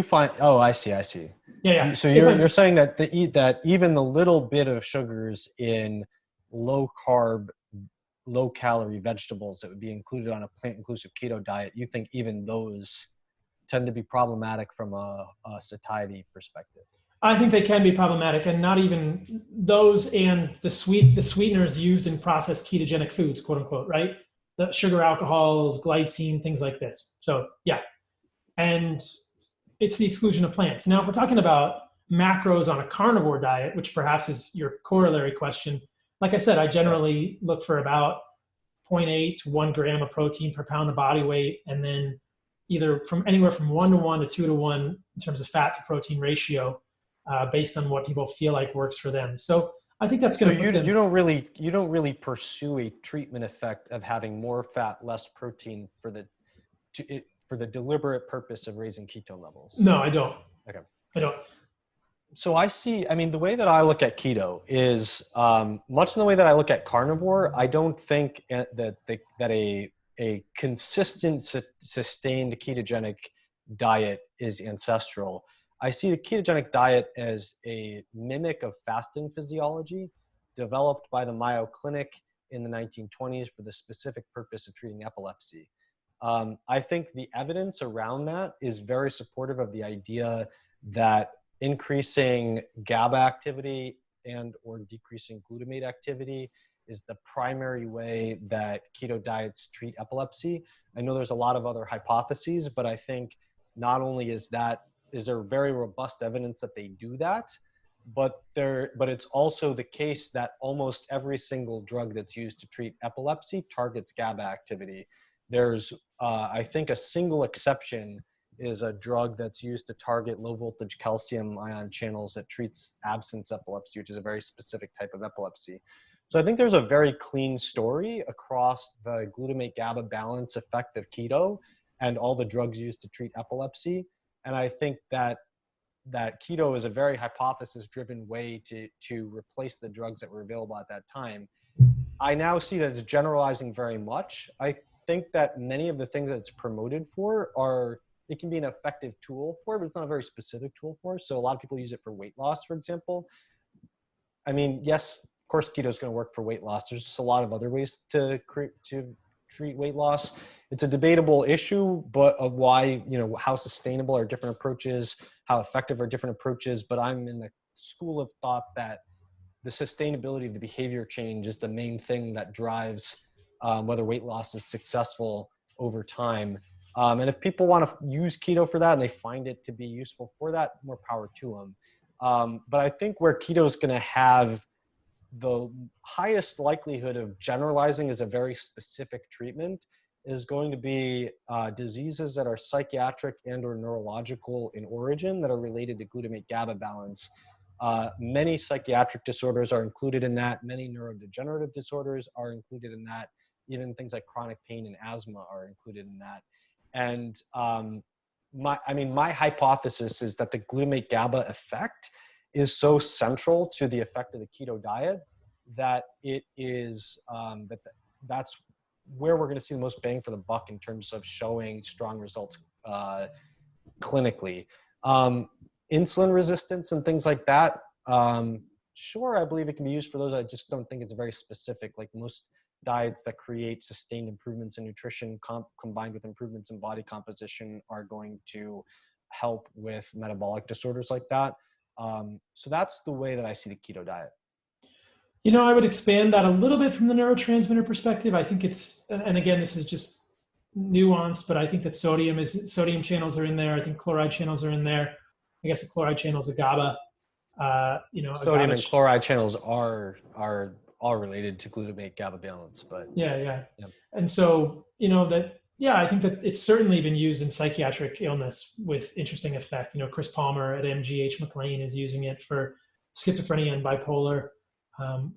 S2: find. Oh, I see.
S1: Yeah.
S2: So you're saying that that even the little bit of sugars in low carb, low calorie vegetables that would be included on a plant inclusive keto diet, you think even those tend to be problematic from a satiety perspective?
S1: I think they can be problematic, and not even those and the sweeteners used in processed ketogenic foods, quote unquote, right? The sugar alcohols, glycine, things like this. So yeah, and it's the exclusion of plants. Now, if we're talking about macros on a carnivore diet, which perhaps is your corollary question, like I said, I generally look for about 0.8 to 1 gram of protein per pound of body weight, and then either from anywhere from 1-to-1 to 2-to-1 in terms of fat to protein ratio, based on what people feel like works for them. So I think that's going to.
S2: So you don't really pursue a treatment effect of having more fat, less protein for the deliberate purpose of raising ketone levels.
S1: No, I don't.
S2: Okay.
S1: I don't.
S2: So the way that I look at keto is much in the way that I look at carnivore. I don't think that a consistent, sustained ketogenic diet is ancestral. I see the ketogenic diet as a mimic of fasting physiology developed by the Mayo Clinic in the 1920s for the specific purpose of treating epilepsy. I think the evidence around that is very supportive of the idea that increasing GABA activity and or decreasing glutamate activity is the primary way that keto diets treat epilepsy. I know there's a lot of other hypotheses, but I think not only is there very robust evidence that they do that, but it's also the case that almost every single drug that's used to treat epilepsy targets GABA activity. There's, I think, a single exception is a drug that's used to target low voltage calcium ion channels that treats absence epilepsy, which is a very specific type of epilepsy. So I think there's a very clean story across the glutamate GABA balance effect of keto and all the drugs used to treat epilepsy. And I think that keto is a very hypothesis-driven way to replace the drugs that were available at that time. I now see that it's generalizing very much. I think that many of the things that it's promoted for it can be an effective tool for, but it's not a very specific tool for. So a lot of people use it for weight loss, for example. I mean, yes, of course, keto is going to work for weight loss. There's just a lot of other ways to treat weight loss. It's a debatable issue, but of why, how sustainable are different approaches, how effective are different approaches. But I'm in the school of thought that the sustainability of the behavior change is the main thing that drives whether weight loss is successful over time. And if people want to use keto for that and they find it to be useful for that, more power to them. But I think where keto is going to have the highest likelihood of generalizing as a very specific treatment is going to be diseases that are psychiatric and or neurological in origin that are related to glutamate GABA balance. Many psychiatric disorders are included in that. Many neurodegenerative disorders are included in that. Even things like chronic pain and asthma are included in that. And my hypothesis is that the glutamate GABA effect is so central to the effect of the keto diet that it is that's where we're going to see the most bang for the buck in terms of showing strong results clinically. Insulin resistance and things like that, sure, I believe it can be used for those. I just don't think it's very specific. Like most diets that create sustained improvements in nutrition combined with improvements in body composition are going to help with metabolic disorders like that. So that's the way that I see the keto diet.
S1: I would expand that a little bit from the neurotransmitter perspective. I think and again, this is just nuanced, but I think that sodium channels are in there. I think chloride channels are in there. I guess the chloride channels are GABA.
S2: Sodium and chloride channels are all related to glutamate GABA balance, but
S1: yeah. And so, I think that it's certainly been used in psychiatric illness with interesting effect. Chris Palmer at MGH McLean is using it for schizophrenia and bipolar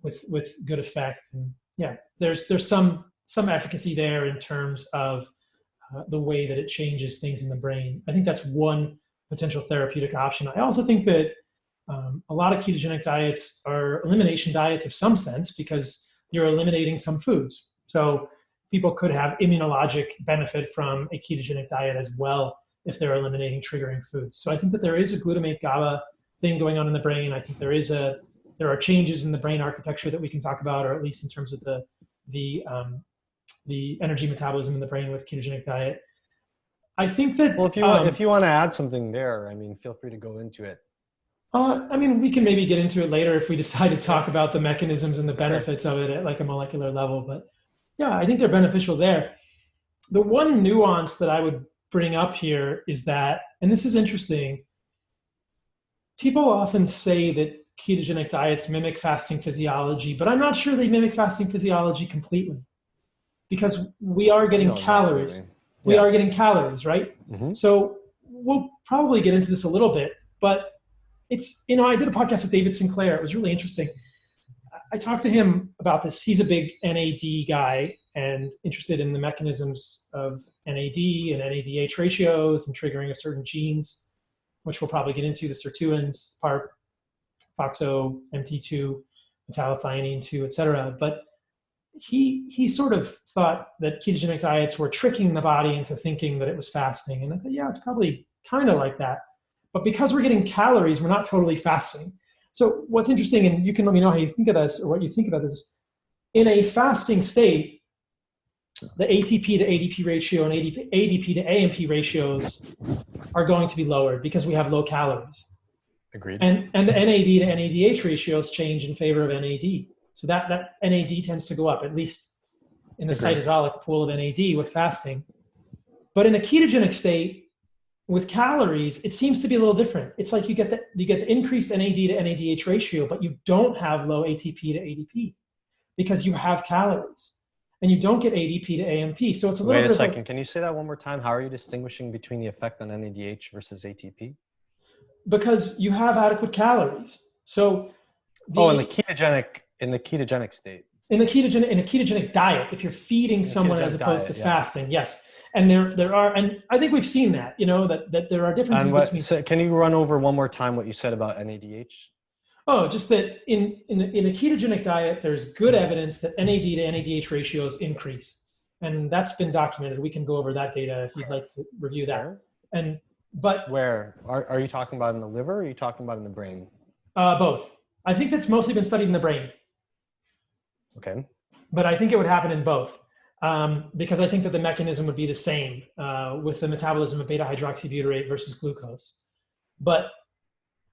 S1: with good effect. And yeah, there's some efficacy there in terms of the way that it changes things in the brain. I think that's one potential therapeutic option. I also think that a lot of ketogenic diets are elimination diets of some sense because you're eliminating some foods. So people could have immunologic benefit from a ketogenic diet as well if they're eliminating triggering foods. So I think that there is a glutamate GABA thing going on in the brain. I think there are changes in the brain architecture that we can talk about, or at least in terms of the energy metabolism in the brain with ketogenic diet. I think that
S2: if you want to add something there, feel free to go into it.
S1: We can maybe get into it later if we decide to talk about the mechanisms and the benefits of it at like a molecular level. But yeah, I think they're beneficial there. The one nuance that I would bring up here is that, and this is interesting, people often say that ketogenic diets mimic fasting physiology, but I'm not sure they mimic fasting physiology completely because we are getting calories. Really. We are getting calories, right? Mm-hmm. So we'll probably get into this a little bit, but it's, I did a podcast with David Sinclair. It was really interesting. I talked to him about this. He's a big NAD guy and interested in the mechanisms of NAD and NADH ratios and triggering of certain genes, which we'll probably get into, the sirtuins, PARP, FOXO, MT2, metallothionein 2, et cetera. But he sort of thought that ketogenic diets were tricking the body into thinking that it was fasting. And I thought, yeah, it's probably kind of like that. But because we're getting calories, we're not totally fasting. So what's interesting, and you can let me know how you think of this or what you think about this, in a fasting state, the ATP to ADP ratio and ADP to AMP ratios are going to be lowered because we have low calories.
S2: Agreed.
S1: And the NAD to NADH ratios change in favor of NAD. So that NAD tends to go up, at least in the cytosolic pool of NAD with fasting. But in a ketogenic state with calories, it seems to be a little different. It's like you get the increased NAD to NADH ratio, but you don't have low ATP to ADP because you have calories, and you don't get ADP to AMP. So it's a little bit.
S2: Wait a second. Can you say that one more time? How are you distinguishing between the effect on NADH versus ATP?
S1: Because you have adequate calories. So
S2: in the ketogenic state.
S1: In a ketogenic diet, if you're feeding someone as opposed to fasting, yes. And there are, and I think we've seen that, that there are differences between.
S2: So can you run over one more time what you said about NADH?
S1: Oh, just that in a ketogenic diet, there's good evidence that NAD to NADH ratios increase. And that's been documented. We can go over that data if you'd like to review that. But
S2: where are you talking about in the liver, or are you talking about in the brain?
S1: Both. I think that's mostly been studied in the brain.
S2: Okay.
S1: But I think it would happen in both, because I think that the mechanism would be the same with the metabolism of beta hydroxybutyrate versus glucose. But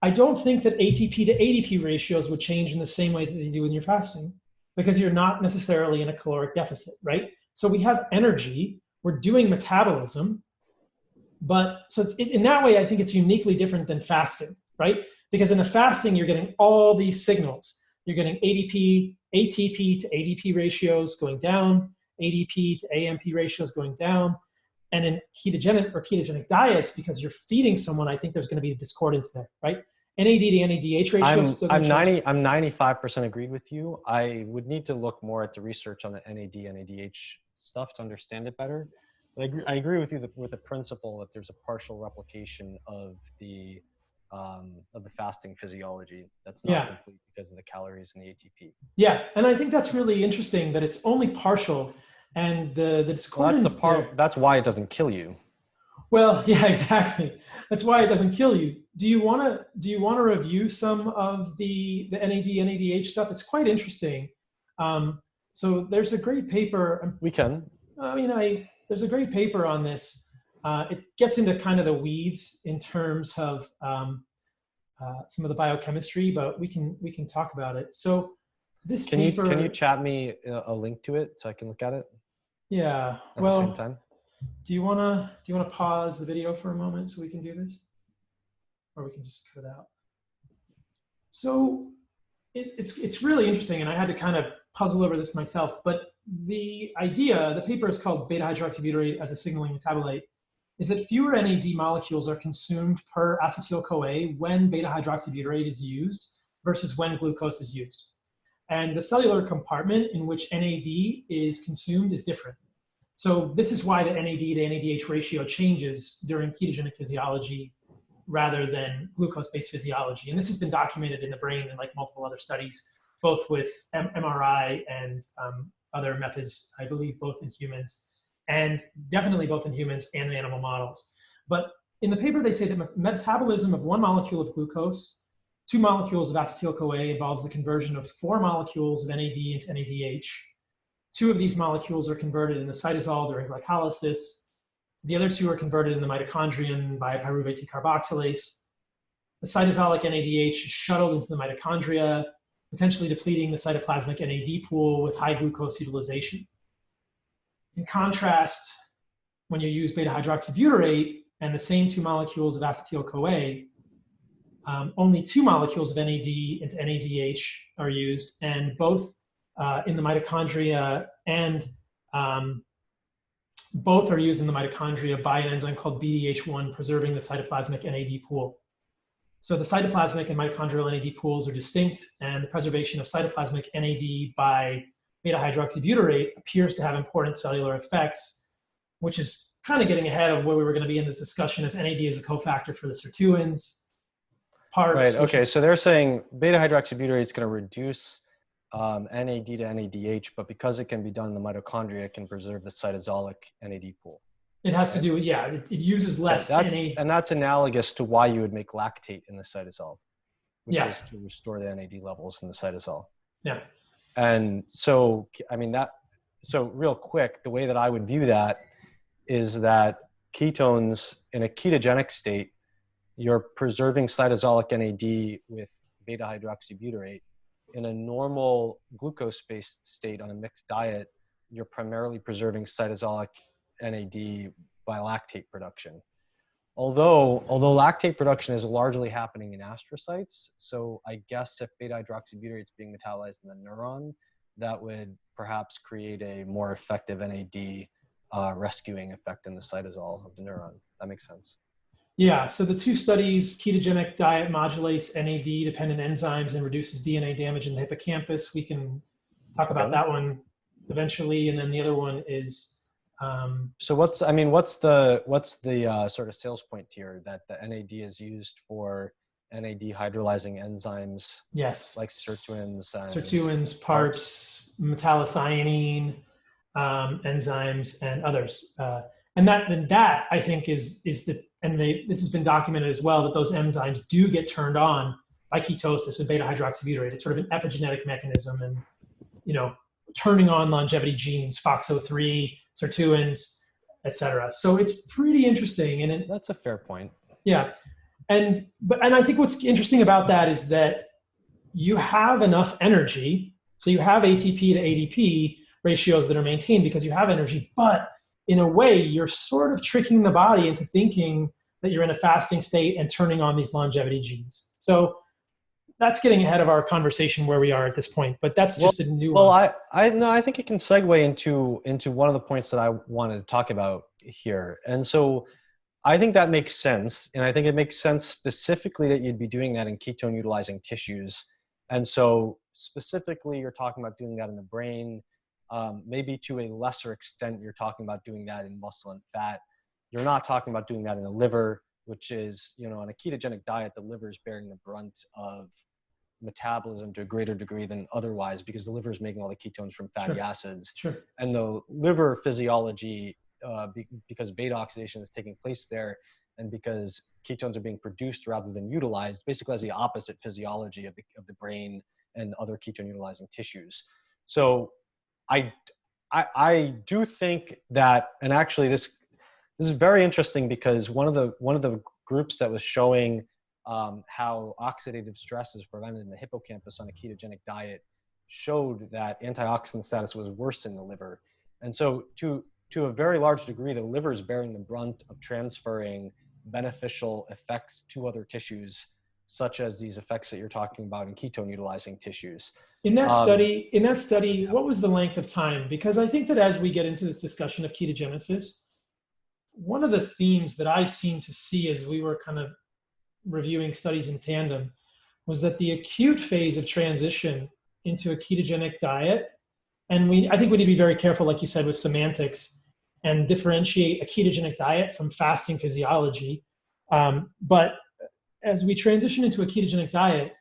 S1: I don't think that ATP to ADP ratios would change in the same way that they do when you're fasting, because you're not necessarily in a caloric deficit, right? So we have energy, we're doing metabolism, but so it's in that way, I think it's uniquely different than fasting, right? Because in the fasting, you're getting all these signals. You're getting ATP to ADP ratios going down, ADP to AMP ratios going down. And in ketogenic diets, because you're feeding someone, I think there's going to be a discordance there, right? NAD to NADH ratios.
S2: I'm 95% agreed with you. I would need to look more at the research on the NAD, NADH stuff to understand it better. But I agree with you with the principle that there's a partial replication of the fasting physiology that's not complete because of the calories and the ATP.
S1: Yeah, and I think that's really interesting that it's only partial, and the discordance.
S2: That's why it doesn't kill you.
S1: Well, yeah, exactly. That's why it doesn't kill you. Do you want to review some of the NAD NADH stuff? It's quite interesting. So there's a great paper.
S2: We can.
S1: There's a great paper on this. It gets into kind of the weeds in terms of some of the biochemistry, but we can talk about it. So this paper.
S2: Can you chat me a link to it so I can look at it?
S1: Yeah.
S2: At the same time.
S1: Do you wanna pause the video for a moment so we can do this, or we can just cut it out? So it's really interesting, and I had to kind of puzzle over this myself. But the paper is called beta hydroxybutyrate as a signaling metabolite, is that fewer NAD molecules are consumed per acetyl-CoA when beta hydroxybutyrate is used versus when glucose is used. And the cellular compartment in which NAD is consumed is different. So this is why the NAD to NADH ratio changes during ketogenic physiology rather than glucose-based physiology. And this has been documented in the brain in like multiple other studies, both with MRI and other methods, I believe both in humans, and definitely both in humans and in animal models. But in the paper, they say that metabolism of 1 molecule of glucose, 2 molecules of acetyl-CoA involves the conversion of 4 molecules of NAD into NADH. 2 of these molecules are converted in the cytosol during glycolysis. The other 2 are converted in the mitochondrion by pyruvate decarboxylase. The cytosolic NADH is shuttled into the mitochondria, potentially depleting the cytoplasmic NAD pool with high glucose utilization. In contrast, when you use beta hydroxybutyrate and the same 2 molecules of acetyl-CoA, only 2 molecules of NAD into NADH are used, and both in the mitochondria, and both are used in the mitochondria by an enzyme called BDH1, preserving the cytoplasmic NAD pool. So the cytoplasmic and mitochondrial NAD pools are distinct, and the preservation of cytoplasmic NAD by beta hydroxybutyrate appears to have important cellular effects, which is kind of getting ahead of where we were going to be in this discussion, as NAD is a cofactor for the sirtuins.
S2: Right. Okay. So they're saying beta hydroxybutyrate is going to reduce NAD to NADH, but because it can be done in the mitochondria, it can preserve the cytosolic NAD pool.
S1: It has to do with, it uses less NAD.
S2: And that's analogous to why you would make lactate in the cytosol, which is to restore the NAD levels in the cytosol.
S1: Yeah.
S2: And so, so real quick, the way that I would view that is that ketones in a ketogenic state, you're preserving cytosolic NAD with beta hydroxybutyrate, in a normal glucose-based state on a mixed diet, you're primarily preserving cytosolic NAD by lactate production. Although lactate production is largely happening in astrocytes, so I guess if beta-hydroxybutyrate is being metabolized in the neuron, that would perhaps create a more effective NAD rescuing effect in the cytosol of the neuron. That makes sense.
S1: Yeah, so the two studies, ketogenic diet modulates NAD-dependent enzymes and reduces DNA damage in the hippocampus. We can talk about that one eventually, and then the other one is.
S2: So what's the sort of sales point here that the NAD is used for NAD hydrolyzing enzymes?
S1: Yes.
S2: Like sirtuins,
S1: PARPs, metallothionein enzymes, and others. And that I think is the, and this has been documented as well, that those enzymes do get turned on by ketosis and beta hydroxybutyrate. It's sort of an epigenetic mechanism, and turning on longevity genes, FOXO3, sirtuins, etc. So it's pretty interesting, and
S2: that's a fair point.
S1: Yeah, and I think what's interesting about that is that you have enough energy, so you have ATP to ADP ratios that are maintained because you have energy, but in a way, you're sort of tricking the body into thinking that you're in a fasting state and turning on these longevity genes. So that's getting ahead of our conversation where we are at this point, but that's just a nuance.
S2: Well, I think it can segue into one of the points that I wanted to talk about here. And so I think that makes sense. And I think it makes sense specifically that you'd be doing that in ketone utilizing tissues. And so specifically, you're talking about doing that in the brain. Maybe to a lesser extent, you're talking about doing that in muscle and fat. You're not talking about doing that in the liver, which is, on a ketogenic diet, the liver is bearing the brunt of metabolism to a greater degree than otherwise, because the liver is making all the ketones from fatty acids.
S1: Sure.
S2: And the liver physiology, because beta oxidation is taking place there, and because ketones are being produced rather than utilized, basically has the opposite physiology of the brain and other ketone utilizing tissues. So I do think that, and actually this is very interesting, because one of the groups that was showing how oxidative stress is prevented in the hippocampus on a ketogenic diet showed that antioxidant status was worse in the liver. And so to a very large degree, the liver is bearing the brunt of transferring beneficial effects to other tissues, such as these effects that you're talking about in ketone utilizing tissues.
S1: In that study, what was the length of time? Because I think that as we get into this discussion of ketogenesis, one of the themes that I seem to see as we were kind of reviewing studies in tandem was that the acute phase of transition into a ketogenic diet, and I think we need to be very careful, like you said, with semantics and differentiate a ketogenic diet from fasting physiology. But as we transition into a ketogenic diet,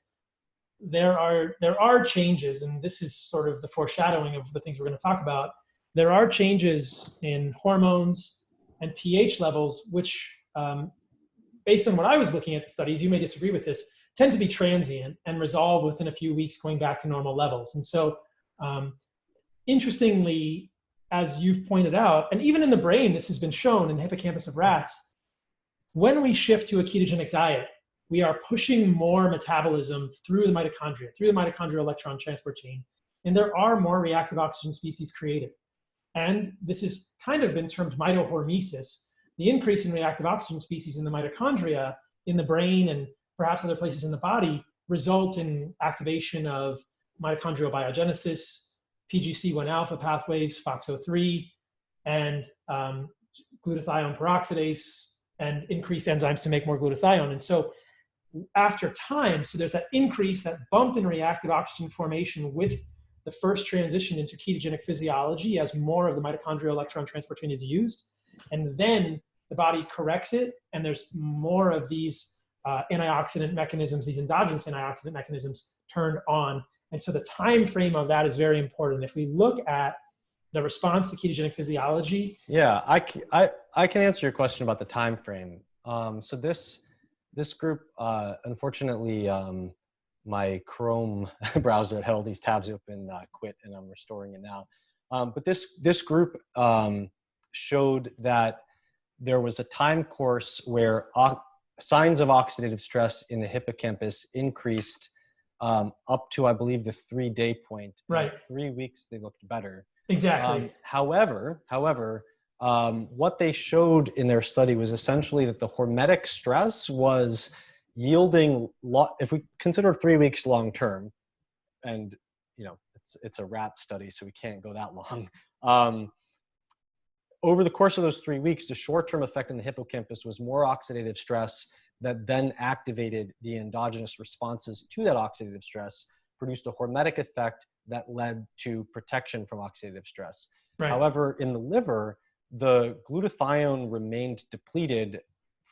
S1: there are changes, and this is sort of the foreshadowing of the things we're going to talk about. There are changes in hormones and pH levels, which, based on what I was looking at the studies, you may disagree with this, tend to be transient and resolve within a few weeks, going back to normal levels. And so, interestingly, as you've pointed out, and even in the brain, this has been shown in the hippocampus of rats, when we shift to a ketogenic diet, we are pushing more metabolism through the mitochondria, through the mitochondrial electron transport chain, and there are more reactive oxygen species created. And this has kind of been termed mitohormesis. The increase in reactive oxygen species in the mitochondria, in the brain, and perhaps other places in the body result in activation of mitochondrial biogenesis, PGC1 alpha pathways, FOXO3, and glutathione peroxidase, and increased enzymes to make more glutathione. And so after time, so there's that increase, that bump in reactive oxygen formation with the first transition into ketogenic physiology as more of the mitochondrial electron transport chain is used. And then the body corrects it, and there's more of these antioxidant mechanisms, these endogenous antioxidant mechanisms turned on. And so the time frame of that is very important. If we look at the response to ketogenic physiology.
S2: Yeah, I can answer your question about the time frame. So this group, unfortunately, my Chrome browser that had all these tabs open quit, and I'm restoring it now. But this group showed that there was a time course where signs of oxidative stress in the hippocampus increased up to, I believe, the 3-day point.
S1: Right.
S2: At 3 weeks, they looked better.
S1: Exactly.
S2: However, what they showed in their study was essentially that the hormetic stress was yielding, if we consider 3 weeks long term, and it's a rat study, so we can't go that long. Over the course of those 3 weeks, the short-term effect in the hippocampus was more oxidative stress that then activated the endogenous responses to that oxidative stress, produced a hormetic effect that led to protection from oxidative stress.
S1: Right.
S2: However, in the liver, the glutathione remained depleted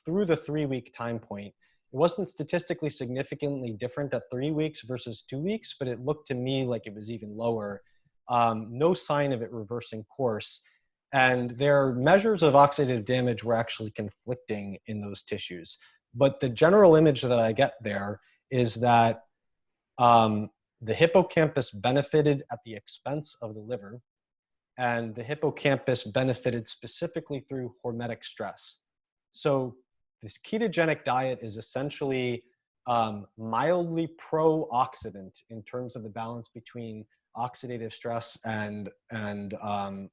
S2: through the 3-week time point. It wasn't statistically significantly different at 3 weeks versus 2 weeks, but it looked to me like it was even lower. No sign of it reversing course. And their measures of oxidative damage were actually conflicting in those tissues. But the general image that I get there is that the hippocampus benefited at the expense of the liver, and the hippocampus benefited specifically through hormetic stress. So this ketogenic diet is essentially mildly pro-oxidant in terms of the balance between oxidative stress and antioxidant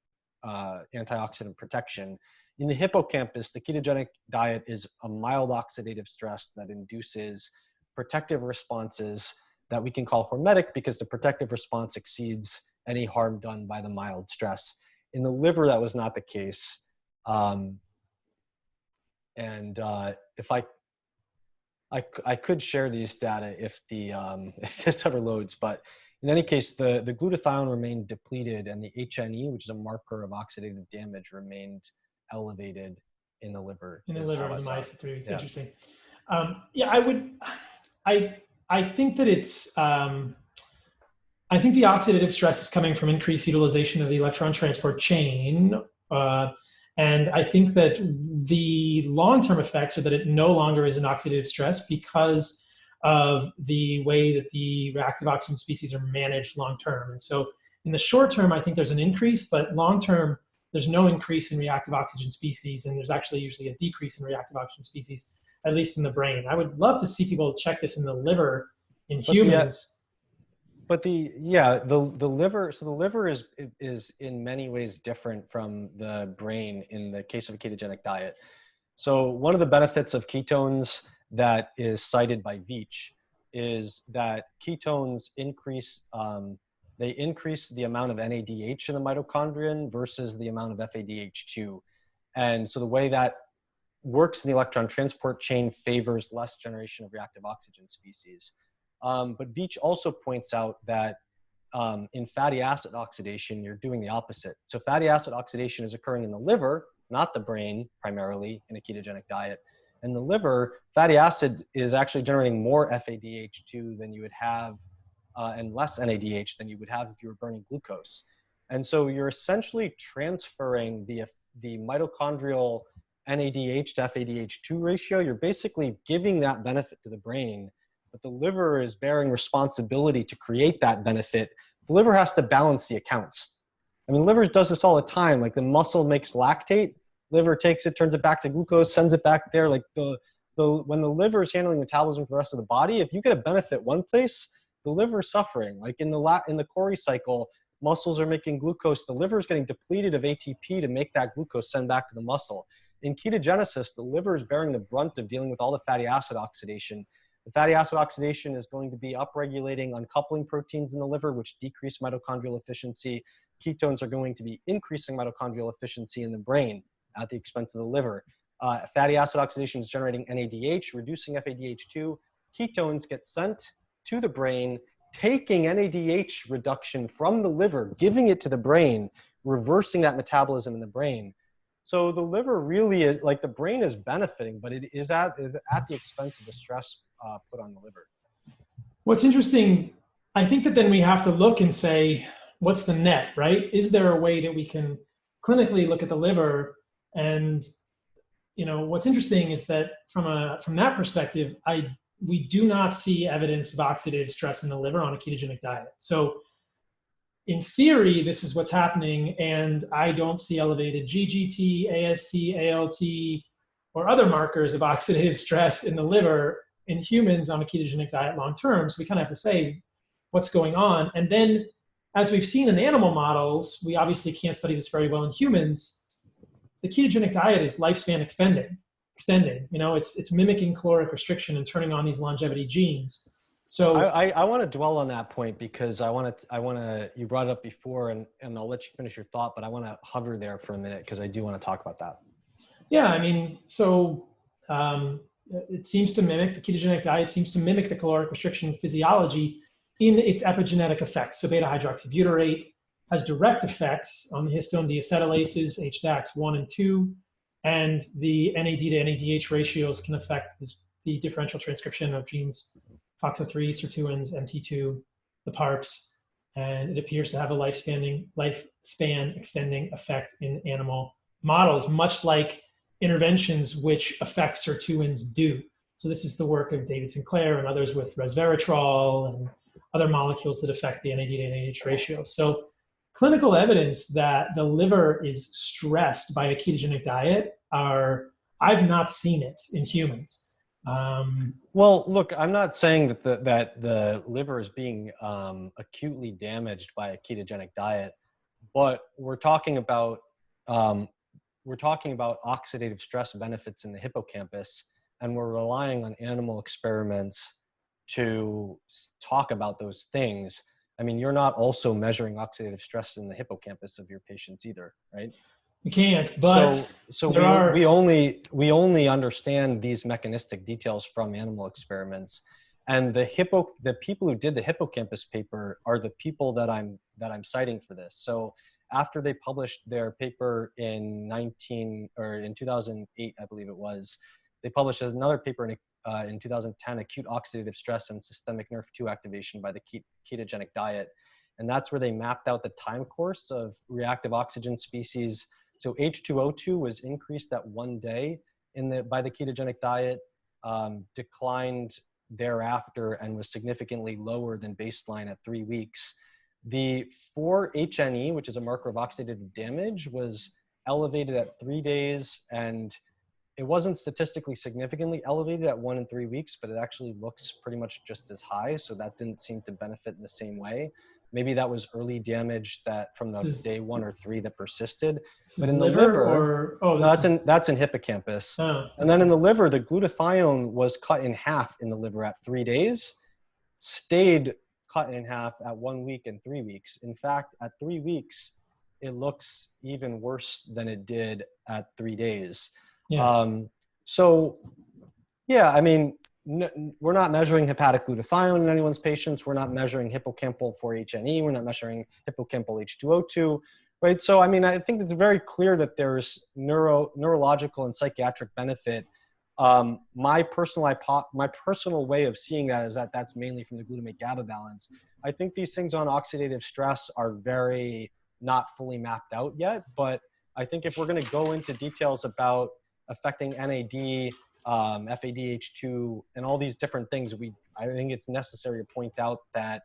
S2: protection. In the hippocampus, the ketogenic diet is a mild oxidative stress that induces protective responses that we can call hormetic because the protective response exceeds any harm done by the mild stress. In the liver, that was not the case. If I could share these data if if this ever loads, but in any case, the glutathione remained depleted, and the HNE, which is a marker of oxidative damage, remained elevated in the liver.
S1: In the liver of the mice at 3 weeks.
S2: Yeah.
S1: Interesting. I think that it's, I think the oxidative stress is coming from increased utilization of the electron transport chain. And I think that the long-term effects are that it no longer is an oxidative stress because of the way that the reactive oxygen species are managed long-term. And so in the short term, I think there's an increase, but long-term, there's no increase in reactive oxygen species, and there's actually usually a decrease in reactive oxygen species, at least in the brain. I would love to see people check this in the liver in humans.
S2: The liver, so the liver is in many ways different from the brain in the case of a ketogenic diet. So one of the benefits of ketones that is cited by Veach is that ketones increase the amount of NADH in the mitochondrion versus the amount of FADH2. And so the way that works in the electron transport chain favors less generation of reactive oxygen species. But Veach also points out that in fatty acid oxidation, you're doing the opposite. So fatty acid oxidation is occurring in the liver, not the brain, primarily in a ketogenic diet. In the liver, fatty acid is actually generating more FADH2 than you would have, and less NADH than you would have if you were burning glucose. And so you're essentially transferring the mitochondrial NADH to FADH2 ratio. You're basically giving that benefit to the brain, but the liver is bearing responsibility to create that benefit. The liver has to balance the accounts. I mean, the liver does this all the time. Like the muscle makes lactate, liver takes it, turns it back to glucose, sends it back there. Like when the liver is handling metabolism for the rest of the body, if you get a benefit one place, the liver is suffering. Like in the Cori cycle, muscles are making glucose. The liver is getting depleted of ATP to make that glucose send back to the muscle. In ketogenesis, the liver is bearing the brunt of dealing with all the fatty acid oxidation. The fatty acid oxidation is going to be upregulating uncoupling proteins in the liver, which decrease mitochondrial efficiency. Ketones are going to be increasing mitochondrial efficiency in the brain at the expense of the liver. Fatty acid oxidation is generating NADH, reducing FADH2. Ketones get sent to the brain, taking NADH reduction from the liver, giving it to the brain, reversing that metabolism in the brain. So the liver really is, like the brain is benefiting, but it is at the expense of the stress put on the liver.
S1: What's interesting, I think that then we have to look and say, what's the net, right? Is there a way that we can clinically look at the liver? And what's interesting is that from that perspective, we do not see evidence of oxidative stress in the liver on a ketogenic diet. So in theory, this is what's happening, and I don't see elevated GGT, AST, ALT, or other markers of oxidative stress in the liver in humans on a ketogenic diet long term. So we kind of have to say what's going on. And then, as we've seen in animal models, we obviously can't study this very well in humans. The ketogenic diet is lifespan extending. It's mimicking caloric restriction and turning on these longevity genes. So
S2: I want to dwell on that point because you brought it up before, and I'll let you finish your thought, but I want to hover there for a minute because I do want to talk about that.
S1: Yeah, I mean, so it seems to mimic, the ketogenic diet seems to mimic the caloric restriction physiology in its epigenetic effects. So beta hydroxybutyrate has direct effects on the histone deacetylases, HDAX1 and 2, and the NAD to NADH ratios can affect the differential transcription of genes FOXO3, sirtuins, MT2, the PARPs, and it appears to have a lifespan extending effect in animal models, much like interventions which affect sirtuins do. So this is the work of David Sinclair and others with resveratrol and other molecules that affect the NAD to NADH ratio. So clinical evidence that the liver is stressed by a ketogenic diet I've not seen it in humans.
S2: Well, look, I'm not saying that the liver is being acutely damaged by a ketogenic diet, but we're talking about oxidative stress benefits in the hippocampus, and we're relying on animal experiments to talk about those things. I mean, you're not also measuring oxidative stress in the hippocampus of your patients either, right?
S1: We can't, but
S2: we only understand these mechanistic details from animal experiments, and the people who did the hippocampus paper are the people that I'm citing for this. So after they published their paper in 2008, I believe it was, they published another paper in 2010, acute oxidative stress and systemic NRF2 activation by the ketogenic diet, and that's where they mapped out the time course of reactive oxygen species. So H2O2 was increased at 1 day by the ketogenic diet, declined thereafter, and was significantly lower than baseline at 3 weeks. The 4-HNE, which is a marker of oxidative damage, was elevated at 3 days, and it wasn't statistically significantly elevated at 1 and 3 weeks, but it actually looks pretty much just as high. So that didn't seem to benefit in the same way. Maybe that was early damage that from the day 1 or 3 that persisted. But in the liver, that's in hippocampus. And then in the liver, the glutathione was cut in half in the liver at 3 days, stayed cut in half at 1 week and 3 weeks. In fact, at 3 weeks, it looks even worse than it did at 3 days. Yeah. I mean, we're not measuring hepatic glutathione in anyone's patients. We're not measuring hippocampal 4-HNE. We're not measuring hippocampal H2O2, right? So, I mean, I think it's very clear that there's neurological and psychiatric benefit. My personal way of seeing that is that that's mainly from the glutamate GABA balance. I think these things on oxidative stress are very not fully mapped out yet, but I think if we're going to go into details about affecting NAD, FADH2, and all these different things, I think it's necessary to point out that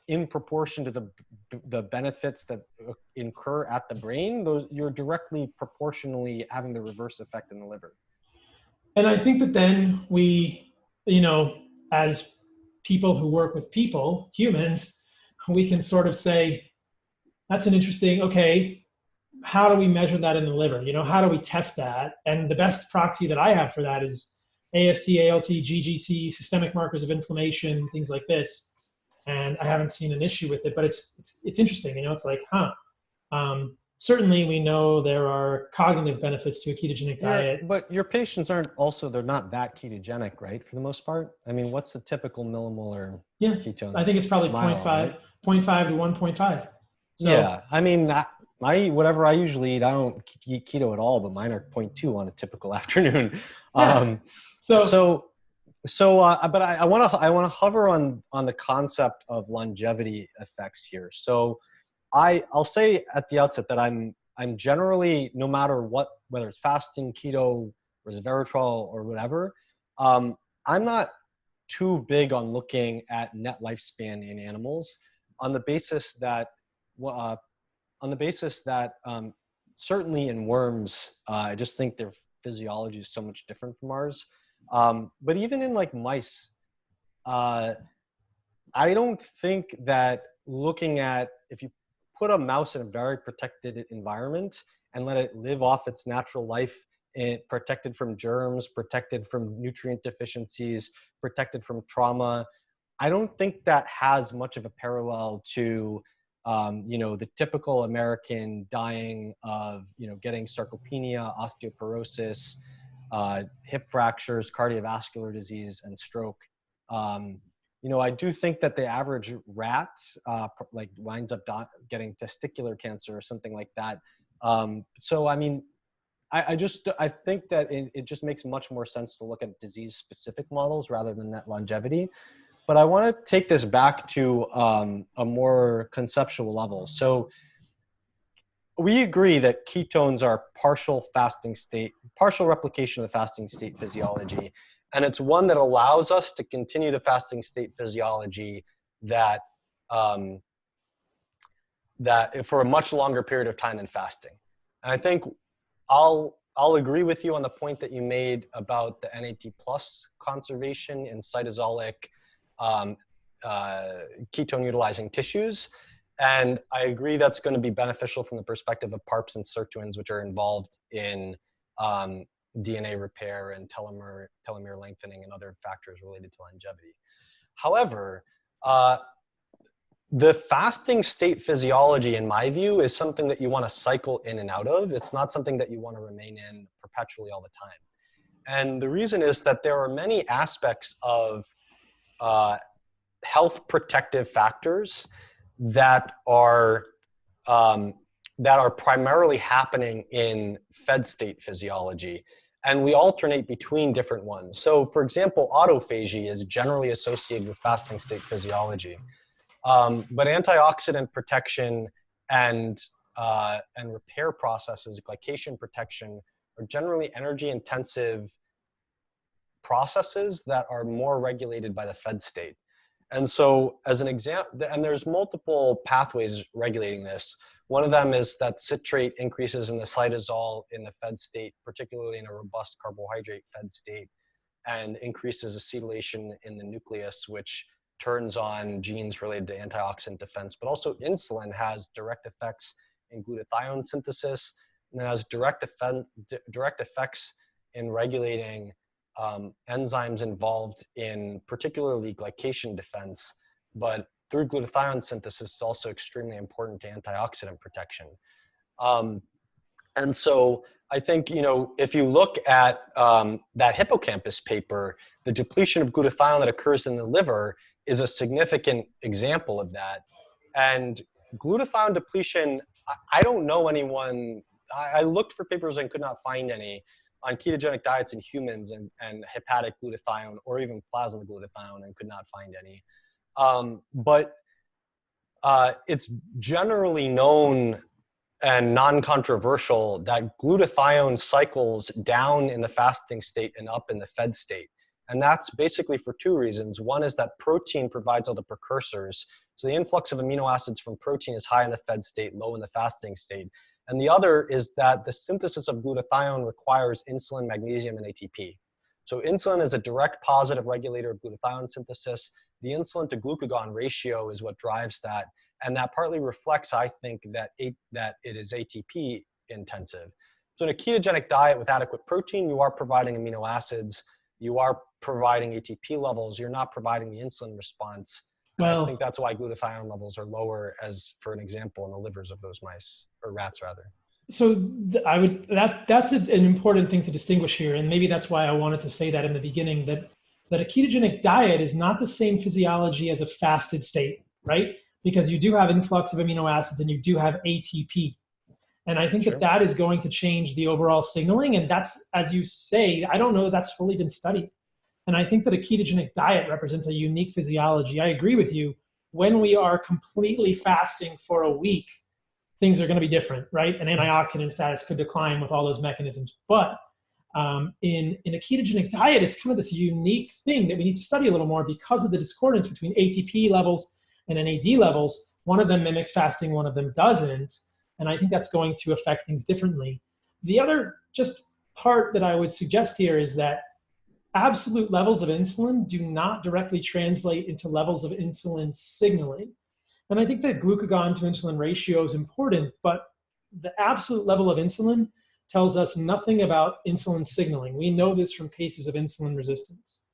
S2: in proportion to the benefits that incur at the brain, you're directly proportionally having the reverse effect in the liver.
S1: And I think that then we, as people who work with people, humans, we can sort of say, that's an interesting, okay, how do we measure that in the liver? How do we test that? And the best proxy that I have for that is AST, ALT, GGT, systemic markers of inflammation, things like this. And I haven't seen an issue with it, but it's interesting. It's like, certainly we know there are cognitive benefits to a ketogenic diet.
S2: Yeah, but your patients they're not that ketogenic, right? For the most part. I mean, what's the typical millimolar ketones?
S1: I think it's probably 0.5, right? 0.5 to 1.5. So, yeah,
S2: I mean, whatever I usually eat, I don't eat keto at all, but mine are 0.2 on a typical afternoon.
S1: Yeah.
S2: But I want to hover on the concept of longevity effects here. So I'll say at the outset that I'm generally, no matter what, whether it's fasting, keto, resveratrol, or whatever, I'm not too big on looking at net lifespan in animals on the basis that certainly in worms, I just think their physiology is so much different from ours. But even in like mice, uh, I don't think that looking at, if you put a mouse in a very protected environment and let it live off its natural life, protected from germs, protected from nutrient deficiencies, protected from trauma, I don't think that has much of a parallel to, the typical American dying of, getting sarcopenia, osteoporosis, hip fractures, cardiovascular disease, and stroke. Um, I do think that the average rat like winds up getting testicular cancer or something like that. So, I mean, I think that it just makes much more sense to look at disease specific models rather than net longevity. But I want to take this back to a more conceptual level. So we agree that ketones are partial replication of the fasting state physiology. And it's one that allows us to continue the fasting state physiology that, that for a much longer period of time than fasting. And I think I'll agree with you on the point that you made about the NAT plus conservation in cytosolic ketone utilizing tissues. And I agree that's going to be beneficial from the perspective of PARPs and sirtuins, which are involved in DNA repair and telomere lengthening and other factors related to longevity. However, the fasting state physiology, in my view, is something that you want to cycle in and out of. It's not something that you want to remain in perpetually all the time. And the reason is that there are many aspects of health protective factors that are primarily happening in fed state physiology. And we alternate between different ones. So for example, autophagy is generally associated with fasting state physiology. But antioxidant protection and repair processes, glycation protection, are generally energy intensive processes that are more regulated by the fed state. And so as an example, and there's multiple pathways regulating this. One of them is that citrate increases in the cytosol in the fed state, particularly in a robust carbohydrate fed state, and increases acetylation in the nucleus, which turns on genes related to antioxidant defense. But also insulin has direct effects in glutathione synthesis, and has direct effects in regulating enzymes involved in particularly glycation defense, but through glutathione synthesis, it's also extremely important to antioxidant protection. And so I think, if you look at that hippocampus paper, the depletion of glutathione that occurs in the liver is a significant example of that. And glutathione depletion, I don't know anyone, I looked for papers and could not find any on ketogenic diets in humans and hepatic glutathione or even plasma glutathione, and could not find any. But it's generally known and non-controversial that glutathione cycles down in the fasting state and up in the fed state. And that's basically for two reasons. One is that protein provides all the precursors. So the influx of amino acids from protein is high in the fed state, low in the fasting state. And the other is that the synthesis of glutathione requires insulin, magnesium, and ATP. So insulin is a direct positive regulator of glutathione synthesis. The insulin to glucagon ratio is what drives that. And that partly reflects, I think, that it is ATP intensive. So in a ketogenic diet with adequate protein, you are providing amino acids, you are providing ATP levels, you're not providing the insulin response. Well, I think that's why glutathione levels are lower, as for an example, in the livers of those mice, or rats rather.
S1: So that's an important thing to distinguish here. And maybe that's why I wanted to say that in the beginning, that a ketogenic diet is not the same physiology as a fasted state, right? Because you do have influx of amino acids and you do have ATP. And I think that is going to change the overall signaling. And that's, as you say, I don't know that's fully been studied. And I think that a ketogenic diet represents a unique physiology. I agree with you. When we are completely fasting for a week, things are going to be different, right? And antioxidant status could decline with all those mechanisms. But in a ketogenic diet, it's kind of this unique thing that we need to study a little more because of the discordance between ATP levels and NAD levels. One of them mimics fasting, one of them doesn't. And I think that's going to affect things differently. The other just part that I would suggest here is that absolute levels of insulin do not directly translate into levels of insulin signaling. And I think that glucagon to insulin ratio is important, but the absolute level of insulin tells us nothing about insulin signaling. We know this from cases of insulin resistance.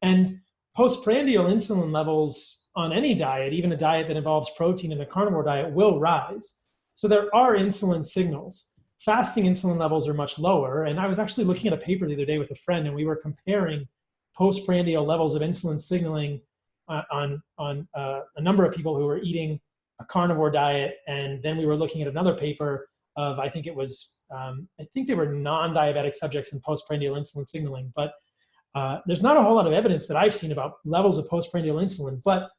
S1: And postprandial insulin levels on any diet, even a diet that involves protein in a carnivore diet, will rise. So there are insulin signals. Fasting insulin levels are much lower. And I was actually looking at a paper the other day with a friend, and we were comparing postprandial levels of insulin signaling on a number of people who were eating a carnivore diet. And then we were looking at another paper of, I think they were non-diabetic subjects in postprandial insulin signaling. But there's not a whole lot of evidence that I've seen about levels of postprandial insulin, but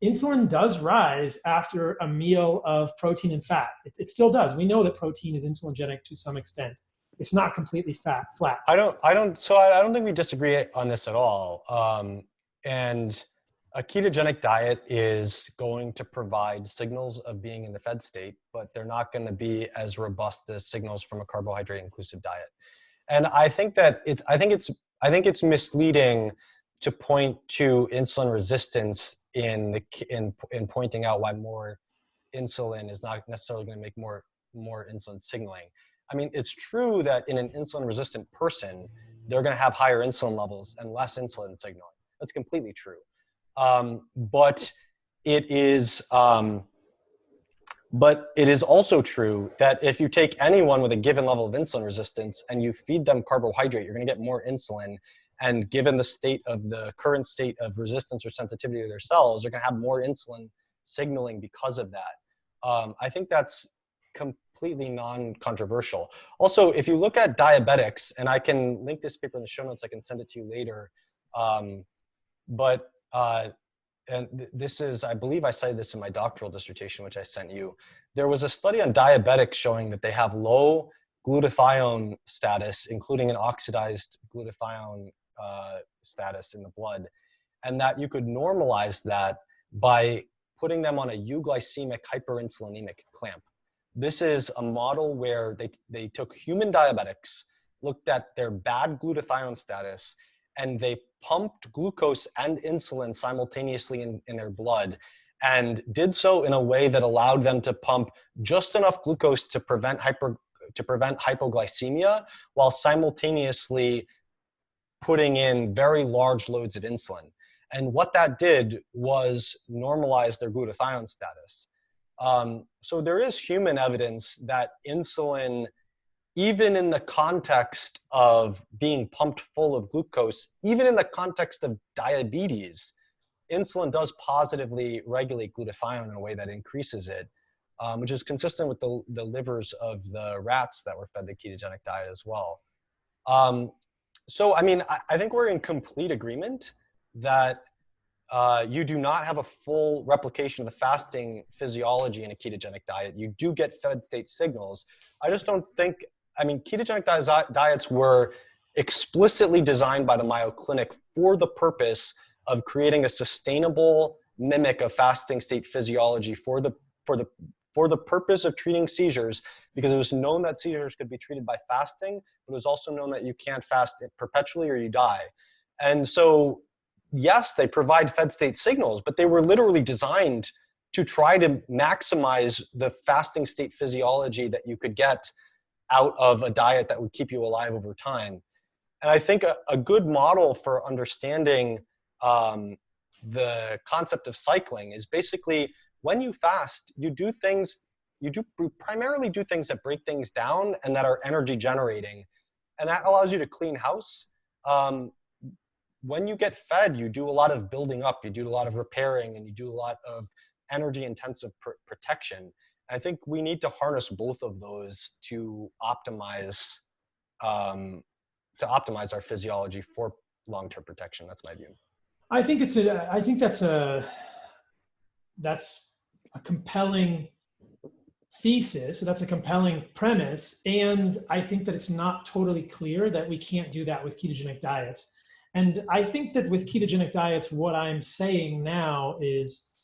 S1: insulin does rise after a meal of protein and fat. It still does. We know that protein is insulinogenic to some extent. It's not completely flat.
S2: I don't think we disagree on this at all. And a ketogenic diet is going to provide signals of being in the fed state, but they're not going to be as robust as signals from a carbohydrate inclusive diet. And I think that I think it's misleading to point to insulin resistance in pointing out why more insulin is not necessarily going to make more insulin signaling. I mean, it's true that in an insulin resistant person, they're going to have higher insulin levels and less insulin signaling. That's completely true. But it is also true that if you take anyone with a given level of insulin resistance and you feed them carbohydrate, you're going to get more insulin. And given the current state of resistance or sensitivity to their cells, they're going to have more insulin signaling because of that. I think that's completely non-controversial. Also, if you look at diabetics, and I can link this paper in the show notes, I can send it to you later. And this is, I believe I cited this in my doctoral dissertation, which I sent you. There was a study on diabetics showing that they have low glutathione status, including an oxidized glutathione status in the blood, and that you could normalize that by putting them on a euglycemic hyperinsulinemic clamp. This is a model where they took human diabetics, looked at their bad glutathione status, and they pumped glucose and insulin simultaneously in their blood, and did so in a way that allowed them to pump just enough glucose to prevent hypoglycemia while simultaneously putting in very large loads of insulin. And what that did was normalize their glutathione status. So there is human evidence that insulin, even in the context of being pumped full of glucose, even in the context of diabetes, insulin does positively regulate glutathione in a way that increases it, which is consistent with the livers of the rats that were fed the ketogenic diet as well. So, I mean, I think we're in complete agreement that you do not have a full replication of the fasting physiology in a ketogenic diet. You do get fed state signals. I just don't think, I mean, ketogenic diets were explicitly designed by the Mayo Clinic for the purpose of creating a sustainable mimic of fasting state physiology for the purpose of treating seizures, because it was known that seizures could be treated by fasting, but it was also known that you can't fast perpetually or you die. And so, yes, they provide fed state signals, but they were literally designed to try to maximize the fasting state physiology that you could get out of a diet that would keep you alive over time. And I think a good model for understanding the concept of cycling is basically, when you fast, you primarily do things that break things down and that are energy generating. And that allows you to clean house. When you get fed, you do a lot of building up, you do a lot of repairing, and you do a lot of energy intensive protection. I think we need to harness both of those to optimize our physiology for long-term protection. That's my view.
S1: I think that's a compelling thesis. That's a compelling premise. And I think that it's not totally clear that we can't do that with ketogenic diets. And I think that with ketogenic diets, what I'm saying now is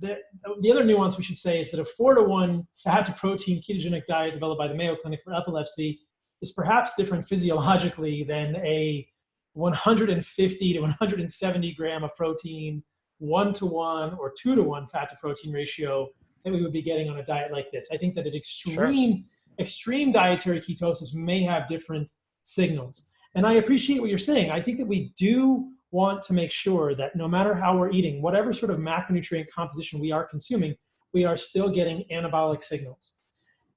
S1: that the other nuance we should say is that a 4-to-1 fat to protein ketogenic diet developed by the Mayo Clinic for epilepsy is perhaps different physiologically than a 150 to 170 gram of protein, 1-to-1 or 2-to-1 fat to protein ratio that we would be getting on a diet like this. I think that at extreme dietary ketosis may have different signals. And I appreciate what you're saying. I think that we do want to make sure that no matter how we're eating, whatever sort of macronutrient composition we are consuming, we are still getting anabolic signals.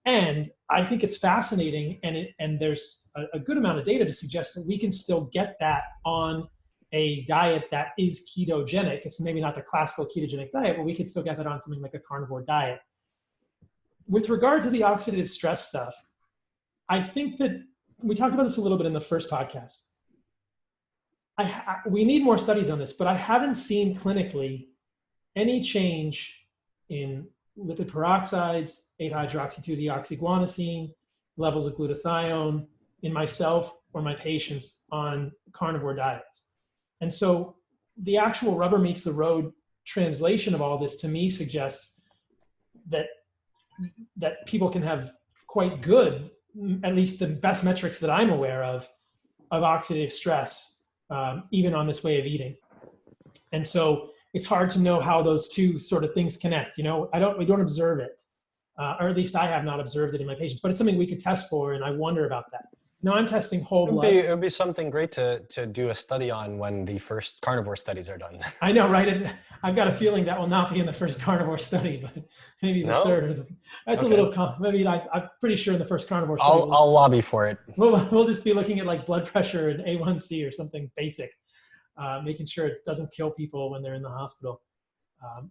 S1: And I think it's fascinating, and there's a good amount of data to suggest that we can still get that on a diet that is ketogenic. It's maybe not the classical ketogenic diet, but we could still get that on something like a carnivore diet. With regard to the oxidative stress stuff, I think that we talked about this a little bit in the first podcast. We need more studies on this, but I haven't seen clinically any change in lipid peroxides, 8-hydroxy-2-deoxyguanosine, levels of glutathione in myself or my patients on carnivore diets. And so the actual rubber meets the road translation of all this to me suggests that people can have quite good, at least the best metrics that I'm aware of oxidative stress, even on this way of eating. And so it's hard to know how those two sort of things connect. We don't observe it, or at least I have not observed it in my patients, but it's something we could test for, and I wonder about that. Now I'm testing whole blood.
S2: It would be something great to do a study on when the first carnivore studies are done.
S1: I know, right? I've got a feeling that will not be in the first carnivore study, but maybe the third. Or that's okay. A little, maybe I'm pretty sure in the first carnivore study.
S2: I'll lobby for it.
S1: We'll just be looking at like blood pressure and A1C or something basic, making sure it doesn't kill people when they're in the hospital.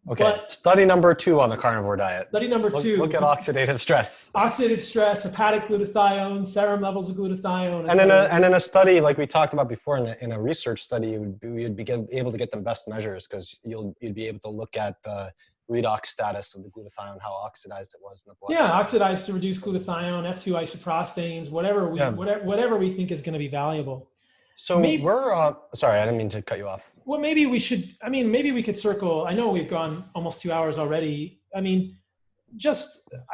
S2: Okay, study number 2 on the carnivore diet.
S1: Study number 2.
S2: Look at oxidative stress.
S1: Oxidative stress, hepatic glutathione, serum levels of glutathione.
S2: And in a study like we talked about before, in a research study, you'd be able to get the best measures because you'd be able to look at the redox status of the glutathione, how oxidized it was in the blood.
S1: Yeah, oxidized to reduce glutathione, F2 isoprostanes, whatever we think is going to be valuable.
S2: So we're sorry, I didn't mean to cut you off.
S1: Well, maybe we could circle. I know we've gone almost 2 hours already. I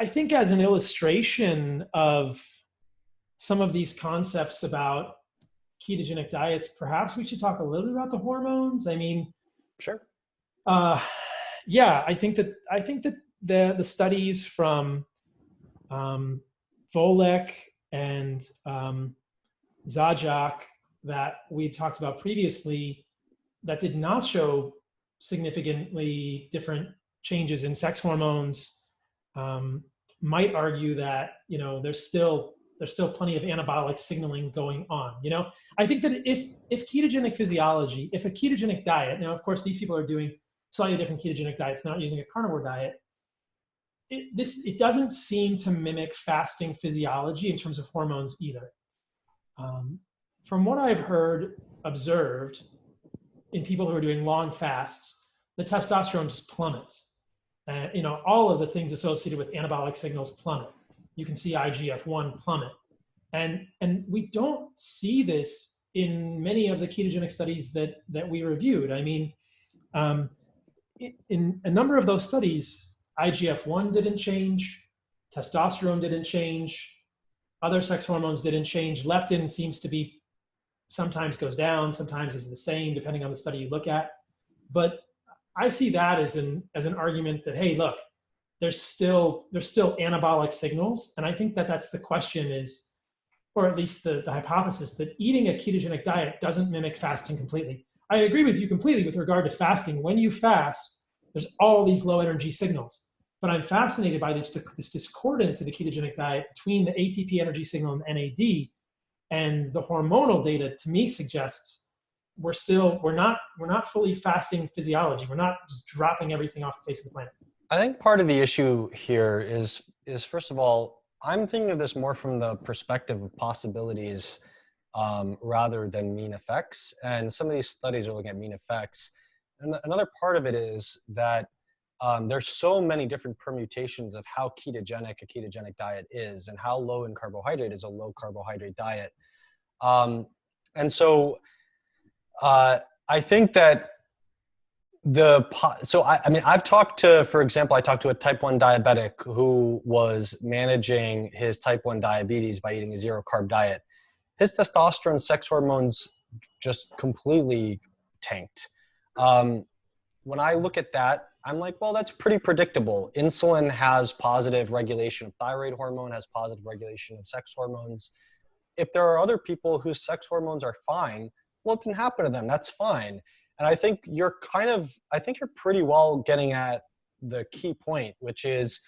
S1: think as an illustration of some of these concepts about ketogenic diets, perhaps we should talk a little bit about the hormones.
S2: Sure.
S1: Yeah, I think that the studies from Volek and Zajac that we talked about previously that did not show significantly different changes in sex hormones might argue that there's still plenty of anabolic signaling going on. I think that if ketogenic physiology, if a ketogenic diet, now of course these people are doing slightly different ketogenic diets, not using a carnivore diet, it doesn't seem to mimic fasting physiology in terms of hormones either. From what I've observed in people who are doing long fasts, the testosterone just plummets. All of the things associated with anabolic signals plummet. You can see IGF-1 plummet. And we don't see this in many of the ketogenic studies that we reviewed. In a number of those studies, IGF-1 didn't change, testosterone didn't change, other sex hormones didn't change. Leptin seems to be sometimes goes down, sometimes is the same, depending on the study you look at. But I see that as an argument that, hey, look, there's still anabolic signals. And I think that's the question is, or at least the hypothesis, that eating a ketogenic diet doesn't mimic fasting completely. I agree with you completely with regard to fasting. When you fast, there's all these low energy signals. But I'm fascinated by this discordance of the ketogenic diet between the ATP energy signal and NAD. And the hormonal data to me suggests we're not fully fasting physiology. We're not just dropping everything off the face of the planet.
S2: I think part of the issue here is first of all, I'm thinking of this more from the perspective of possibilities rather than mean effects. And some of these studies are looking at mean effects. And another part of it is that there's so many different permutations of how ketogenic a ketogenic diet is and how low in carbohydrate is a low carbohydrate diet. And so I think that I've talked to, for example, I talked to a type 1 diabetic who was managing his type 1 diabetes by eating a 0 carb diet. His testosterone, sex hormones just completely tanked. When I look at that, I'm like, well, that's pretty predictable. Insulin has positive regulation of thyroid hormone, has positive regulation of sex hormones. If there are other people whose sex hormones are fine, well, it didn't happen to them. That's fine. And I think you're pretty well getting at the key point, which is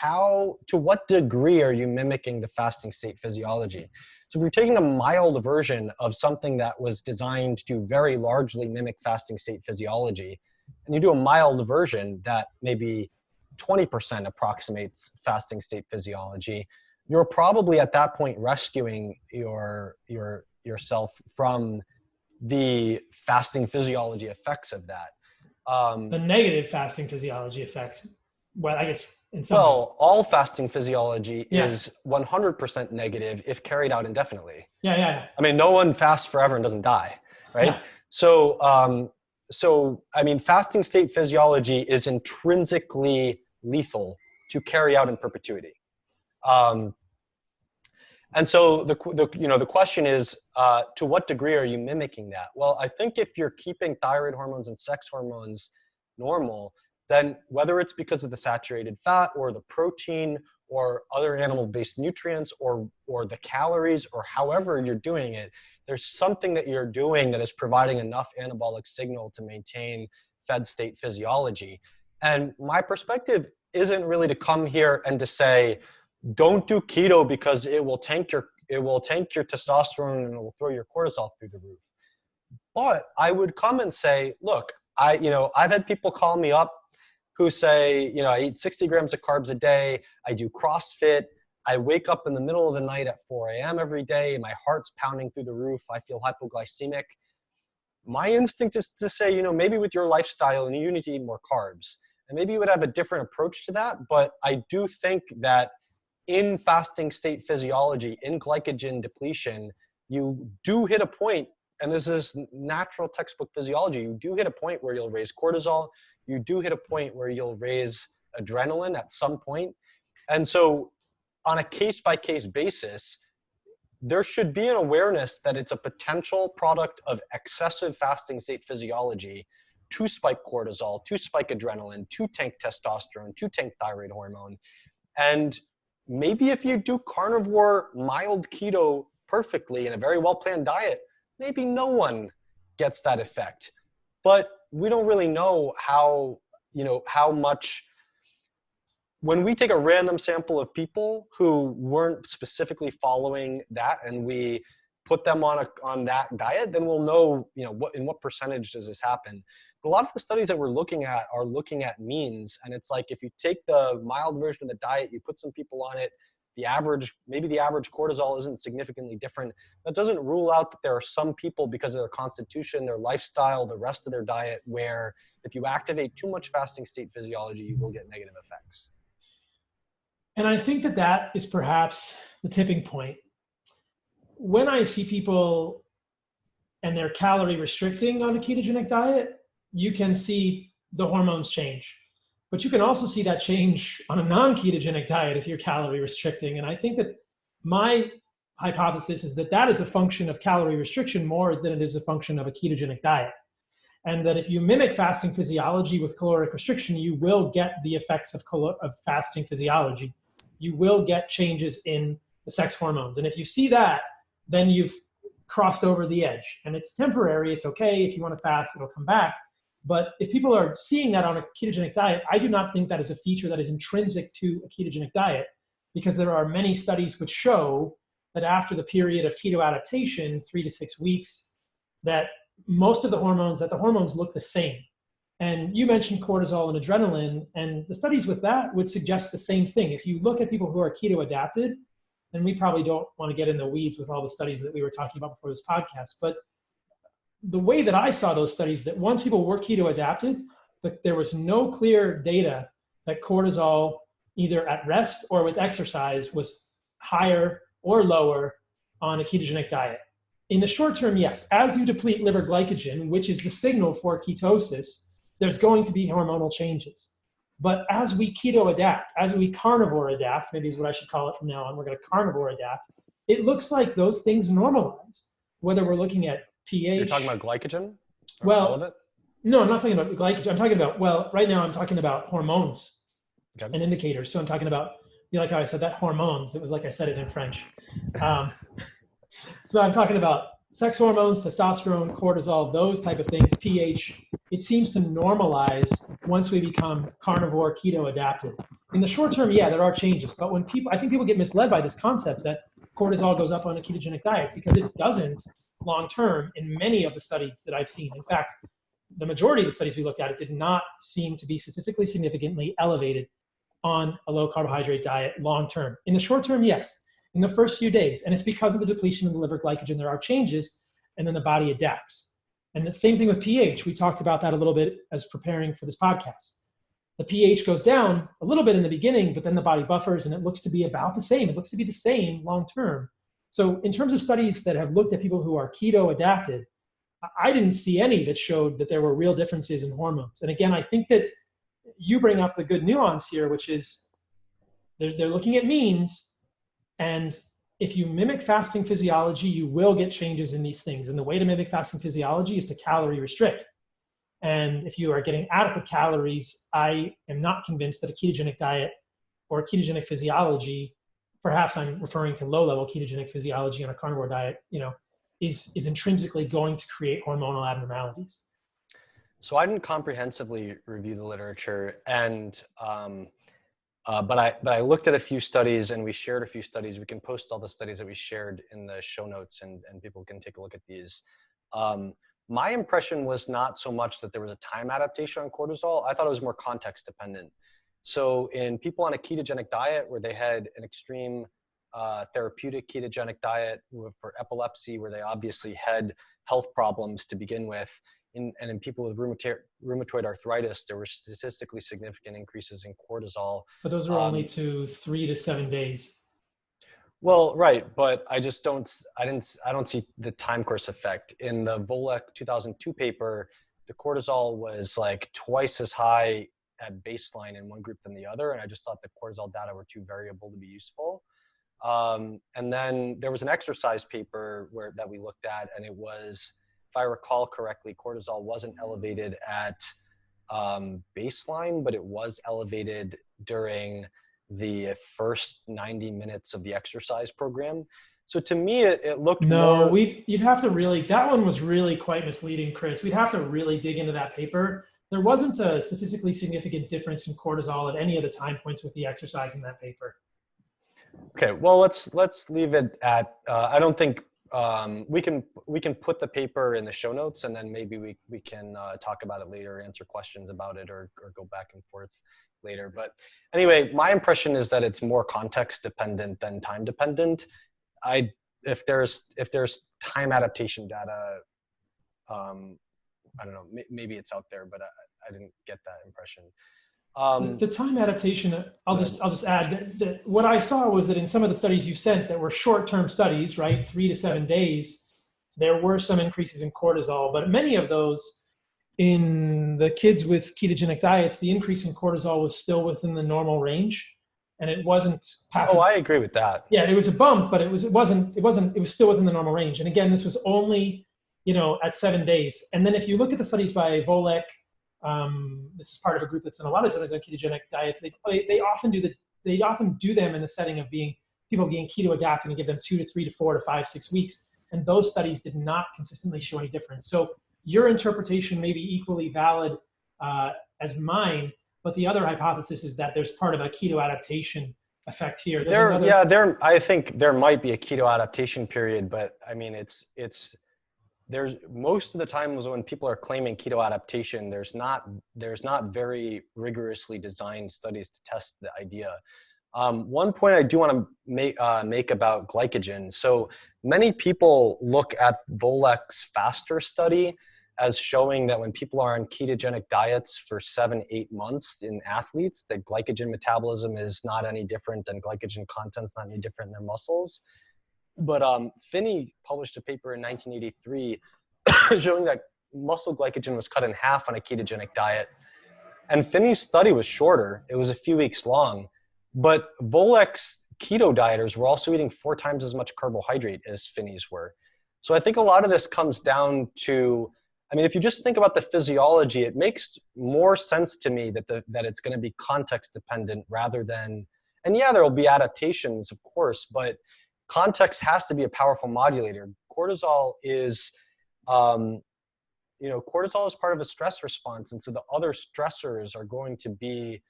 S2: to what degree are you mimicking the fasting state physiology? So if you're taking a mild version of something that was designed to very largely mimic fasting state physiology, and you do a mild version that maybe 20% approximates fasting state physiology, you're probably at that point rescuing yourself from the fasting physiology effects of that.
S1: The negative fasting physiology effects, well, I guess in some
S2: well, all fasting physiology is 100% negative if carried out indefinitely.
S1: Yeah.
S2: I mean, no one fasts forever and doesn't die, right?
S1: Yeah.
S2: So, I mean, fasting state physiology is intrinsically lethal to carry out in perpetuity. And so the question is, to what degree are you mimicking that? Well, I think if you're keeping thyroid hormones and sex hormones normal, then whether it's because of the saturated fat or the protein or other animal-based nutrients or the calories or however you're doing it, there's something that you're doing that is providing enough anabolic signal to maintain fed state physiology. And my perspective isn't really to come here and to say, don't do keto because it will tank your testosterone and it will throw your cortisol through the roof. But I would come and say, look, I've had people call me up who say, I eat 60 grams of carbs a day. I do CrossFit. I wake up in the middle of the night at 4 a.m. every day. My heart's pounding through the roof. I feel hypoglycemic. My instinct is to say, maybe with your lifestyle, you need to eat more carbs. And maybe you would have a different approach to that. But I do think that in fasting state physiology, in glycogen depletion, you do hit a point, and this is natural textbook physiology, you do hit a point where you'll raise cortisol, you do hit a point where you'll raise adrenaline at some point. And so on a case-by-case basis, there should be an awareness that it's a potential product of excessive fasting state physiology to spike cortisol, to spike adrenaline, to tank testosterone, to tank thyroid hormone. And maybe if you do carnivore mild keto perfectly in a very well-planned diet, maybe no one gets that effect. But we don't really know how much. When we take a random sample of people who weren't specifically following that and we put them on that diet, then we'll know, in what percentage does this happen. But a lot of the studies that we're looking at are looking at means. And it's like, if you take the mild version of the diet, you put some people on it, maybe the average cortisol isn't significantly different. That doesn't rule out that there are some people, because of their constitution, their lifestyle, the rest of their diet, where if you activate too much fasting state physiology, you will get negative effects.
S1: And I think that is perhaps the tipping point. When I see people and they're calorie restricting on a ketogenic diet, you can see the hormones change. But you can also see that change on a non-ketogenic diet if you're calorie restricting. And I think that my hypothesis is that is a function of calorie restriction more than it is a function of a ketogenic diet. And that if you mimic fasting physiology with caloric restriction, you will get the effects of fasting physiology. You will get changes in the sex hormones. And if you see that, then you've crossed over the edge. And it's temporary. It's okay. If you want to fast, it'll come back. But if people are seeing that on a ketogenic diet, I do not think that is a feature that is intrinsic to a ketogenic diet, because there are many studies which show that after the period of keto adaptation, 3 to 6 weeks, that most of the hormones look the same. And you mentioned cortisol and adrenaline, and the studies with that would suggest the same thing. If you look at people who are keto adapted, and we probably don't want to get in the weeds with all the studies that we were talking about before this podcast, but the way that I saw those studies, that once people were keto adapted, but there was no clear data that cortisol, either at rest or with exercise, was higher or lower on a ketogenic diet. In the short term, yes, as you deplete liver glycogen, which is the signal for ketosis, there's going to be hormonal changes. But as we keto adapt, as we carnivore adapt, maybe is what I should call it from now on, we're going to carnivore adapt, it looks like those things normalize. Whether we're looking at pH.
S2: You're talking about glycogen? Or
S1: Well,
S2: all of it?
S1: no, I'm not talking about glycogen. I'm talking about, well, right now I'm talking about hormones
S2: Okay.
S1: and indicators. So I'm talking about, you like how I said that, hormones. It was like I said it in French. Um, so I'm talking about sex hormones, testosterone, cortisol, those type of things, pH. It seems to normalize once we become carnivore, keto adapted. In the short term, yeah, there are changes. But when people, I think people get misled by this concept that cortisol goes up on a ketogenic diet, because it doesn't long term in many of the studies that I've seen. In fact, the majority of the studies we looked at, it did not seem to be statistically significantly elevated on a low carbohydrate diet long term. In the short term, yes, in the first few days. And it's because of the depletion of the liver glycogen, there are changes, and then the body adapts. And the same thing with pH. We talked about that a little bit as preparing for this podcast. The pH goes down a little bit in the beginning, but then the body buffers and it looks to be about the same. It looks to be the same long term. So in terms of studies that have looked at people who are keto adapted, I didn't see any that showed that there were real differences in hormones. And again, I think that you bring up the good nuance here, which is they're looking at means. And if you mimic fasting physiology, you will get changes in these things. And the way to mimic fasting physiology is to calorie restrict. And if you are getting adequate calories, I am not convinced that a ketogenic diet or a ketogenic physiology, perhaps I'm referring to low-level ketogenic physiology on a carnivore diet, is intrinsically going to create hormonal abnormalities.
S2: So I didn't comprehensively review the literature, and but I looked at a few studies, and we shared a few studies. We can post all the studies that we shared in the show notes, and people can take a look at these. My impression was not so much that there was a time adaptation on cortisol. I thought it was more context dependent. So in people on a ketogenic diet where they had an extreme therapeutic ketogenic diet for epilepsy, where they obviously had health problems to begin with, and in people with rheumatoid arthritis, there were statistically significant increases in cortisol.
S1: But those were only to 3 to 7 days.
S2: Well, right, but I don't see the time course effect. In the Volek 2002 paper, the cortisol was like twice as high at baseline in one group than the other, and I just thought the cortisol data were too variable to be useful. And then there was an exercise paper that we looked at, and it was, if I recall correctly, cortisol wasn't elevated at baseline, but it was elevated during the first 90 minutes of the exercise program. So to me, it looked more...
S1: you'd have to really, that one was really quite misleading, Chris. We'd have to really dig into that paper. There wasn't a statistically significant difference in cortisol at any of the time points with the exercise in that paper.
S2: Okay, well, let's leave it at, I don't think, we can put the paper in the show notes, and then maybe we can talk about it later, answer questions about it, or go back and forth later. But anyway, my impression is that it's more context dependent than time dependent. If there's time adaptation data, I don't know, maybe it's out there, but I didn't get that impression.
S1: The time adaptation, I'll just add that what I saw was that in some of the studies you sent that were short-term studies, right, 3 to 7 days, there were some increases in cortisol, but many of those in the kids with ketogenic diets, the increase in cortisol was still within the normal range, and it wasn't.
S2: Oh, I agree with that.
S1: Yeah, it was a bump, but it was still within the normal range. And again, this was only, at 7 days. And then if you look at the studies by Volek, this is part of a group that's in a lot of studies on ketogenic diets. They often do them in the setting of people being keto adapted and give them 2 to 3 to 4 to 5, 6 weeks. And those studies did not consistently show any difference. So your interpretation may be equally valid as mine, but the other hypothesis is that there's part of a keto adaptation effect here.
S2: I think there might be a keto adaptation period, but I mean, there's most of the times when people are claiming keto adaptation, there's not very rigorously designed studies to test the idea. One point I do want to make about glycogen. So many people look at Volek's FASTER study as showing that when people are on ketogenic diets for 7-8 months in athletes, that glycogen metabolism is not any different and glycogen content's not any different in their muscles. But Finney published a paper in 1983 showing that muscle glycogen was cut in half on a ketogenic diet. And Finney's study was shorter. It was a few weeks long. But Volek's keto dieters were also eating 4 times as much carbohydrate as Finney's were. So I think a lot of this comes down to, I mean, if you just think about the physiology, it makes more sense to me that that it's going to be context dependent rather than, and yeah, there will be adaptations, of course, but context has to be a powerful modulator. Cortisol is, cortisol is part of a stress response, and so the other stressors are going to be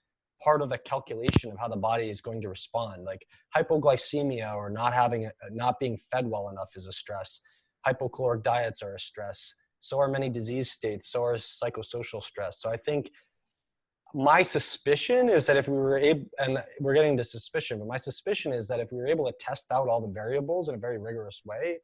S2: part of the calculation of how the body is going to respond. Like hypoglycemia or not being fed well enough is a stress. Hypocaloric diets are a stress. So are many disease states. So are psychosocial stress. So I think my suspicion is that if we were able, and we're getting to suspicion, but my suspicion is that if we were able to test out all the variables in a very rigorous way,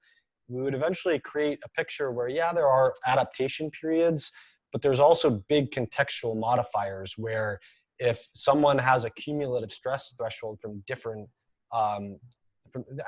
S2: we would eventually create a picture where, yeah, there are adaptation periods, but there's also big contextual modifiers where if someone has a cumulative stress threshold from different,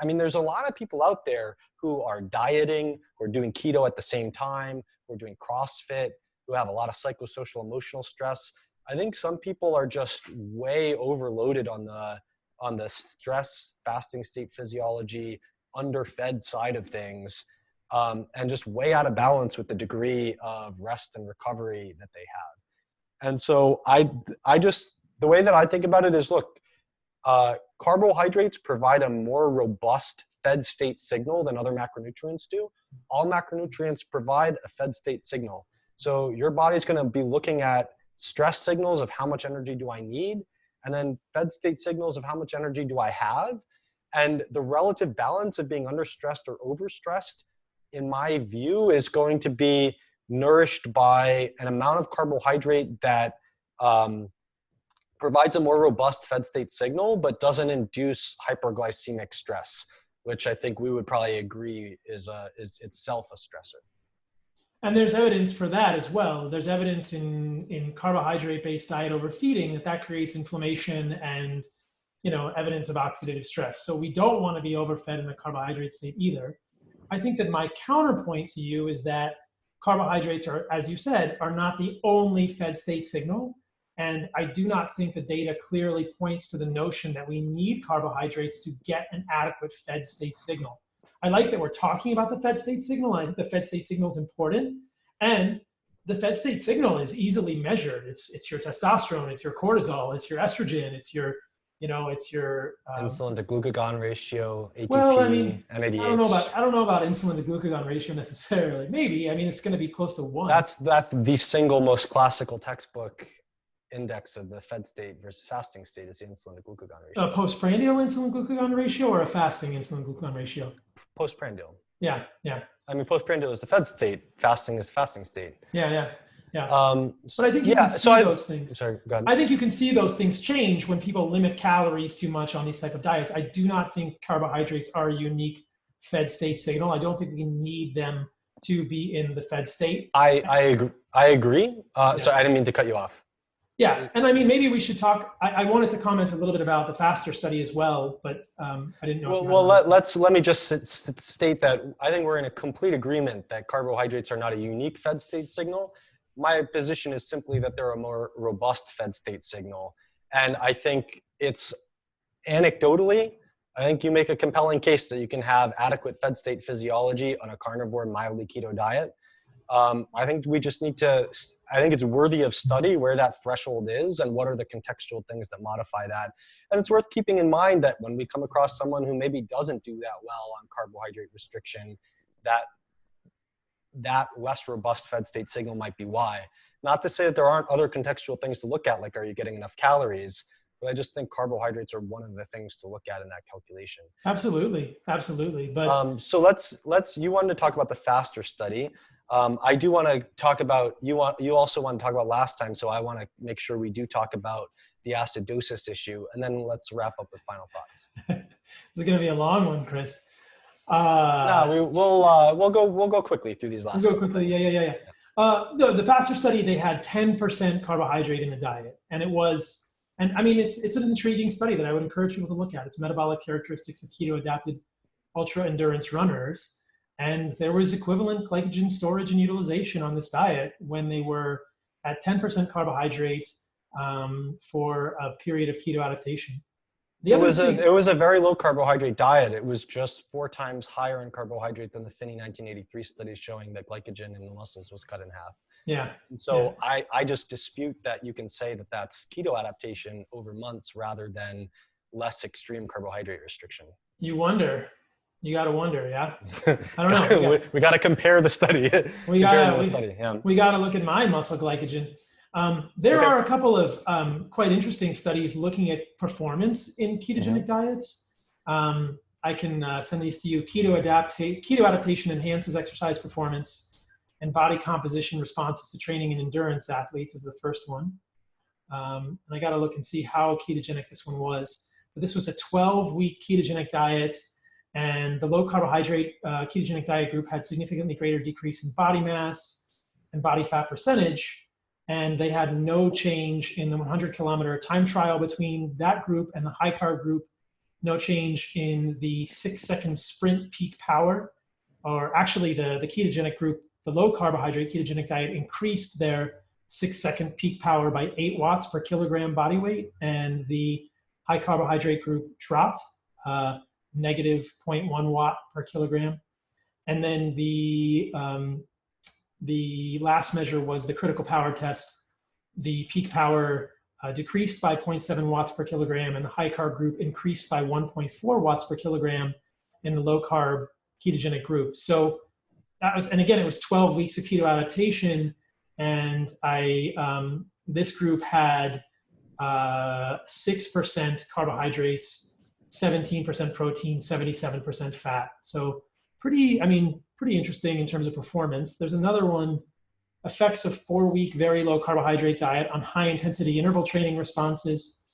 S2: there's a lot of people out there who are dieting, who are doing keto at the same time, who are doing CrossFit, who have a lot of psychosocial emotional stress. I think some people are just way overloaded on the stress, fasting state physiology, underfed side of things, and just way out of balance with the degree of rest and recovery that they have. And so the way that I think about it is, look, carbohydrates provide a more robust fed state signal than other macronutrients do. All macronutrients provide a fed state signal. So your body's going to be looking at stress signals of how much energy do I need, and then fed state signals of how much energy do I have. And the relative balance of being understressed or overstressed, in my view, is going to be nourished by an amount of carbohydrate that provides a more robust fed state signal, but doesn't induce hyperglycemic stress, which I think we would probably agree is itself a stressor.
S1: And there's evidence for that as well. There's evidence in carbohydrate-based diet overfeeding that creates inflammation and evidence of oxidative stress. So we don't want to be overfed in a carbohydrate state either. I think that my counterpoint to you is that carbohydrates are, as you said, are not the only fed state signal. And I do not think the data clearly points to the notion that we need carbohydrates to get an adequate fed state signal. I like that we're talking about the fed state signal. I think the fed state signal is important. And the fed state signal is easily measured. It's your testosterone, it's your cortisol, it's your estrogen, it's your
S2: insulin to glucagon ratio, ATP,
S1: well, I mean,
S2: NADH.
S1: I don't know about insulin to glucagon ratio necessarily. Maybe, I mean, it's going to be close to 1.
S2: That's the single most classical textbook index of the fed state versus fasting state is the insulin to glucagon ratio.
S1: A postprandial insulin glucagon ratio or a fasting insulin glucagon ratio?
S2: Postprandial.
S1: Yeah.
S2: I mean, postprandial is the fed state. Fasting is the fasting state.
S1: Yeah. But I think you can see those things.
S2: Sorry, go ahead.
S1: I think you can see those things change when people limit calories too much on these type of diets. I do not think carbohydrates are a unique fed state signal. I don't think we need them to be in the fed state.
S2: I agree. So I didn't mean to cut you off.
S1: Yeah, and I mean, maybe we should talk. I wanted to comment a little bit about the FASTER study as well, but I didn't know.
S2: Let me just state that I think we're in a complete agreement that carbohydrates are not a unique fed state signal. My position is simply that they're a more robust fed state signal. And I think it's anecdotally, I think you make a compelling case that you can have adequate fed state physiology on a carnivore, mildly keto diet. I think we just need to, I think it's worthy of study where that threshold is and what are the contextual things that modify that. And it's worth keeping in mind that when we come across someone who maybe doesn't do that well on carbohydrate restriction, that less robust fed state signal might be why. Not to say that there aren't other contextual things to look at, like are you getting enough calories? But I just think carbohydrates are one of the things to look at in that calculation.
S1: Absolutely. But
S2: so you wanted to talk about the FASTER study. I do want to talk about, you also want to talk about last time, so I want to make sure we do talk about the acidosis issue, and then let's wrap up with final thoughts.
S1: This is going to be a long one, Chris.
S2: We'll go quickly through these last.
S1: We'll go quickly. Yeah. The FASTER study, they had 10% carbohydrate in the diet, and it was, and I mean, it's an intriguing study that I would encourage people to look at. It's metabolic characteristics of keto adapted ultra endurance runners. And there was equivalent glycogen storage and utilization on this diet when they were at 10% carbohydrate for a period of keto adaptation. The other thing,
S2: it was a very low carbohydrate diet. It was just 4 times higher in carbohydrate than the Finney 1983 study showing that glycogen in the muscles was cut in half.
S1: yeah,
S2: And
S1: yeah.
S2: so I just dispute that you can say that that's keto adaptation over months rather than less extreme carbohydrate restriction.
S1: You wonder. You got to wonder, yeah. I don't know.
S2: We got to compare the study.
S1: We got to look at my muscle glycogen. There are a couple of quite interesting studies looking at performance in ketogenic diets. I can send these to you. Keto adaptation enhances exercise performance and body composition responses to training and endurance athletes is the first one. And I got to look and see how ketogenic this one was. But this was a 12-week ketogenic diet, and the low carbohydrate ketogenic diet group had significantly greater decrease in body mass and body fat percentage. And they had no change in the 100-kilometer time trial between that group and the high carb group, no change in the 6-second sprint peak power, or actually the ketogenic group, the low carbohydrate ketogenic diet increased their 6-second peak power by 8 watts per kilogram body weight, and the high carbohydrate group dropped negative 0.1 watt per kilogram. And then the last measure was the critical power test. The peak power decreased by 0.7 watts per kilogram, and the high carb group increased by 1.4 watts per kilogram in the low carb ketogenic group. So that was, and again, it was 12 weeks of keto adaptation, and this group had 6% carbohydrates, 17% protein, 77% fat. So pretty interesting in terms of performance. There's another one, effects of 4-week very low carbohydrate diet on high intensity interval training responses.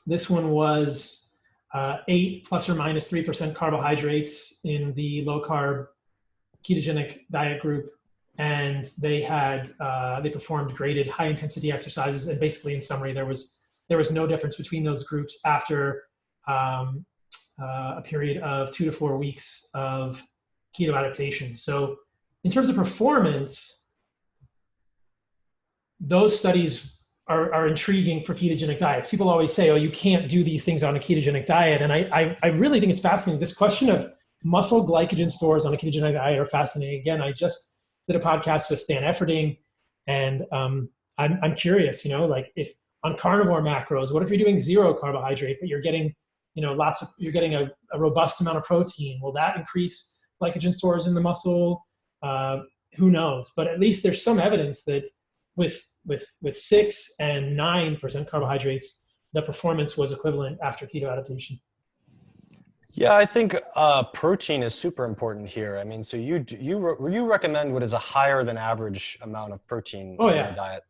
S1: This one was 8 plus or minus 3% carbohydrates in the low carb ketogenic diet group. And they had, they performed graded high intensity exercises. And basically in summary, there was no difference between those groups after a period of 2 to 4 weeks of keto adaptation. So in terms of performance, those studies are intriguing for ketogenic diets. People always say, oh, you can't do these things on a ketogenic diet. And I really think it's fascinating. This question of muscle glycogen stores on a ketogenic diet are fascinating. Again, I just did a podcast with Stan Efferding, and I'm curious, like if on carnivore macros, what if you're doing 0 carbohydrate, but you're getting, you're getting a robust amount of protein? Will that increase glycogen stores in the muscle? Who knows? But at least there's some evidence that with 6 and 9% carbohydrates, the performance was equivalent after keto adaptation.
S2: Yeah, I think protein is super important here. I mean, so you recommend what is a higher than average amount of protein in your diet,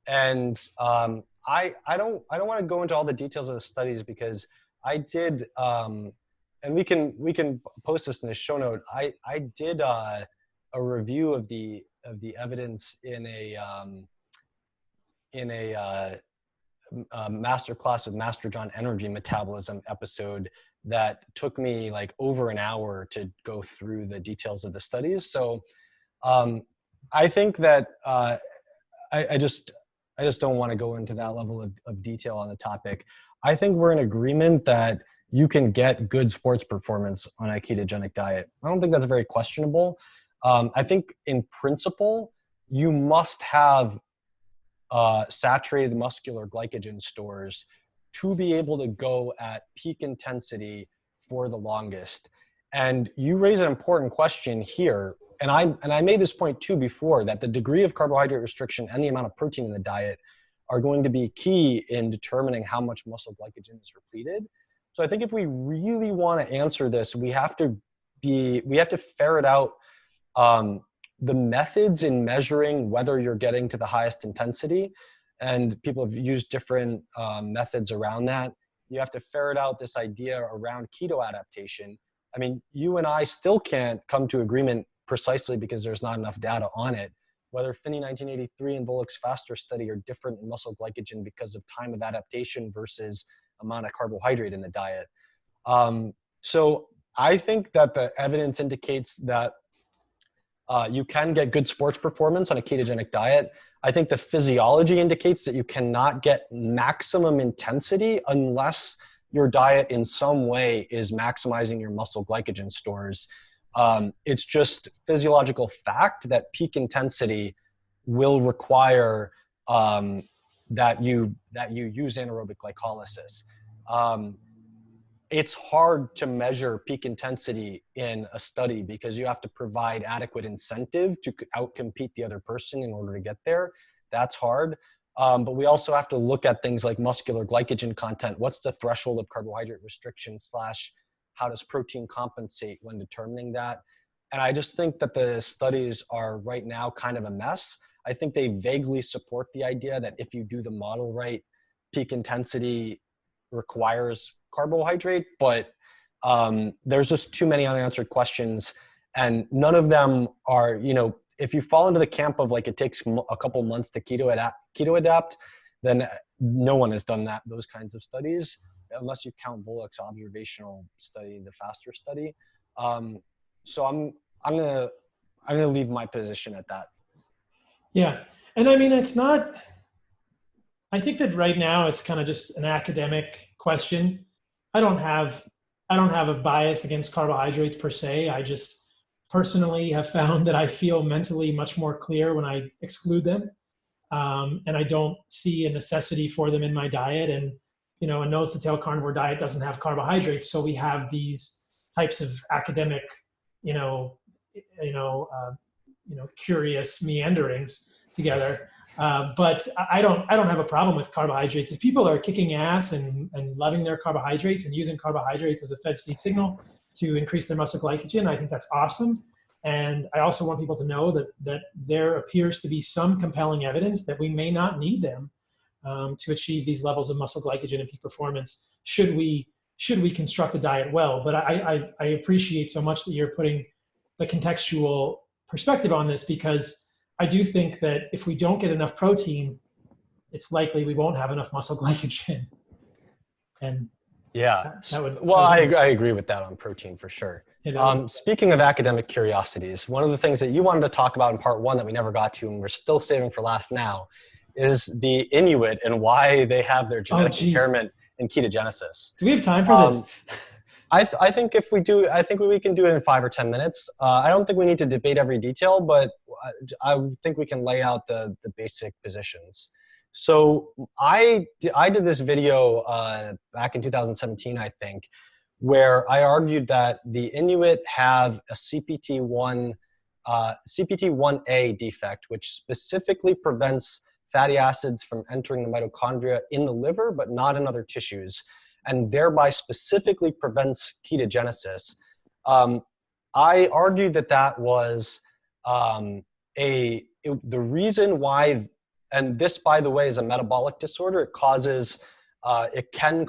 S2: and I don't want to go into all the details of the studies because I did, and we can post this in the show note. I did a review of the evidence in a master class of Masterjohn energy metabolism episode that took me like over an hour to go through the details of the studies. So I think that I just don't want to go into that level of detail on the topic. I think we're in agreement that you can get good sports performance on a ketogenic diet. I don't think that's very questionable. I think in principle, you must have saturated muscular glycogen stores to be able to go at peak intensity for the longest. And you raise an important question here. And I made this point too before, that the degree of carbohydrate restriction and the amount of protein in the diet are going to be key in determining how much muscle glycogen is repleted. So I think if we really want to answer this, we have to ferret out the methods in measuring whether you're getting to the highest intensity. And people have used different methods around that. You have to ferret out this idea around keto adaptation. I mean, you and I still can't come to agreement precisely because there's not enough data on it, whether Finney 1983 and Volek's FASTER study are different in muscle glycogen because of time of adaptation versus amount of carbohydrate in the diet. So I think that the evidence indicates that you can get good sports performance on a ketogenic diet. I think the physiology indicates that you cannot get maximum intensity unless your diet in some way is maximizing your muscle glycogen stores. It's just physiological fact that peak intensity will require that you use anaerobic glycolysis. It's hard to measure peak intensity in a study because you have to provide adequate incentive to outcompete the other person in order to get there. That's hard. But we also have to look at things like muscular glycogen content. What's the threshold of carbohydrate restriction / how does protein compensate when determining that? And I just think that the studies are right now kind of a mess. I think they vaguely support the idea that if you do the model right, peak intensity requires carbohydrate, but there's just too many unanswered questions, and none of them are, if you fall into the camp of like it takes a couple months to keto adapt, then no one has done those kinds of studies, unless you count Volek's observational study, the FASTER study. So I'm gonna leave my position at that.
S1: Yeah, and I mean it's not. I think that right now it's kind of just an academic question. I don't have a bias against carbohydrates per se. I just personally have found that I feel mentally much more clear when I exclude them, and I don't see a necessity for them in my diet. And a nose-to-tail carnivore diet doesn't have carbohydrates, so we have these types of academic, curious meanderings together. But I don't have a problem with carbohydrates. If people are kicking ass and loving their carbohydrates and using carbohydrates as a fed seed signal to increase their muscle glycogen, I think that's awesome. And I also want people to know that there appears to be some compelling evidence that we may not need them to achieve these levels of muscle glycogen and peak performance should we construct the diet well. But I appreciate so much that you're putting the contextual perspective on this, because I do think that if we don't get enough protein, it's likely we won't have enough muscle glycogen. And
S2: yeah, I agree with that on protein for sure. Speaking of academic curiosities, one of the things that you wanted to talk about in part one that we never got to and we're still saving for last now is the Inuit and why they have their genetic impairment in ketogenesis.
S1: Do we have time for this?
S2: I think if we do, I think we can do it in 5 or 10 minutes. I don't think we need to debate every detail, but I think we can lay out the basic positions. So I did this video back in 2017, I think, where I argued that the Inuit have a CPT1A defect, which specifically prevents fatty acids from entering the mitochondria in the liver, but not in other tissues, and thereby specifically prevents ketogenesis. I argued that was the reason why, and this, by the way, is a metabolic disorder. It causes, it can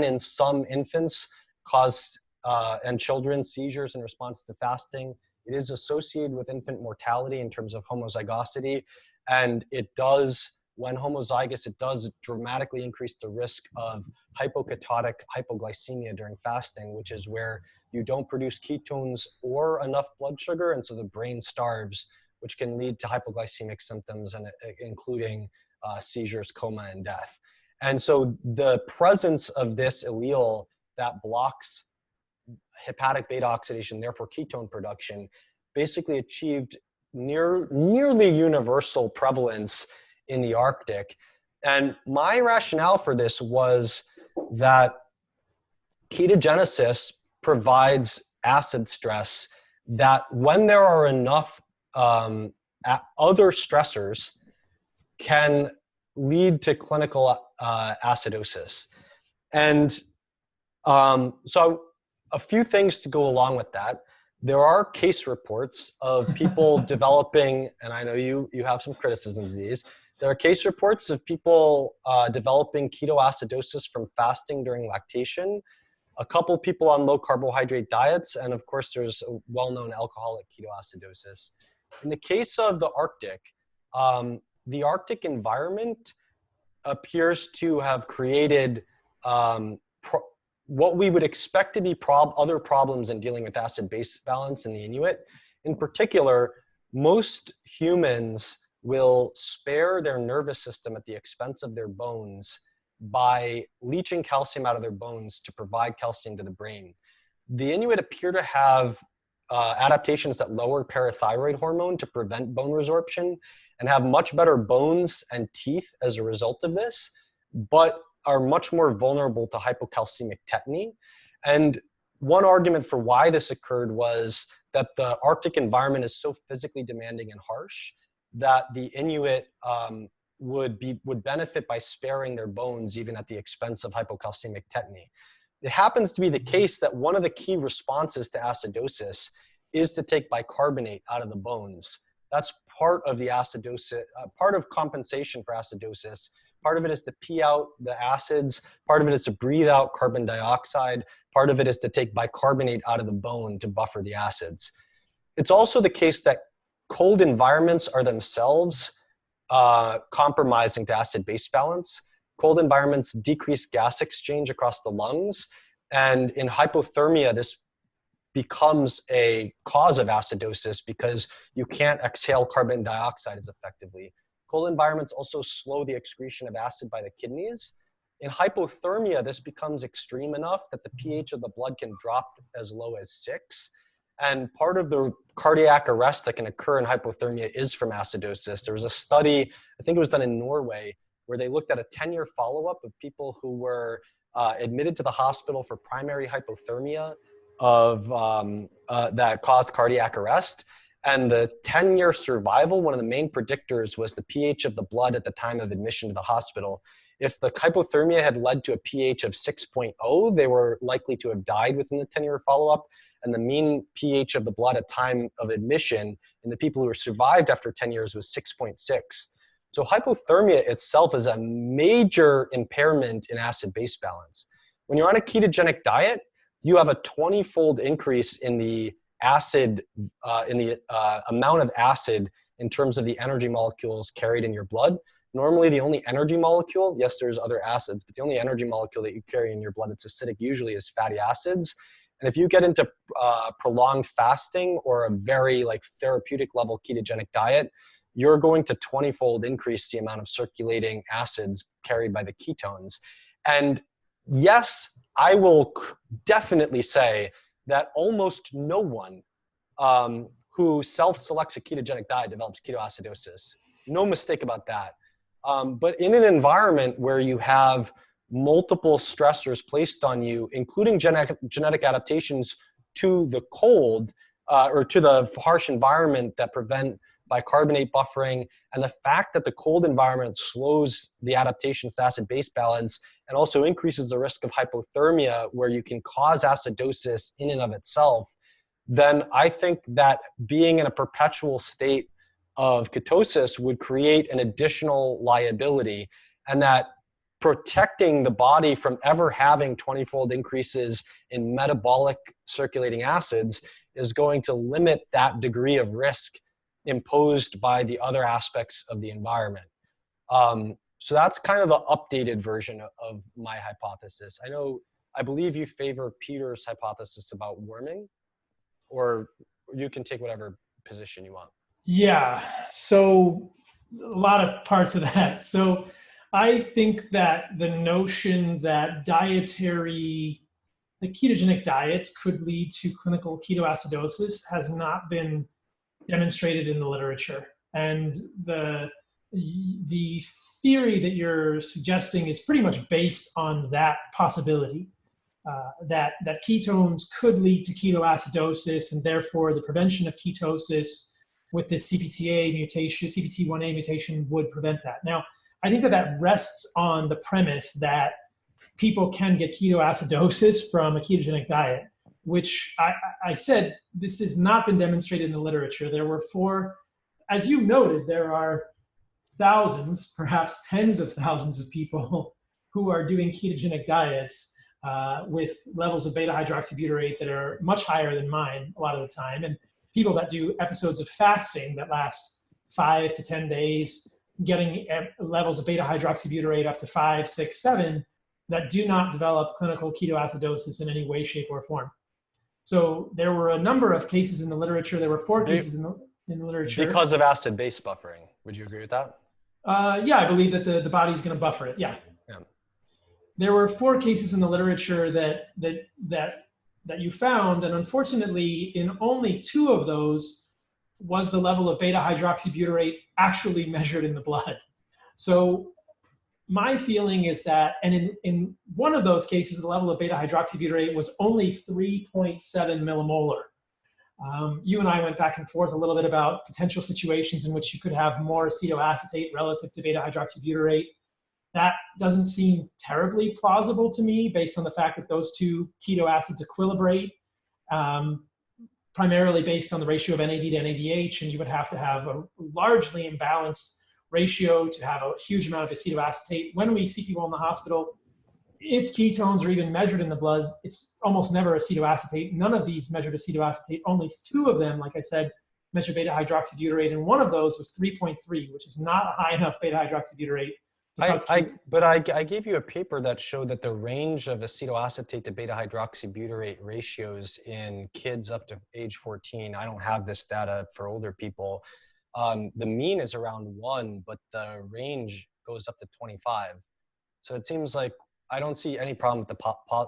S2: in some infants cause and children seizures in response to fasting. It is associated with infant mortality in terms of homozygosity, and it does, when homozygous, it does dramatically increase the risk of hypoketotic hypoglycemia during fasting, which is where you don't produce ketones or enough blood sugar, and so the brain starves, which can lead to hypoglycemic symptoms, and including seizures, coma, and death. And so the presence of this allele that blocks hepatic beta oxidation, therefore ketone production, basically achieved nearly universal prevalence in the Arctic. And my rationale for this was that ketogenesis provides acid stress that, when there are enough other stressors, can lead to clinical acidosis. And so a few things to go along with that. There are case reports of people developing, and I know you have some criticisms of these, there are case reports of people developing ketoacidosis from fasting during lactation, a couple people on low carbohydrate diets, and of course there's a well-known alcoholic ketoacidosis. In the case of the Arctic environment appears to have created what we would expect to be other problems in dealing with acid-base balance in the Inuit. In particular, most humans will spare their nervous system at the expense of their bones by leaching calcium out of their bones to provide calcium to the brain. The Inuit appear to have adaptations that lower parathyroid hormone to prevent bone resorption and have much better bones and teeth as a result of this, but are much more vulnerable to hypocalcemic tetany. And one argument for why this occurred was that the Arctic environment is so physically demanding and harsh that the Inuit would benefit by sparing their bones even at the expense of hypocalcemic tetany. It happens to be the case that one of the key responses to acidosis is to take bicarbonate out of the bones. That's part of the acidosis, part of compensation for acidosis. Part of it is to pee out the acids. Part of it is to breathe out carbon dioxide. Part of it is to take bicarbonate out of the bone to buffer the acids. It's also the case that cold environments are themselves compromising to acid-base balance. Cold environments decrease gas exchange across the lungs. And in hypothermia, this becomes a cause of acidosis because you can't exhale carbon dioxide as effectively. Cold environments also slow the excretion of acid by the kidneys. In hypothermia, this becomes extreme enough that the pH of the blood can drop as low as 6. And part of the cardiac arrest that can occur in hypothermia is from acidosis. There was a study, I think it was done in Norway, where they looked at a 10-year follow-up of people who were admitted to the hospital for primary hypothermia that caused cardiac arrest. And the 10-year survival, one of the main predictors was the pH of the blood at the time of admission to the hospital. If the hypothermia had led to a pH of 6.0, they were likely to have died within the 10-year follow-up. And the mean pH of the blood at time of admission in the people who were survived after 10 years was 6.6. So hypothermia itself is a major impairment in acid-base balance. When you're on a ketogenic diet, you have a 20-fold increase in the acid, amount of acid in terms of the energy molecules carried in your blood. Normally, the only energy molecule, yes, there's other acids, but the only energy molecule that you carry in your blood that's acidic usually is fatty acids. And if you get into prolonged fasting or a very therapeutic level ketogenic diet, you're going to 20-fold increase the amount of circulating acids carried by the ketones. And yes, I will definitely say that almost no one who self-selects a ketogenic diet develops ketoacidosis. No mistake about that. But in an environment where you have multiple stressors placed on you, including genetic adaptations to the cold or to the harsh environment that prevent bicarbonate buffering, and the fact that the cold environment slows the adaptations to acid-base balance and also increases the risk of hypothermia where you can cause acidosis in and of itself, then I think that being in a perpetual state of ketosis would create an additional liability, and that protecting the body from ever having 20-fold increases in metabolic circulating acids is going to limit that degree of risk imposed by the other aspects of the environment. So that's kind of the updated version of my hypothesis. I believe you favor Peter's hypothesis about warming, or you can take whatever position you want.
S1: Yeah, so a lot of parts of that. So I think that the notion that the ketogenic diets could lead to clinical ketoacidosis has not been demonstrated in the literature. And the theory that you're suggesting is pretty much based on that possibility, that ketones could lead to ketoacidosis, and therefore the prevention of ketosis with this CPT1A mutation would prevent that. Now, I think that rests on the premise that people can get ketoacidosis from a ketogenic diet, which I said, this has not been demonstrated in the literature. There were as you noted, there are thousands, perhaps tens of thousands of people who are doing ketogenic diets with levels of beta-hydroxybutyrate that are much higher than mine a lot of the time. And people that do episodes of fasting that last 5 to 10 days, getting levels of beta-hydroxybutyrate up to 5, 6, 7, that do not develop clinical ketoacidosis in any way, shape, or form. So there were a number of cases in the literature. There were 4 cases in the literature.
S2: Because of acid-base buffering. Would you agree with that?
S1: Yeah, I believe that the body's going to buffer it. Yeah.
S2: Yeah.
S1: There were 4 cases in the literature that you found, and unfortunately, in only 2 of those was the level of beta hydroxybutyrate actually measured in the blood. So my feeling is that, and in one of those cases, the level of beta hydroxybutyrate was only 3.7 millimolar. You and I went back and forth a little bit about potential situations in which you could have more acetoacetate relative to beta hydroxybutyrate. That doesn't seem terribly plausible to me based on the fact that those 2 keto acids equilibrate, primarily based on the ratio of NAD to NADH, and you would have to have a largely imbalanced ratio to have a huge amount of acetoacetate. When we see people in the hospital, if ketones are even measured in the blood, it's almost never acetoacetate. None of these measured acetoacetate. Only 2 of them, like I said, measured beta hydroxybutyrate, and one of those was 3.3, which is not high enough beta hydroxybutyrate.
S2: I gave you a paper that showed that the range of acetoacetate to beta hydroxybutyrate ratios in kids up to age 14, I don't have this data for older people. The mean is around 1, but the range goes up to 25. So it seems like I don't see any problem with the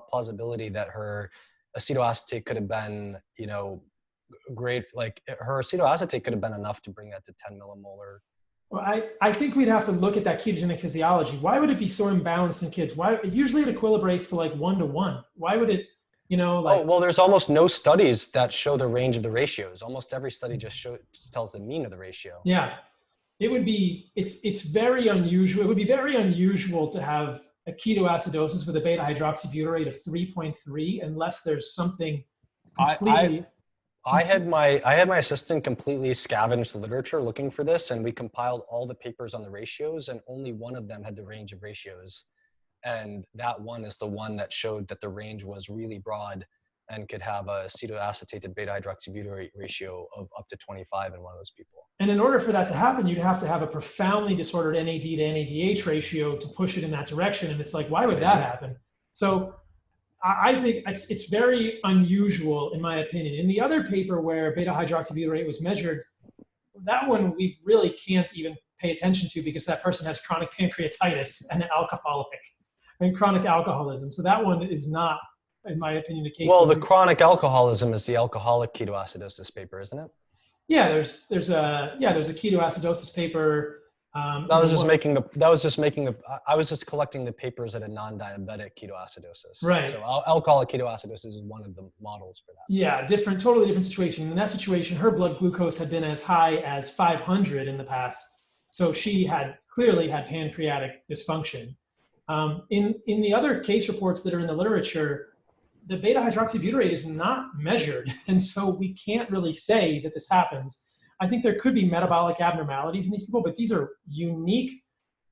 S2: plausibility that her acetoacetate could have been, great. Like her acetoacetate could have been enough to bring that to 10 millimolar.
S1: Well, I think we'd have to look at that ketogenic physiology. Why would it be so imbalanced in kids? Why usually it equilibrates to like 1-to-1? Why would it,
S2: well, there's almost no studies that show the range of the ratios. Almost every study just tells the mean of the ratio.
S1: Yeah, it's very unusual. It would be very unusual to have a ketoacidosis with a beta hydroxybutyrate of 3.3 unless there's something completely.
S2: I had my assistant completely scavenge the literature looking for this, and we compiled all the papers on the ratios, and only one of them had the range of ratios. And that one is the one that showed that the range was really broad and could have a acetoacetate to beta hydroxybutyrate ratio of up to 25 in one of those people.
S1: And in order for that to happen, you'd have to have a profoundly disordered NAD to NADH ratio to push it in that direction. And it's like, why would that happen? So I think it's very unusual, in my opinion. In the other paper where beta hydroxybutyrate was measured, that one we really can't even pay attention to because that person has chronic pancreatitis and an alcoholic and chronic alcoholism. So that one is not, in my opinion, a case.
S2: Well, the chronic alcoholism is the alcoholic ketoacidosis paper, isn't it?
S1: Yeah, there's a ketoacidosis paper.
S2: I was just collecting the papers at a non-diabetic ketoacidosis.
S1: Right.
S2: So alcoholic ketoacidosis is one of the models for that.
S1: Yeah, totally different situation. In that situation, her blood glucose had been as high as 500 in the past. So she had clearly had pancreatic dysfunction. In the other case reports that are in the literature, the beta hydroxybutyrate is not measured. And so we can't really say that this happens. I think there could be metabolic abnormalities in these people, but these are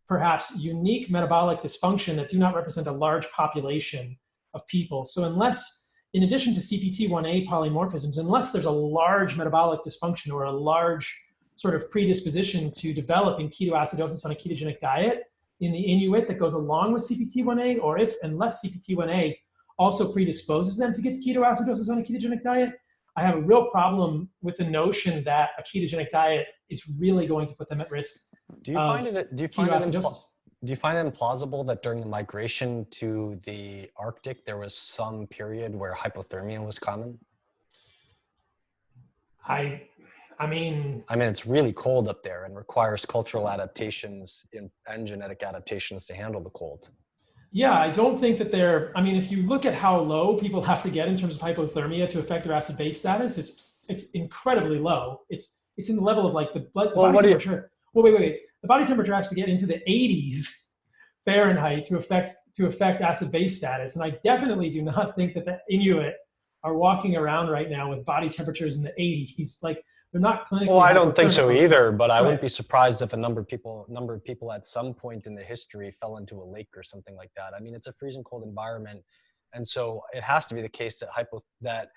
S1: perhaps unique metabolic dysfunction that do not represent a large population of people. So unless, in addition to CPT1A polymorphisms, unless there's a large metabolic dysfunction or a large sort of predisposition to developing ketoacidosis on a ketogenic diet in the Inuit that goes along with CPT1A, or unless CPT1A also predisposes them to get ketoacidosis on a ketogenic diet, I have a real problem with the notion that a ketogenic diet is really going to put them at risk.
S2: Do you find it implausible that during the migration to the Arctic, there was some period where hypothermia was common?
S1: I mean,
S2: it's really cold up there and requires cultural adaptations and genetic adaptations to handle the cold.
S1: Yeah, I don't think that if you look at how low people have to get in terms of hypothermia to affect their acid-base status, it's incredibly low. It's in the level of like the body temperature. Wait. The body temperature has to get into the 80s Fahrenheit to affect acid-base status. And I definitely do not think that the Inuit are walking around right now with body temperatures in the 80s. Like, they're not clinically.
S2: Well, I don't think so either, but I wouldn't be surprised if a number of people at some point in the history fell into a lake or something like that. I mean, it's a freezing cold environment. And so it has to be the case that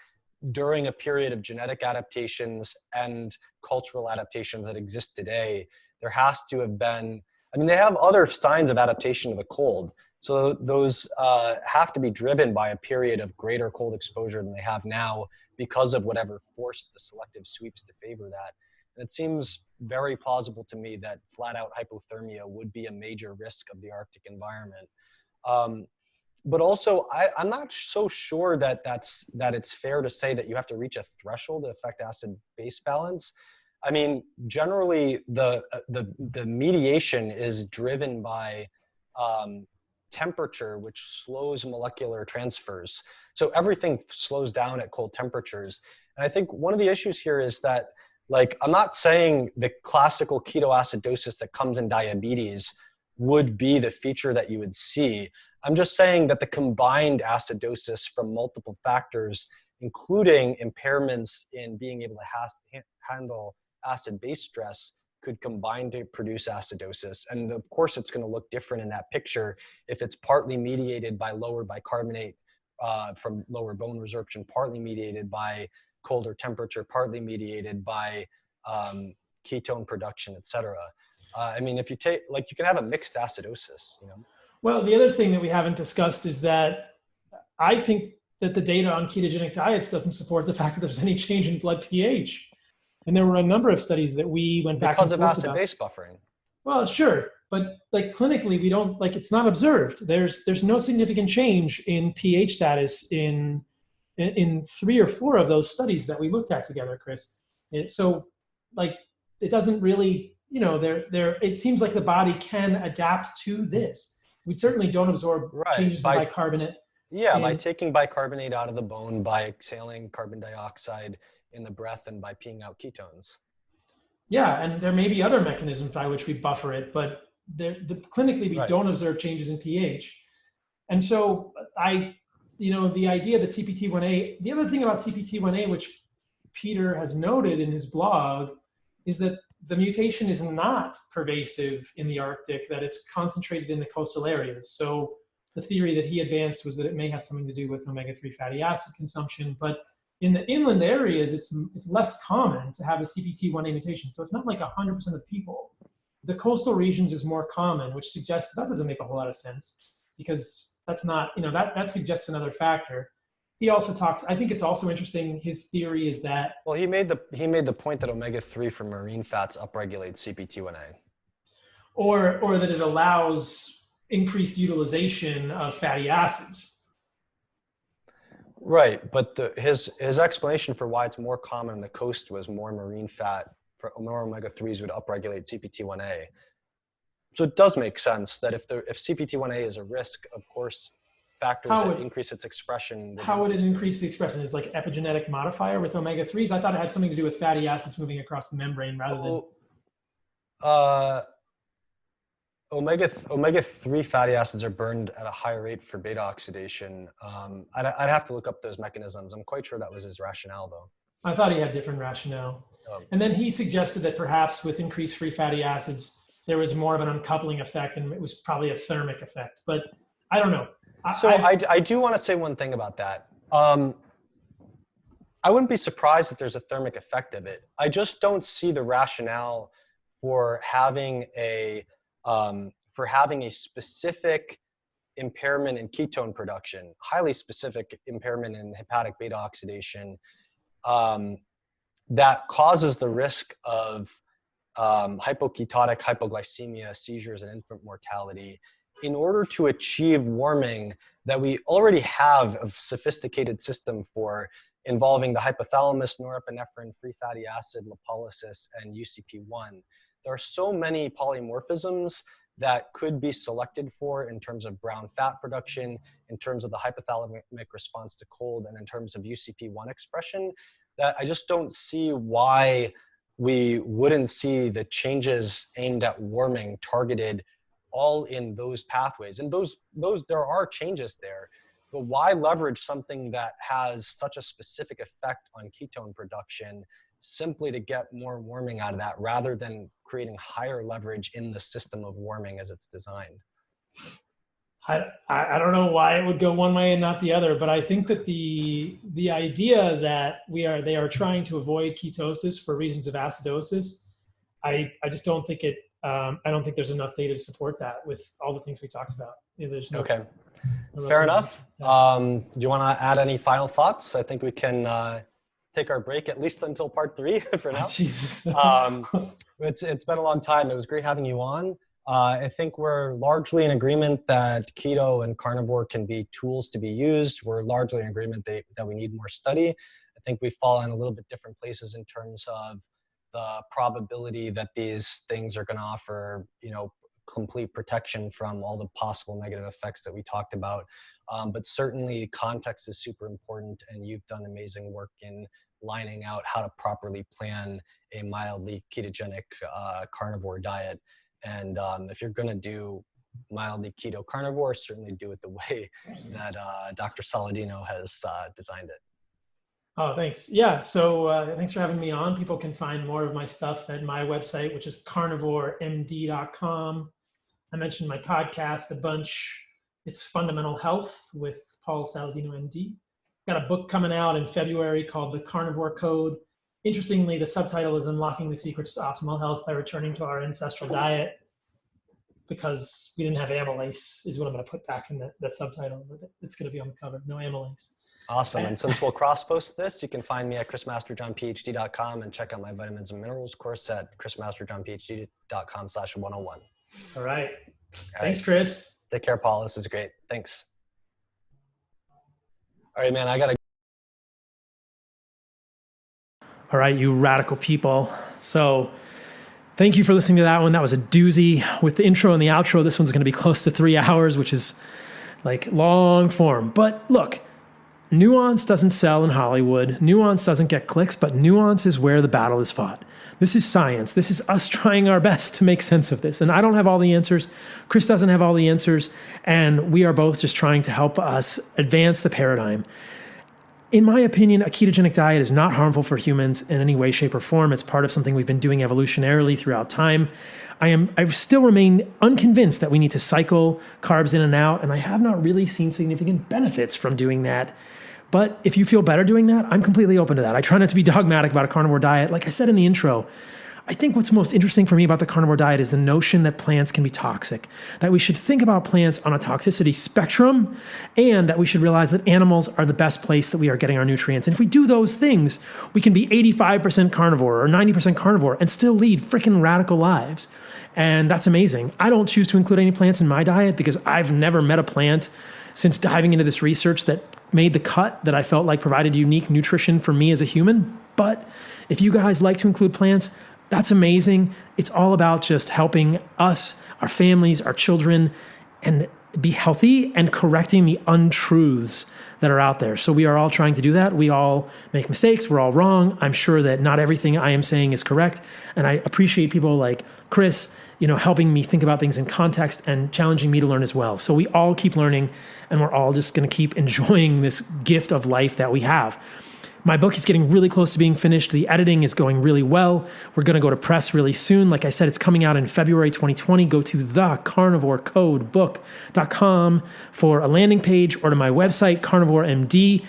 S2: during a period of genetic adaptations and cultural adaptations that exist today, there has to have been, they have other signs of adaptation to the cold. So those have to be driven by a period of greater cold exposure than they have now because of whatever forced the selective sweeps to favor that. It seems very plausible to me that flat out hypothermia would be a major risk of the Arctic environment. But also, I'm not so sure that it's fair to say that you have to reach a threshold to affect acid-base balance. I mean, generally, the mediation is driven by temperature, which slows molecular transfers. So everything slows down at cold temperatures. And I think one of the issues here is that, like, I'm not saying the classical ketoacidosis that comes in diabetes would be the feature that you would see. I'm just saying that the combined acidosis from multiple factors, including impairments in being able to handle acid-base stress, could combine to produce acidosis. And of course, it's going to look different in that picture if it's partly mediated by lower bicarbonate from lower bone resorption, partly mediated by colder temperature, partly mediated by ketone production, et cetera. I mean, if you take, like, you can have a mixed acidosis, you know?
S1: Well, the other thing that we haven't discussed is that I think that the data on ketogenic diets doesn't support the fact that there's any change in blood pH. And there were a number of studies that we went back
S2: because
S1: and
S2: of
S1: forth
S2: acid-base buffering.
S1: Well, sure, but like clinically, we don't, like, it's not observed. There's no significant change in pH status in 3 or 4 of those studies that we looked at together, Chris. So, like, it doesn't really, you know, it seems like the body can adapt to this. We certainly don't absorb changes in bicarbonate.
S2: Yeah, by taking bicarbonate out of the bone, by exhaling carbon dioxide in the breath, and by peeing out ketones.
S1: Yeah, and there may be other mechanisms by which we buffer it, but clinically we don't observe changes in pH. And so the idea that CPT1A, the other thing about CPT1A, which Peter has noted in his blog, is that the mutation is not pervasive in the Arctic, that it's concentrated in the coastal areas. So the theory that he advanced was that it may have something to do with omega-3 fatty acid consumption, but in the inland areas, it's less common to have a CPT1A mutation. So it's not like 100% of people. The coastal regions is more common, which suggests that doesn't make a whole lot of sense, because that's not, that suggests another factor. He also talks, I think it's also interesting, his theory is that...
S2: Well, he made the point that omega-3 from marine fats upregulates CPT1A.
S1: Or that it allows increased utilization of fatty acids.
S2: Right, but his explanation for why it's more common on the coast was more marine fat, more omega-3s would upregulate CPT1A. So it does make sense that if CPT1A is a risk, of course, factors that increase its expression.
S1: How would it increase the expression? It's like epigenetic modifier with omega-3s? I thought it had something to do with fatty acids moving across the membrane rather than... Omega-3 fatty acids are burned at a higher rate for beta oxidation. I'd have to look up those mechanisms. I'm quite sure that was his rationale, though. I thought he had different rationale. And then he suggested that perhaps with increased free fatty acids, there was more of an uncoupling effect, and it was probably a thermic effect. But I don't know.
S2: I do want to say one thing about that. I wouldn't be surprised if there's a thermic effect of it. I just don't see the rationale for having a specific impairment in ketone production, highly specific impairment in hepatic beta oxidation, that causes the risk of hypoketotic hypoglycemia, seizures, and infant mortality, in order to achieve warming that we already have a sophisticated system for, involving the hypothalamus, norepinephrine, free fatty acid, lipolysis, and UCP1. There are so many polymorphisms that could be selected for in terms of brown fat production, in terms of the hypothalamic response to cold, and in terms of UCP1 expression, that I just don't see why we wouldn't see the changes aimed at warming targeted all in those pathways. And those there are changes there, but why leverage something that has such a specific effect on ketone production simply to get more warming out of that, rather than creating higher leverage in the system of warming as it's designed?
S1: I don't know why it would go one way and not the other, but I think that the idea that they are trying to avoid ketosis for reasons of acidosis, I just don't think it. I don't think there's enough data to support that with all the things we talked about. There's no,
S2: okay,
S1: no
S2: fair enough.
S1: Yeah.
S2: Do you want to add any final thoughts? I think we can take our break, at least until part 3 for now.
S1: Jesus.
S2: It's been a long time. It was great having you on. I think we're largely in agreement that keto and carnivore can be tools to be used. We're largely in agreement that we need more study. I think we fall in a little bit different places in terms of the probability that these things are going to offer, complete protection from all the possible negative effects that we talked about. But certainly context is super important, and you've done amazing work in lining out how to properly plan a mildly ketogenic carnivore diet. And if you're going to do mildly keto carnivore, certainly do it the way that Dr. Saladino has designed it.
S1: Oh, thanks. Yeah. So thanks for having me on. People can find more of my stuff at my website, which is carnivoremd.com. I mentioned my podcast a bunch. It's Fundamental Health with Paul Saladino, MD. Got a book coming out in February called The Carnivore Code. Interestingly, the subtitle is Unlocking the Secrets to Optimal Health by Returning to Our Ancestral Diet, because we didn't have amylase, is what I'm going to put back in that subtitle. It's going to be on the cover. No amylase.
S2: Awesome. And since we'll cross-post this, you can find me at chrismasterjohnphd.com and check out my vitamins and minerals course at chrismasterjohnphd.com/101.
S1: All right. Thanks, Chris.
S2: Take care, Paul. This is great. Thanks. All right, man, I got to.
S1: All right, you radical people. So thank you for listening to that one. That was a doozy. With the intro and the outro, this one's going to be close to 3 hours, which is like long form. But look, nuance doesn't sell in Hollywood. Nuance doesn't get clicks, but nuance is where the battle is fought. This is science. This is us trying our best to make sense of this. And I don't have all the answers. Chris doesn't have all the answers. And we are both just trying to help us advance the paradigm. In my opinion, a ketogenic diet is not harmful for humans in any way, shape, or form. It's part of something we've been doing evolutionarily throughout time. I still remain unconvinced that we need to cycle carbs in and out, and I have not really seen significant benefits from doing that. But if you feel better doing that, I'm completely open to that. I try not to be dogmatic about a carnivore diet. Like I said in the intro, I think what's most interesting for me about the carnivore diet is the notion that plants can be toxic, that we should think about plants on a toxicity spectrum, and that we should realize that animals are the best place that we are getting our nutrients. And if we do those things, we can be 85% carnivore or 90% carnivore and still lead freaking radical lives. And that's amazing. I don't choose to include any plants in my diet because I've never met a plant since diving into this research that made the cut that I felt like provided unique nutrition for me as a human. But if you guys like to include plants, that's amazing. It's all about just helping us, our families, our children, and be healthy and correcting the untruths that are out there. So we are all trying to do that. We all make mistakes. We're all wrong. I'm sure that not everything I am saying is correct. And I appreciate people like Chris, helping me think about things in context and challenging me to learn as well. So we all keep learning, and we're all just going to keep enjoying this gift of life that we have. My book is getting really close to being finished. The editing is going really well. We're going to go to press really soon. Like I said, it's coming out in February 2020. Go to thecarnivorecodebook.com for a landing page, or to my website, Carnivore MD,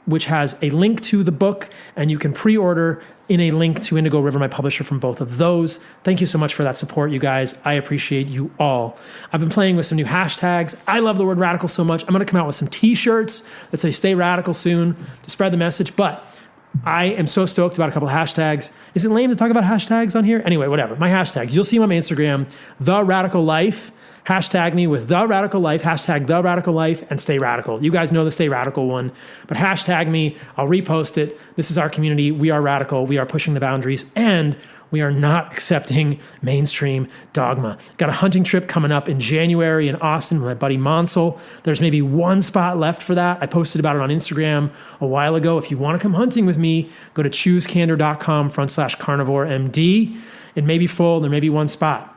S1: which has a link to the book, and you can pre-order in a link to Indigo River, my publisher, from both of those. Thank you so much for that support, you guys. I appreciate you all. I've been playing with some new hashtags. I love the word radical so much. I'm going to come out with some t-shirts that say stay radical soon to spread the message, but I am so stoked about a couple of hashtags. Is it lame to talk about hashtags on here? Anyway, whatever. My hashtags. You'll see them on my Instagram, The Radical Life. Hashtag me with The Radical Life, hashtag The Radical Life, and Stay Radical. You guys know the Stay Radical one, but hashtag me. I'll repost it. This is our community. We are radical. We are pushing the boundaries, and we are not accepting mainstream dogma. Got a hunting trip coming up in January in Austin with my buddy Monsell. There's maybe one spot left for that. I posted about it on Instagram a while ago. If you want to come hunting with me, go to choosecandor.com/carnivoremd. It may be full. There may be one spot.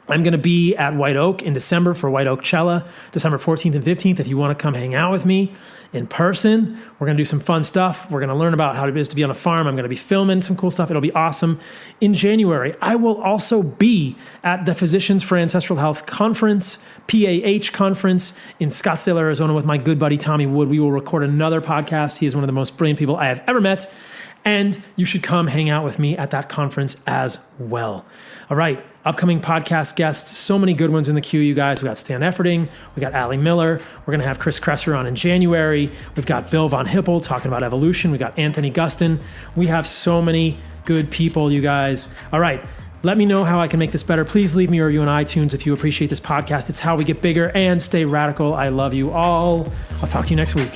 S1: I'm going to be at White Oak in December for White Oak Cella, December 14th and 15th. If you want to come hang out with me in person, we're going to do some fun stuff. We're going to learn about how it is to be on a farm. I'm going to be filming some cool stuff. It'll be awesome. In January, I will also be at the Physicians for Ancestral Health Conference, PAH Conference in Scottsdale, Arizona with my good buddy Tommy Wood. We will record another podcast. He is one of the most brilliant people I have ever met. And you should come hang out with me at that conference as well. All right, upcoming podcast guests, so many good ones in the queue, you guys. We got Stan Efferding, we got Allie Miller, we're gonna have Chris Kresser on in January, we've got Bill Von Hippel talking about evolution, we got Anthony Gustin. We have so many good people, you guys. All right, let me know how I can make this better. Please leave me a review on iTunes if you appreciate this podcast. It's how we get bigger and stay radical. I love you all. I'll talk to you next week.